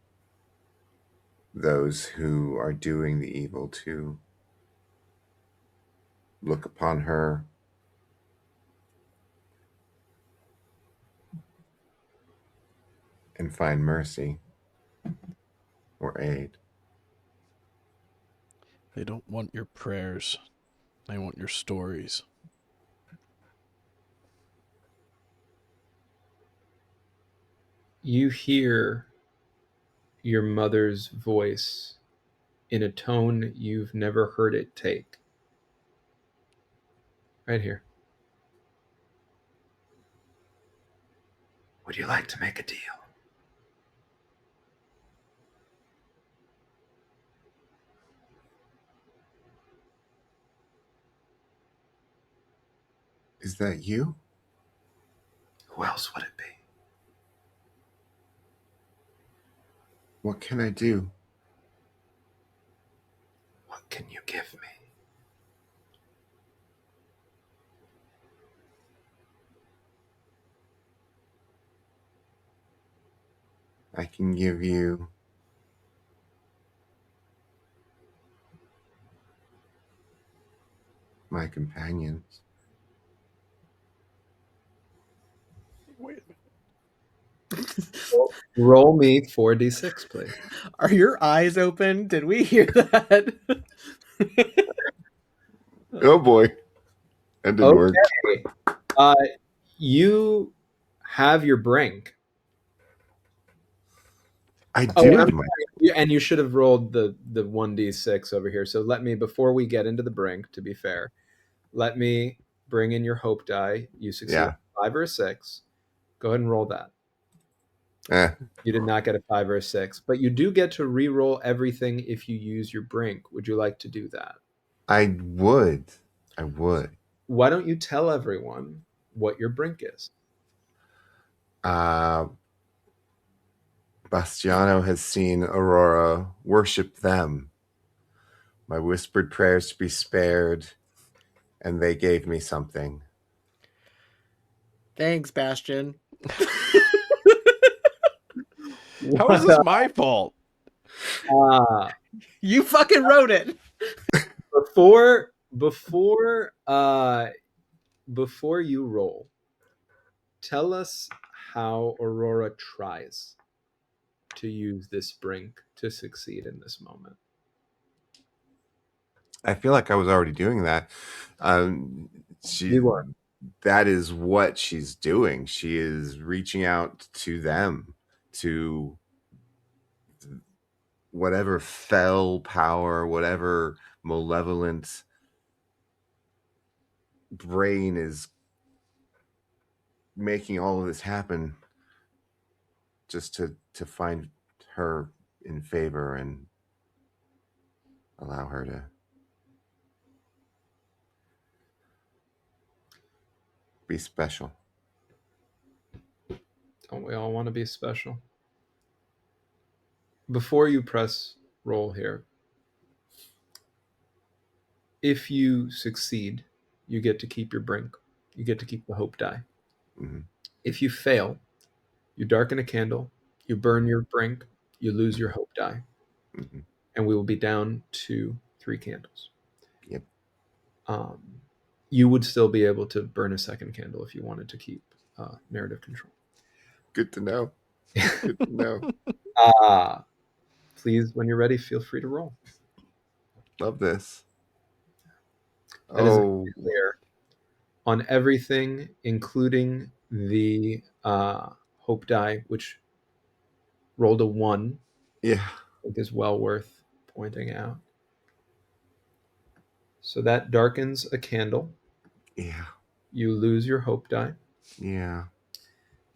those who are doing the evil to look upon her and find mercy or aid. They don't want your prayers. They want your stories. You hear your mother's voice in a tone you've never heard it take. Right here. Would you like to make a deal? Is that you? Who else would it be? What can I do? What can you give me? I can give you my companions. Wait a minute. Roll me 4d6, please. Are your eyes open? Did we hear that? Oh boy. That didn't work. You have your brink. I do. I'm sorry. And you should have rolled the 1d6 over here. So let me, before we get into the brink, to be fair, let me bring in your hope die. You succeed Yeah. 5 or a 6. Go ahead and roll that. You did not get a 5 or a 6, but you do get to re-roll everything if you use your brink. Would you like to do that? I would. Why don't you tell everyone what your brink is? Bastiano has seen Aurora worship them. My whispered prayers to be spared, and they gave me something. Thanks, Bastion. How is this my fault? You fucking wrote it. Before you roll, tell us how Aurora tries to use this brink to succeed in this moment. I feel like I was already doing that. You were. That is what she's doing. She is reaching out to them, to whatever fell power, whatever malevolent brain is making all of this happen, just to find her in favor and allow her to be special. Don't we all want to be special? Before you press roll here, if you succeed, you get to keep your brink. You get to keep the hope die. Mm-hmm. If you fail, you darken a candle, you burn your brink, you lose your hope die. Mm-hmm. And we will be down to 3 candles. Yep. You would still be able to burn a second candle if you wanted to keep narrative control. Good to know. Good to know. Please, when you're ready, feel free to roll. Love this. That is clear on everything, including the hope die, which rolled a 1. Yeah. I think is well worth pointing out. So that darkens a candle. Yeah. You lose your hope die. Yeah.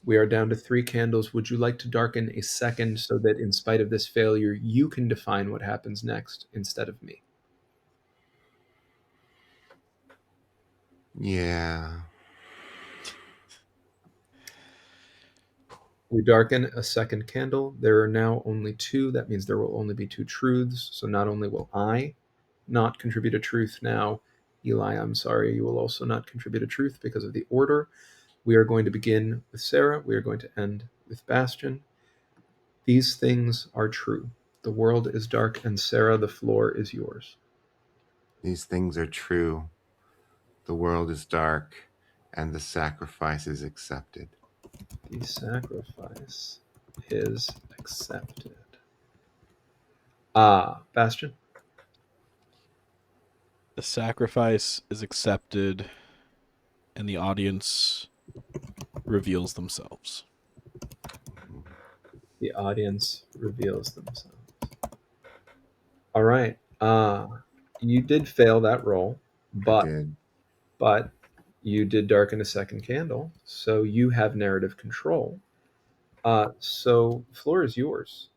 We are down to 3 candles. Would you like to darken a second so that in spite of this failure, you can define what happens next instead of me? Yeah. We darken a second candle. There are now only 2. That means there will only be 2 truths. So not only will I not contribute a truth now, Eli, I'm sorry, you will also not contribute a truth because of the order. We are going to begin with Sarah. We are going to end with Bastion. These things are true. The world is dark, and Sarah, the floor is yours. These things are true. The world is dark, and the sacrifice is accepted. The sacrifice is accepted. Bastion? The sacrifice is accepted, and the audience reveals themselves. The audience reveals themselves. All right. You did fail that roll, I did. but you did darken a second candle, so you have narrative control. So floor is yours.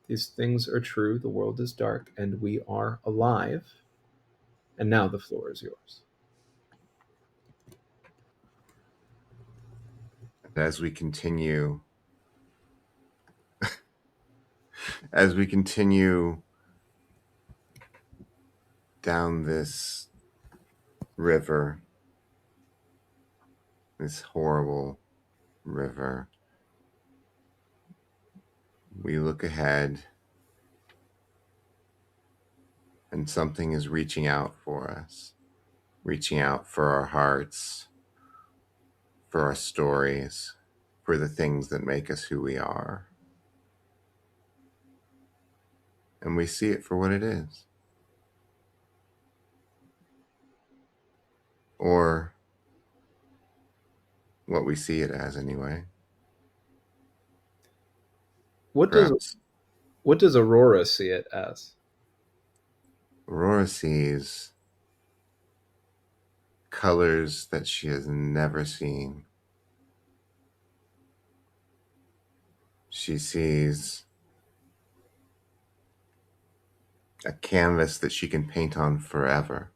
These things are true. The world is dark, and we are alive. And now the floor is yours. As we continue down this river, this horrible river, we look ahead, and something is reaching out for us, reaching out for our hearts, for our stories, for the things that make us who we are. And we see it for what it is. Or what we see it as, anyway. What does Aurora see it as? Aurora sees colors that she has never seen. She sees a canvas that she can paint on forever,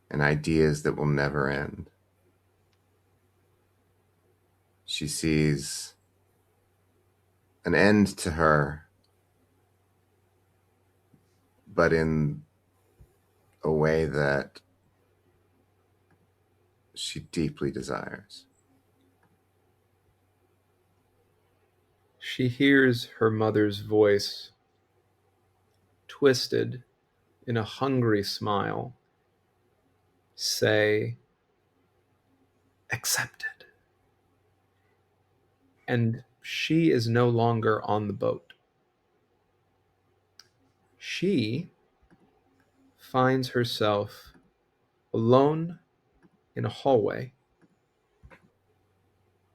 and ideas that will never end. She sees an end to her, but in a way that she deeply desires. She hears her mother's voice, twisted in a hungry smile, say, "Accepted." And she is no longer on the boat. She finds herself alone in a hallway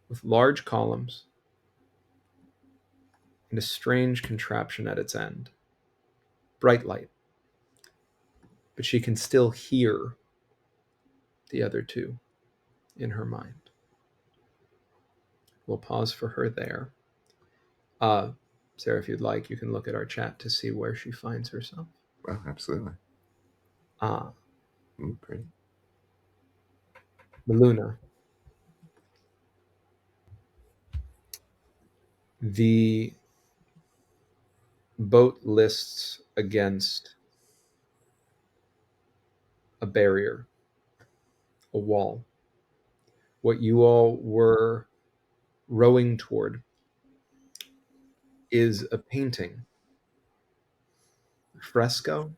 with large columns and a strange contraption at its end. Bright light. But she can still hear the other 2 in her mind. We'll pause for her there. Sarah, if you'd like, you can look at our chat to see where she finds herself. Well, absolutely. Pretty. Miluna. The boat lists against a barrier, a wall. What you all were rowing toward is a painting fresco.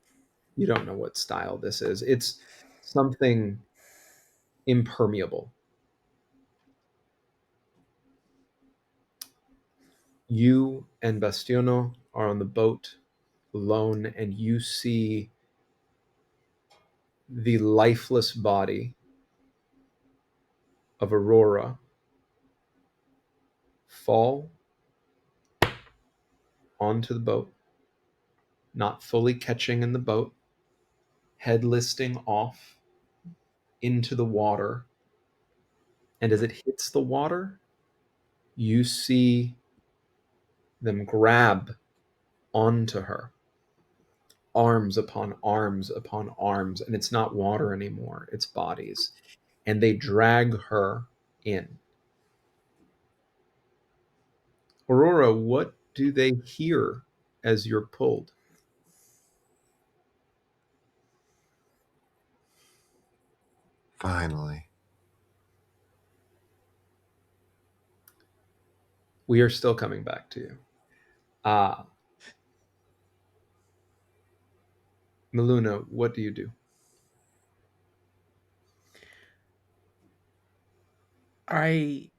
You don't know what style this is. It's something impermeable. You and Bastiano are on the boat alone, and you see the lifeless body of Aurora fall onto the boat, not fully catching in the boat, head listing off into the water. And as it hits the water, you see them grab onto her, arms upon arms upon arms. And it's not water anymore, it's bodies. And they drag her in. Aurora, what do they hear as you're pulled? Finally. We are still coming back to you. Miluna, what do you do? I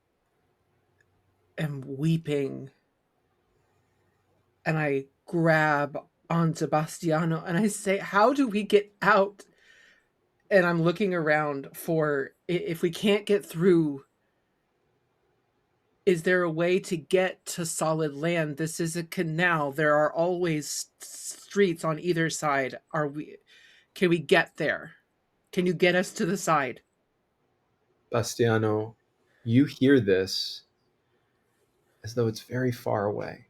am weeping, and I grab onto Bastiano and I say, "How do we get out?" And I'm looking around for, if we can't get through, is there a way to get to solid land? This is a canal. There are always streets on either side. Can we get there? Can you get us to the side? Bastiano, you hear this as though it's very far away.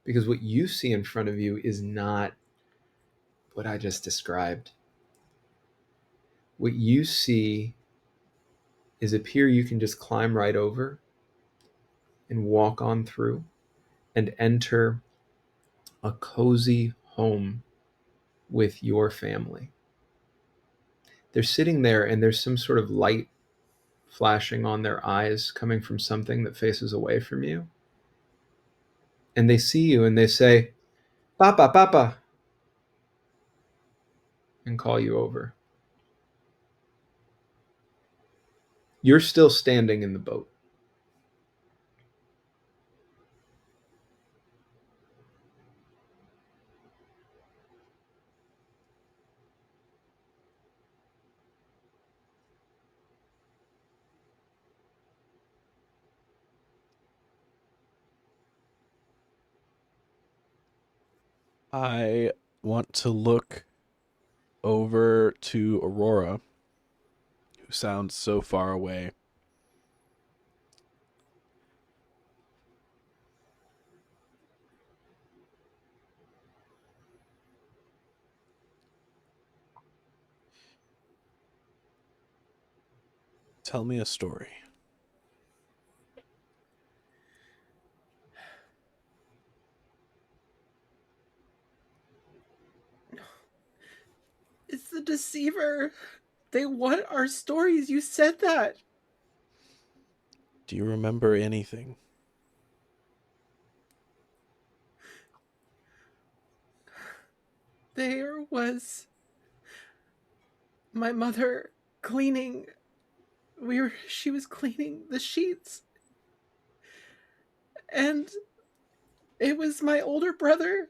Because what you see in front of you is not what I just described. What you see is a pier you can just climb right over and walk on through and enter a cozy home with your family. They're sitting there, and there's some sort of light flashing on their eyes coming from something that faces away from you. And they see you and they say, "Papa, Papa," and call you over. You're still standing in the boat. I want to look over to Aurora, who sounds so far away. Tell me a story. It's the deceiver. They want our stories. You said that. Do you remember anything? There was my mother cleaning. She was cleaning the sheets. And it was my older brother,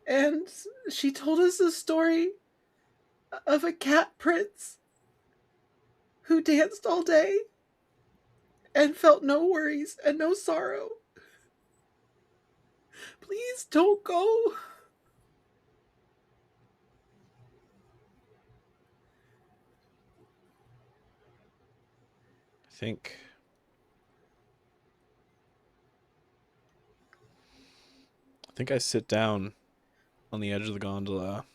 and she told us a story of a cat prince who danced all day and felt no worries and no sorrow. Please don't go. I think I sit down on the edge of the gondola,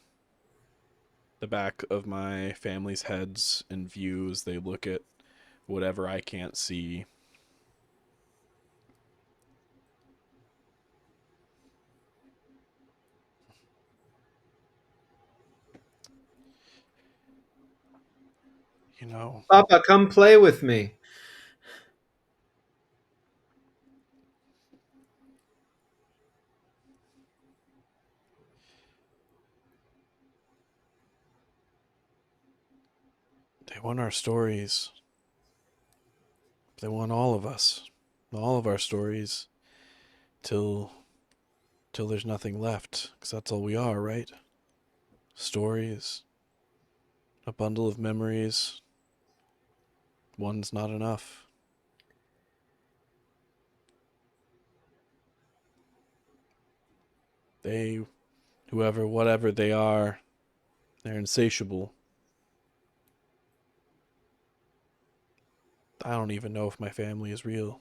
the back of my family's heads in view as they look at whatever I can't see. You know, "Papa, come play with me." They want our stories. They want all of us. All of our stories. Till there's nothing left. Because that's all we are, right? Stories. A bundle of memories. One's not enough. They, whoever, whatever they are, they're insatiable. I don't even know if my family is real.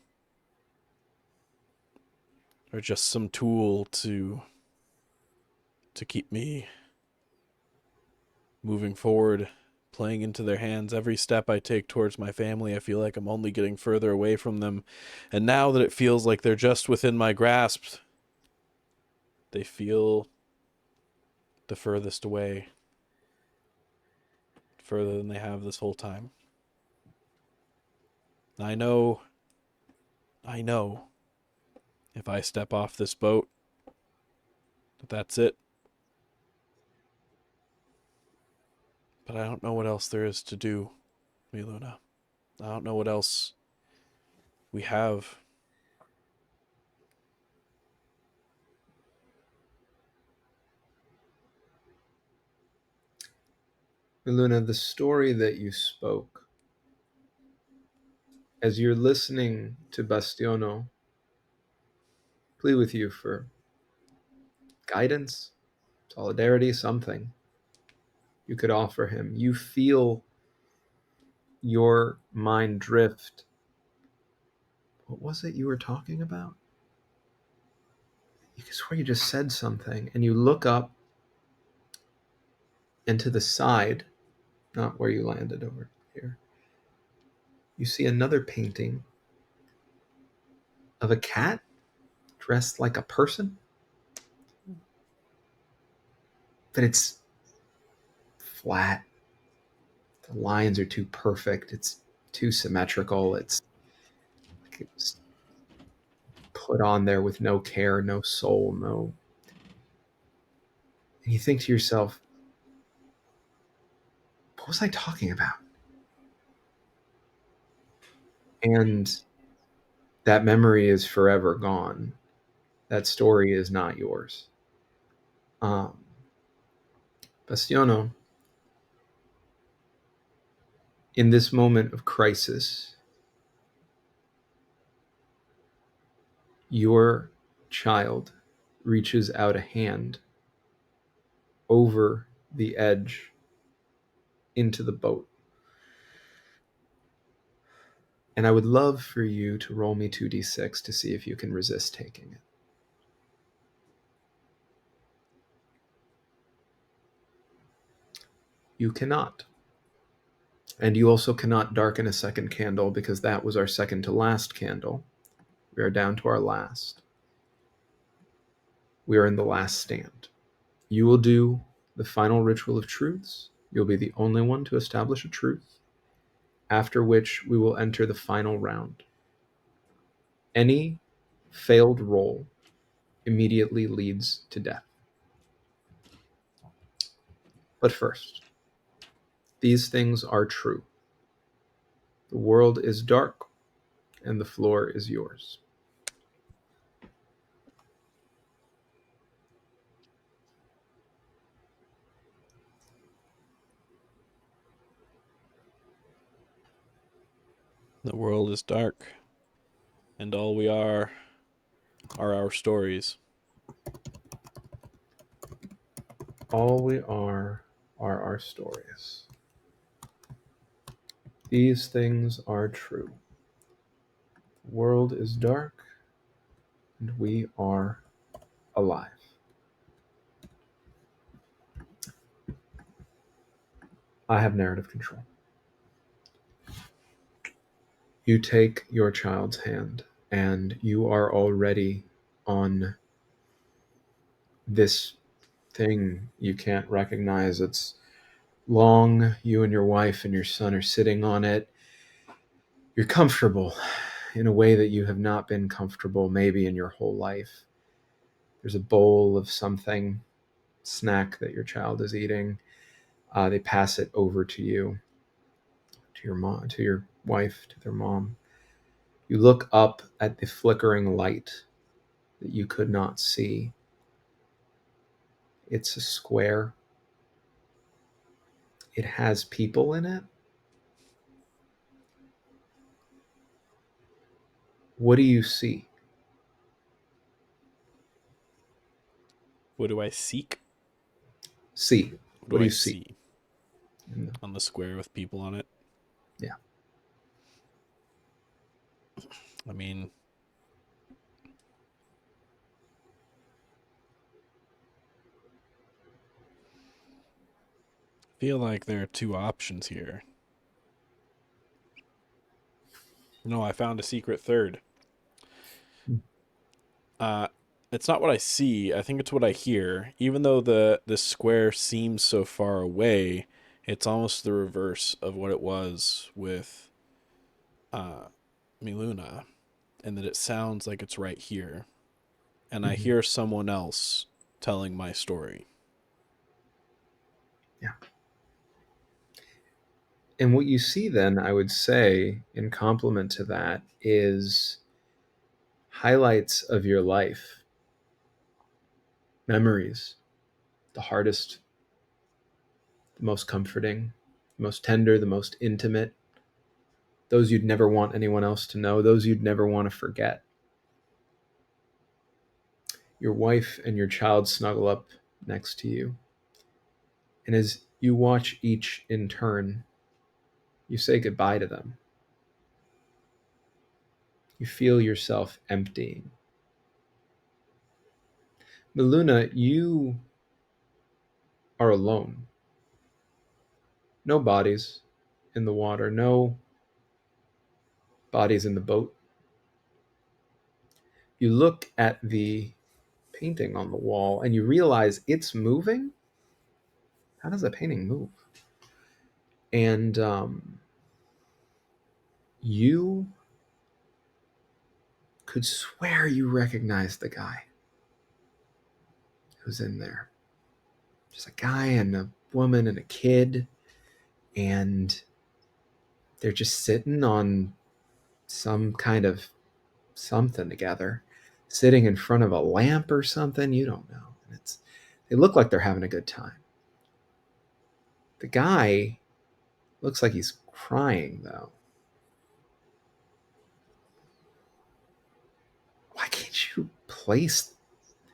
Or just some tool to keep me moving forward, playing into their hands. Every step I take towards my family, I feel like I'm only getting further away from them. And now that it feels like they're just within my grasp, they feel the furthest away, further than they have this whole time. I know, if I step off this boat, that's it. But I don't know what else there is to do, Miluna. I don't know what else we have. Miluna, the story that you spoke, as you're listening to Bastiano plead with you for guidance, solidarity, something you could offer him, you feel your mind drift. What was it you were talking about? You swear you just said something, and you look up and to the side, not where you landed over here, you see another painting of a cat dressed like a person, but it's flat. The lines are too perfect. It's too symmetrical. It's like it was put on there with no care, no soul, no. And you think to yourself, what was I talking about? And that memory is forever gone. That story is not yours. Bastiano, in this moment of crisis, your child reaches out a hand over the edge into the boat. And I would love for you to roll me 2d6 to see if you can resist taking it. You cannot. And you also cannot darken a second candle because that was our second to last candle. We are down to our last. We are in the last stand. You will do the final ritual of truths. You'll be the only one to establish a truth, after which we will enter the final round. Any failed roll immediately leads to death. But first, these things are true. The world is dark, and the floor is yours. The world is dark, and all we are our stories. All we are our stories. These things are true. The world is dark, and we are alive. I have narrative control. You take your child's hand, and you are already on this thing you can't recognize. It's long. You and your wife and your son are sitting on it. You're comfortable in a way that you have not been comfortable maybe in your whole life. There's a bowl of something, snack that your child is eating. They pass it over to you. your mom, to your wife, to their mom. You look up at the flickering light that you could not see. It's a square. It has people in it. What do you see? What do I seek? See. What What do do I you see? see on the square with people on it? Yeah. I mean, I feel like there are two options here. No, I found a secret third. It's not what I see. I think it's what I hear. Even though the square seems so far away, it's almost the reverse of what it was with Miluna, and that it sounds like it's right here. And I hear someone else telling my story. Yeah. And what you see then, I would say, in complement to that, is highlights of your life, memories, the hardest, the most comforting, the most tender, the most intimate, those you'd never want anyone else to know, those you'd never want to forget. Your wife and your child snuggle up next to you. And as you watch each in turn, you say goodbye to them. You feel yourself emptying. Miluna, you are alone. No bodies in the water, no bodies in the boat. You look at the painting on the wall and you realize it's moving. How does a painting move? And you could swear you recognize the guy who's in there. Just a guy and a woman and a kid, and they're just sitting on some kind of something together, sitting in front of a lamp or something. You don't know. And they look like they're having a good time. The guy looks like he's crying though. Why can't you place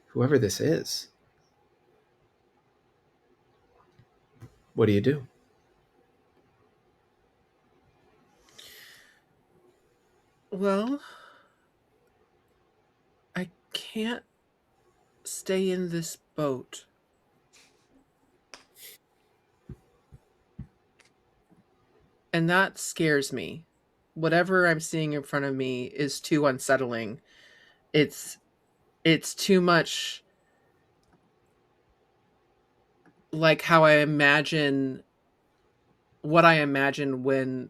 whoever this is? What do you do? Well, I can't stay in this boat. And that scares me. Whatever I'm seeing in front of me is too unsettling. It's too much like how I imagine what I imagine when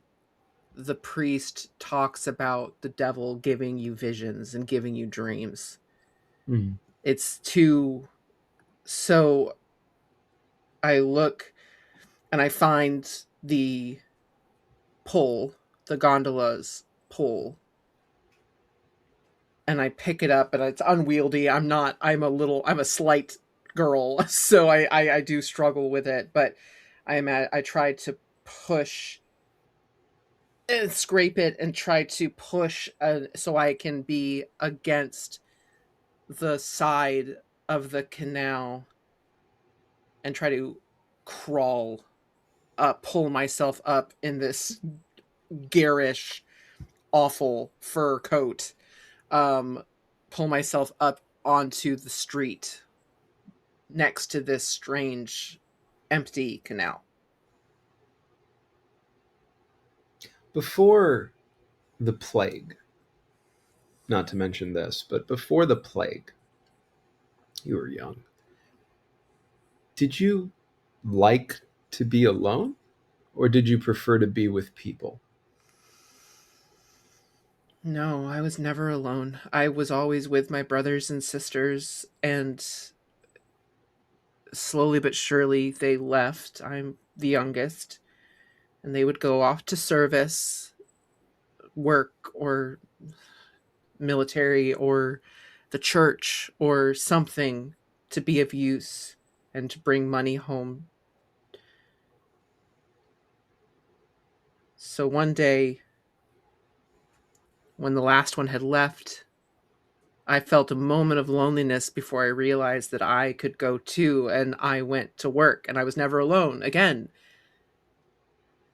the priest talks about the devil giving you visions and giving you dreams. Mm. It's too. So I look and I find the pole, the gondola's pole, and I pick it up, and it's unwieldy. I'm a slight girl, so I do struggle with it, but I try to push and scrape it and try to push so I can be against the side of the canal and try to crawl pull myself up in this garish awful fur coat, um pull myself up onto the street next to this strange empty canal. Before the plague, not to mention this, but before the plague, you were young. Did you like to be alone, or did you prefer to be with people? No, I was never alone. I was always with my brothers and sisters, and slowly but surely they left. I'm the youngest, and they would go off to service, work, or military, or the church, or something to be of use and to bring money home. So one day, when the last one had left, I felt a moment of loneliness before I realized that I could go too, and I went to work, and I was never alone again.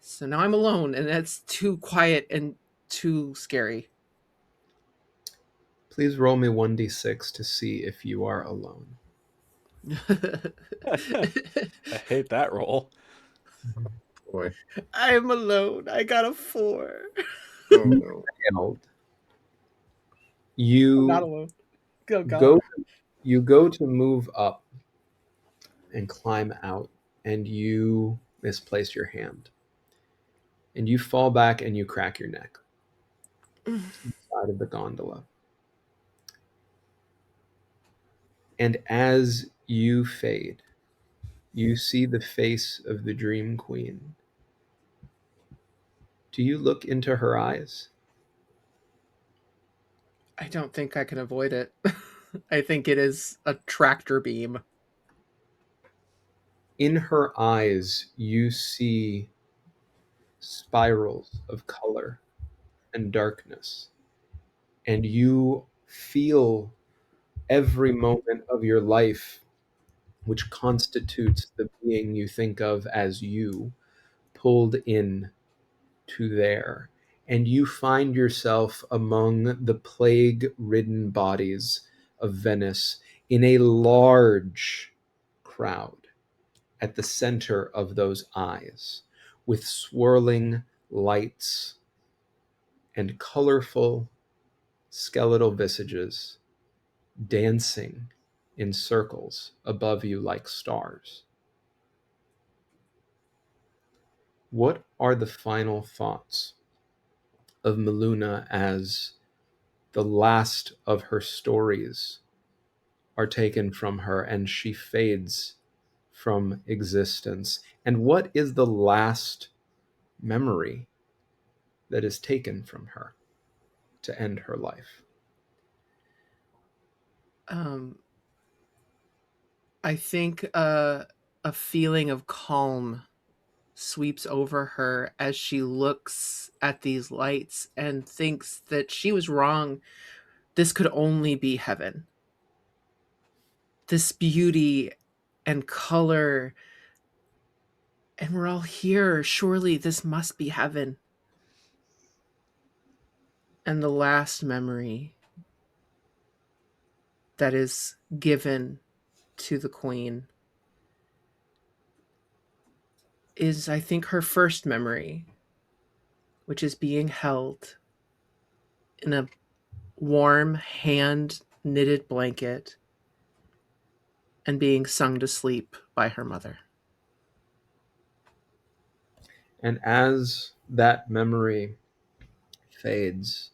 So now I'm alone, and that's too quiet and too scary. Please roll me 1d6 to see if you are alone. I hate that roll. Boy. I'm alone. I got a 4. Oh no. Failed. I'm not You alone. Oh, God. go to move up and climb out, and you misplace your hand. And you fall back and you crack your neck to the side of the gondola. And as you fade, you see the face of the Dream Queen. Do you look into her eyes? I don't think I can avoid it. I think it is a tractor beam. In her eyes, you see spirals of color and darkness. And you feel every moment of your life, which constitutes the being you think of as you, pulled in to there. And you find yourself among the plague ridden bodies of Venice in a large crowd at the center of those eyes, with swirling lights and colorful skeletal visages dancing in circles above you like stars. What are the final thoughts of Miluna as the last of her stories are taken from her and she fades from existence? And what is the last memory that is taken from her to end her life? I think a feeling of calm sweeps over her as she looks at these lights and thinks that she was wrong. This could only be heaven. This beauty and color, and we're all here. Surely this must be heaven. And the last memory that is given to the queen is, I think, her first memory, which is being held in a warm, hand knitted blanket and being sung to sleep by her mother. And as that memory fades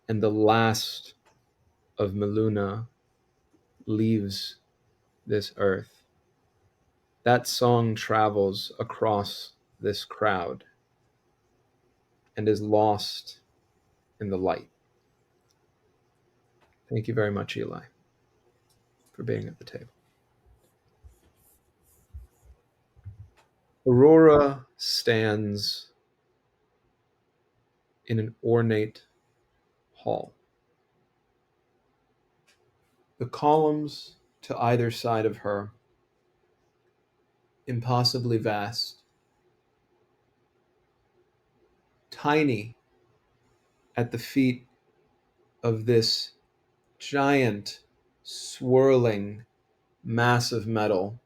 and the last of Miluna leaves this earth, that song travels across this crowd and is lost in the light. Thank you very much, Eli, for being at the table. Aurora stands in an ornate hall. The columns to either side of her, impossibly vast, tiny at the feet of this giant, swirling mass of metal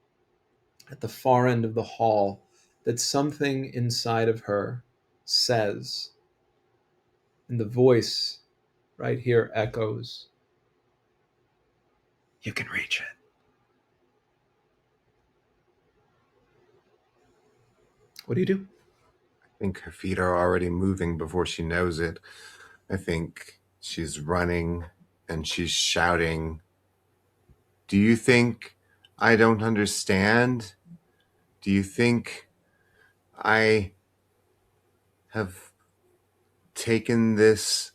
at the far end of the hall, that something inside of her says, and the voice right here echoes, "You can reach it." What do you do? I think her feet are already moving before she knows it. I think she's running and she's shouting, "Do you think I don't understand? Do you think I have taken this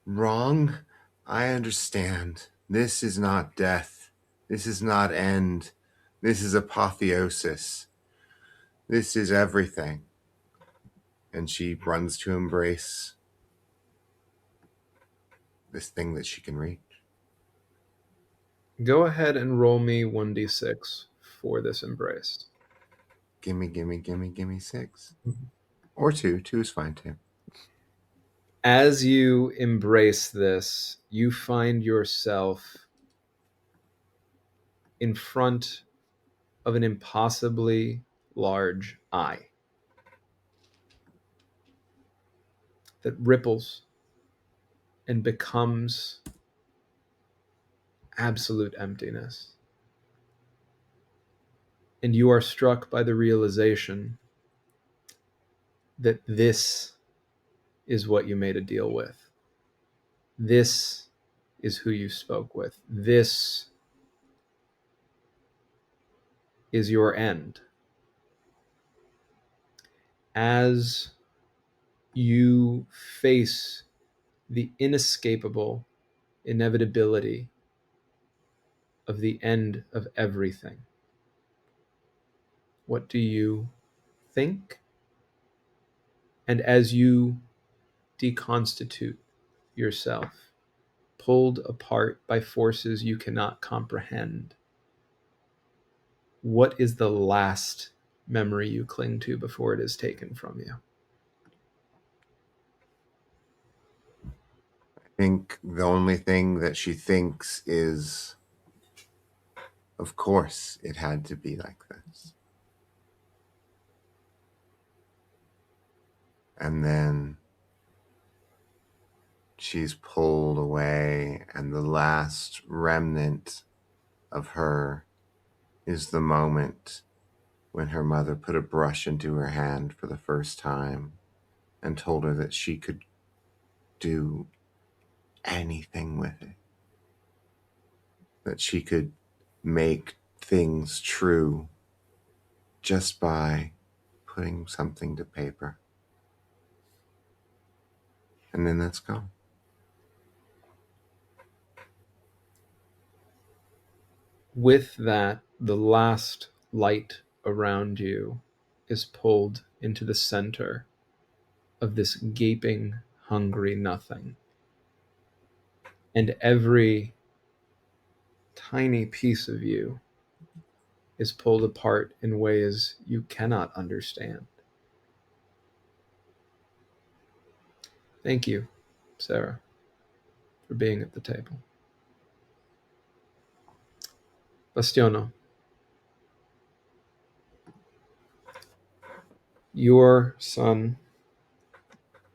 wrong. I understand. This is not death. This is not end. This is apotheosis. This is everything. And she runs to embrace this thing that she can reach. Go ahead and roll me 1d6 for this embrace. Gimme 6. Or 2. 2 is fine too. As you embrace this, you find yourself in front of an impossibly large eye that ripples and becomes absolute emptiness. And you are struck by the realization that this is what you made a deal with. This is who you spoke with. This is your end. As you face the inescapable inevitability of the end of everything, what do you think? And as you deconstitute yourself, pulled apart by forces you cannot comprehend, what is the last memory you cling to before it is taken from you? I think the only thing that she thinks is, of course, it had to be like this. And then she's pulled away, and the last remnant of her is the moment when her mother put a brush into her hand for the first time and told her that she could do anything with it, that she could make things true just by putting something to paper. And then that's gone. With that, the last light around you is pulled into the center of this gaping, hungry nothing. And every tiny piece of you is pulled apart in ways you cannot understand. Thank you, Sarah, for being at the table. Bastiano, your son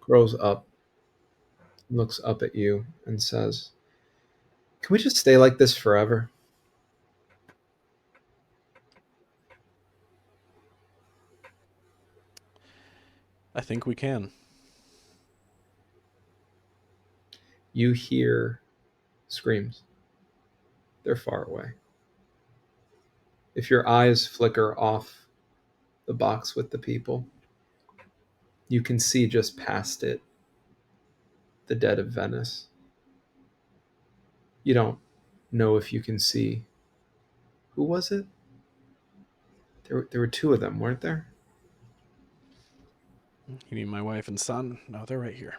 grows up, looks up at you, and says, "Can we just stay like this forever?" I think we can. You hear screams. They're far away. If your eyes flicker off the box with the people, you can see just past it the dead of Venice. You don't know if you can see. Who was it? There were two of them, weren't there? You mean my wife and son? No, they're right here.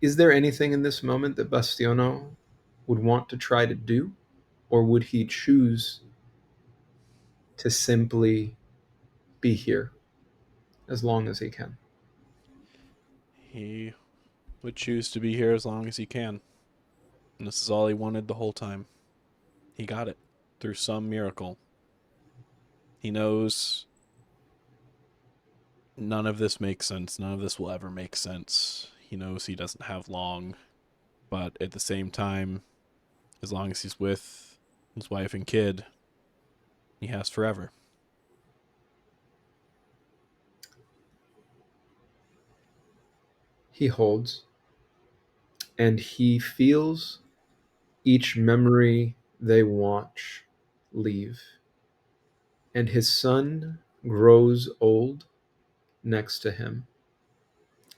Is there anything in this moment that Bastiano would want to try to do? Or would he choose to simply be here as long as he can? He would choose to be here as long as he can. And this is all he wanted the whole time. He got it through some miracle. He knows none of this makes sense. None of this will ever make sense. He knows he doesn't have long. But at the same time, as long as he's with his wife and kid, he has forever. He holds, and he feels each memory they watch leave, and his son grows old next to him.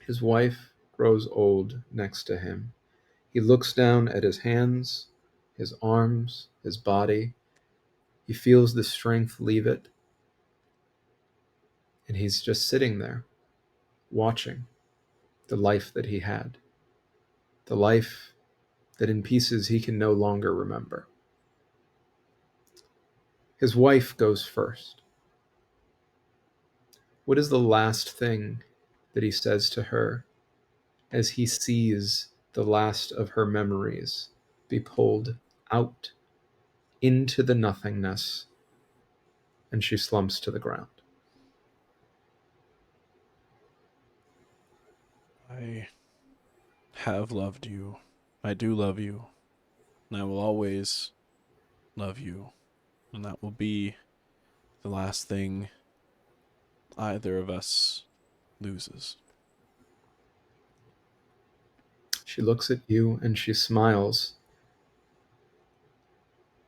His wife grows old next to him. He looks down at his hands, his arms, his body. He feels the strength leave it. And he's just sitting there, watching the life that he had, the life that in pieces he can no longer remember. His wife goes first. What is the last thing that he says to her as he sees the last of her memories be pulled out into the nothingness, and she slumps to the ground? I have loved you. I do love you. And I will always love you. And that will be the last thing either of us loses. She looks at you and she smiles.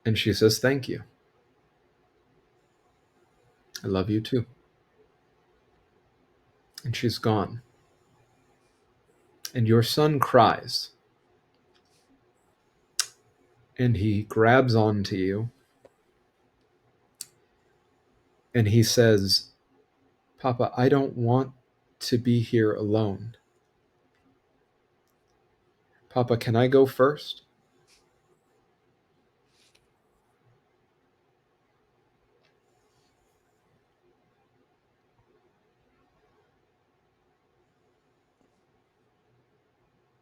And she says, "Thank you. I love you too." And she's gone. And your son cries. And he grabs onto you. And he says, "Papa, I don't want to be here alone. Papa, can I go first?"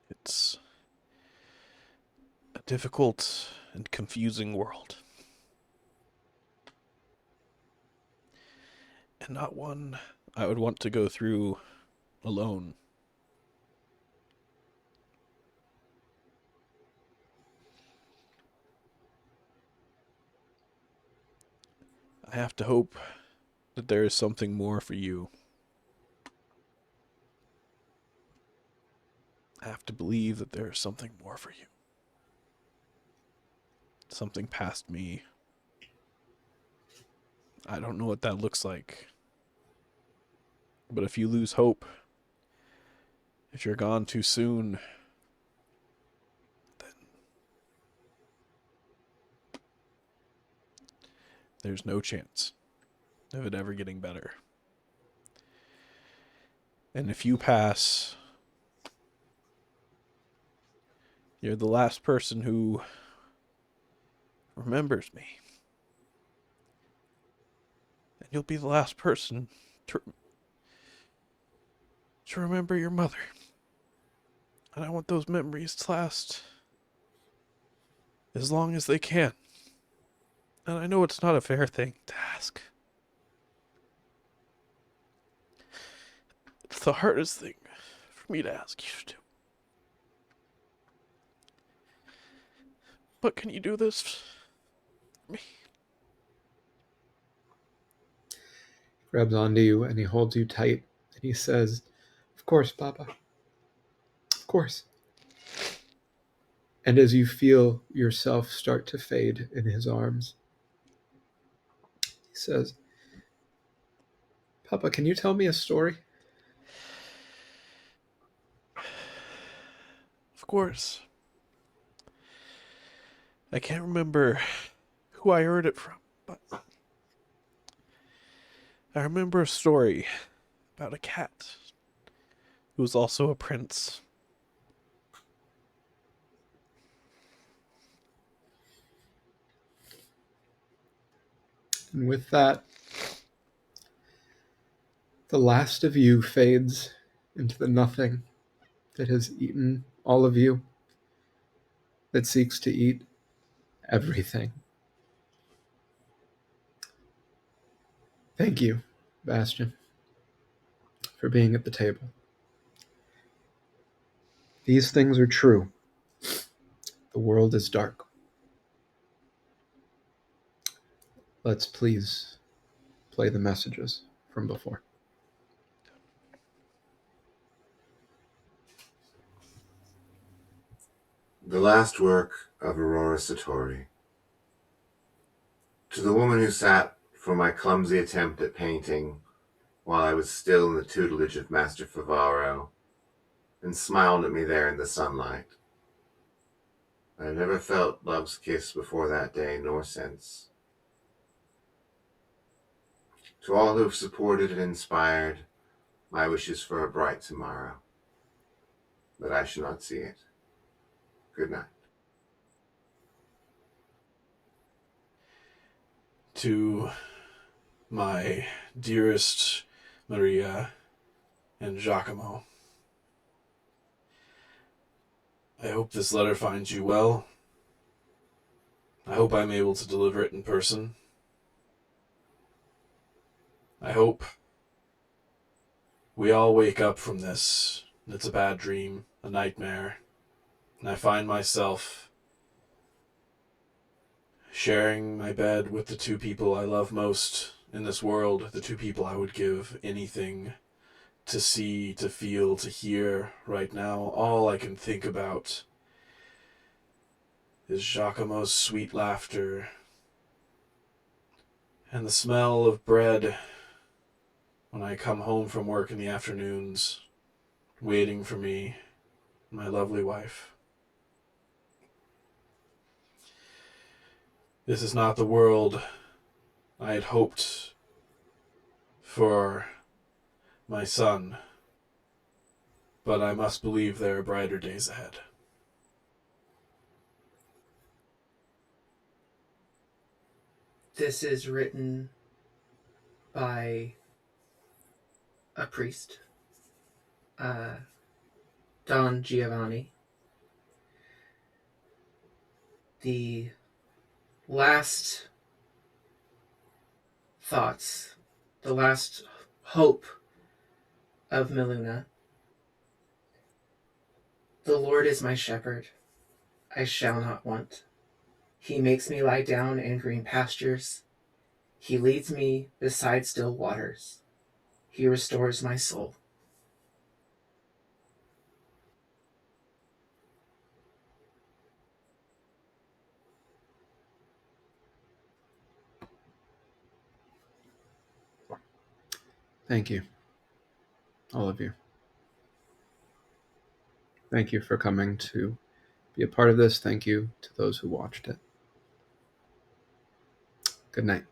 It's a difficult and confusing world. And not one I would want to go through alone. I have to hope that there is something more for you. I have to believe that there is something more for you. Something past me. I don't know what that looks like. But if you lose hope, if you're gone too soon, then there's no chance of it ever getting better. And if you pass, you're the last person who remembers me. And you'll be the last person to remember your mother. And I want those memories to last as long as they can. And I know it's not a fair thing to ask. It's the hardest thing for me to ask you to do. But can you do this for me? He grabs onto you and he holds you tight and he says, "Of course, Papa. Of course." And as you feel yourself start to fade in his arms, he says, "Papa, can you tell me a story?" Of course. I can't remember who I heard it from, but I remember a story about a cat who was also a prince. And with that, the last of you fades into the nothing that has eaten all of you, that seeks to eat everything. Thank you, Bastion, for being at the table. These things are true. The world is dark. Let's please play the messages from before. The last work of Aurora Satori, To the woman who sat for my clumsy attempt at painting while I was still in the tutelage of Master Favaro and smiled at me there in the sunlight. I have never felt love's kiss before that day, nor since. To all who have supported and inspired, my wishes for a bright tomorrow, but I shall not see it. Good night. To my dearest Maria and Giacomo, I hope this letter finds you well. I hope I'm able to deliver it in person. I hope we all wake up from this. It's a bad dream, a nightmare, and I find myself sharing my bed with the two people I love most in this world, the two people I would give anything to see, to feel, to hear right now. All I can think about is Giacomo's sweet laughter and the smell of bread when I come home from work in the afternoons, waiting for me, my lovely wife. This is not the world I had hoped for my son, but I must believe there are brighter days ahead. This is written by a priest, Don Giovanni. The last thoughts, the last hope of Miluna. The Lord is my shepherd, I shall not want. He makes me lie down in green pastures. He leads me beside still waters. He restores my soul. Thank you, all of you. Thank you for coming to be a part of this. Thank you to those who watched it. Good night.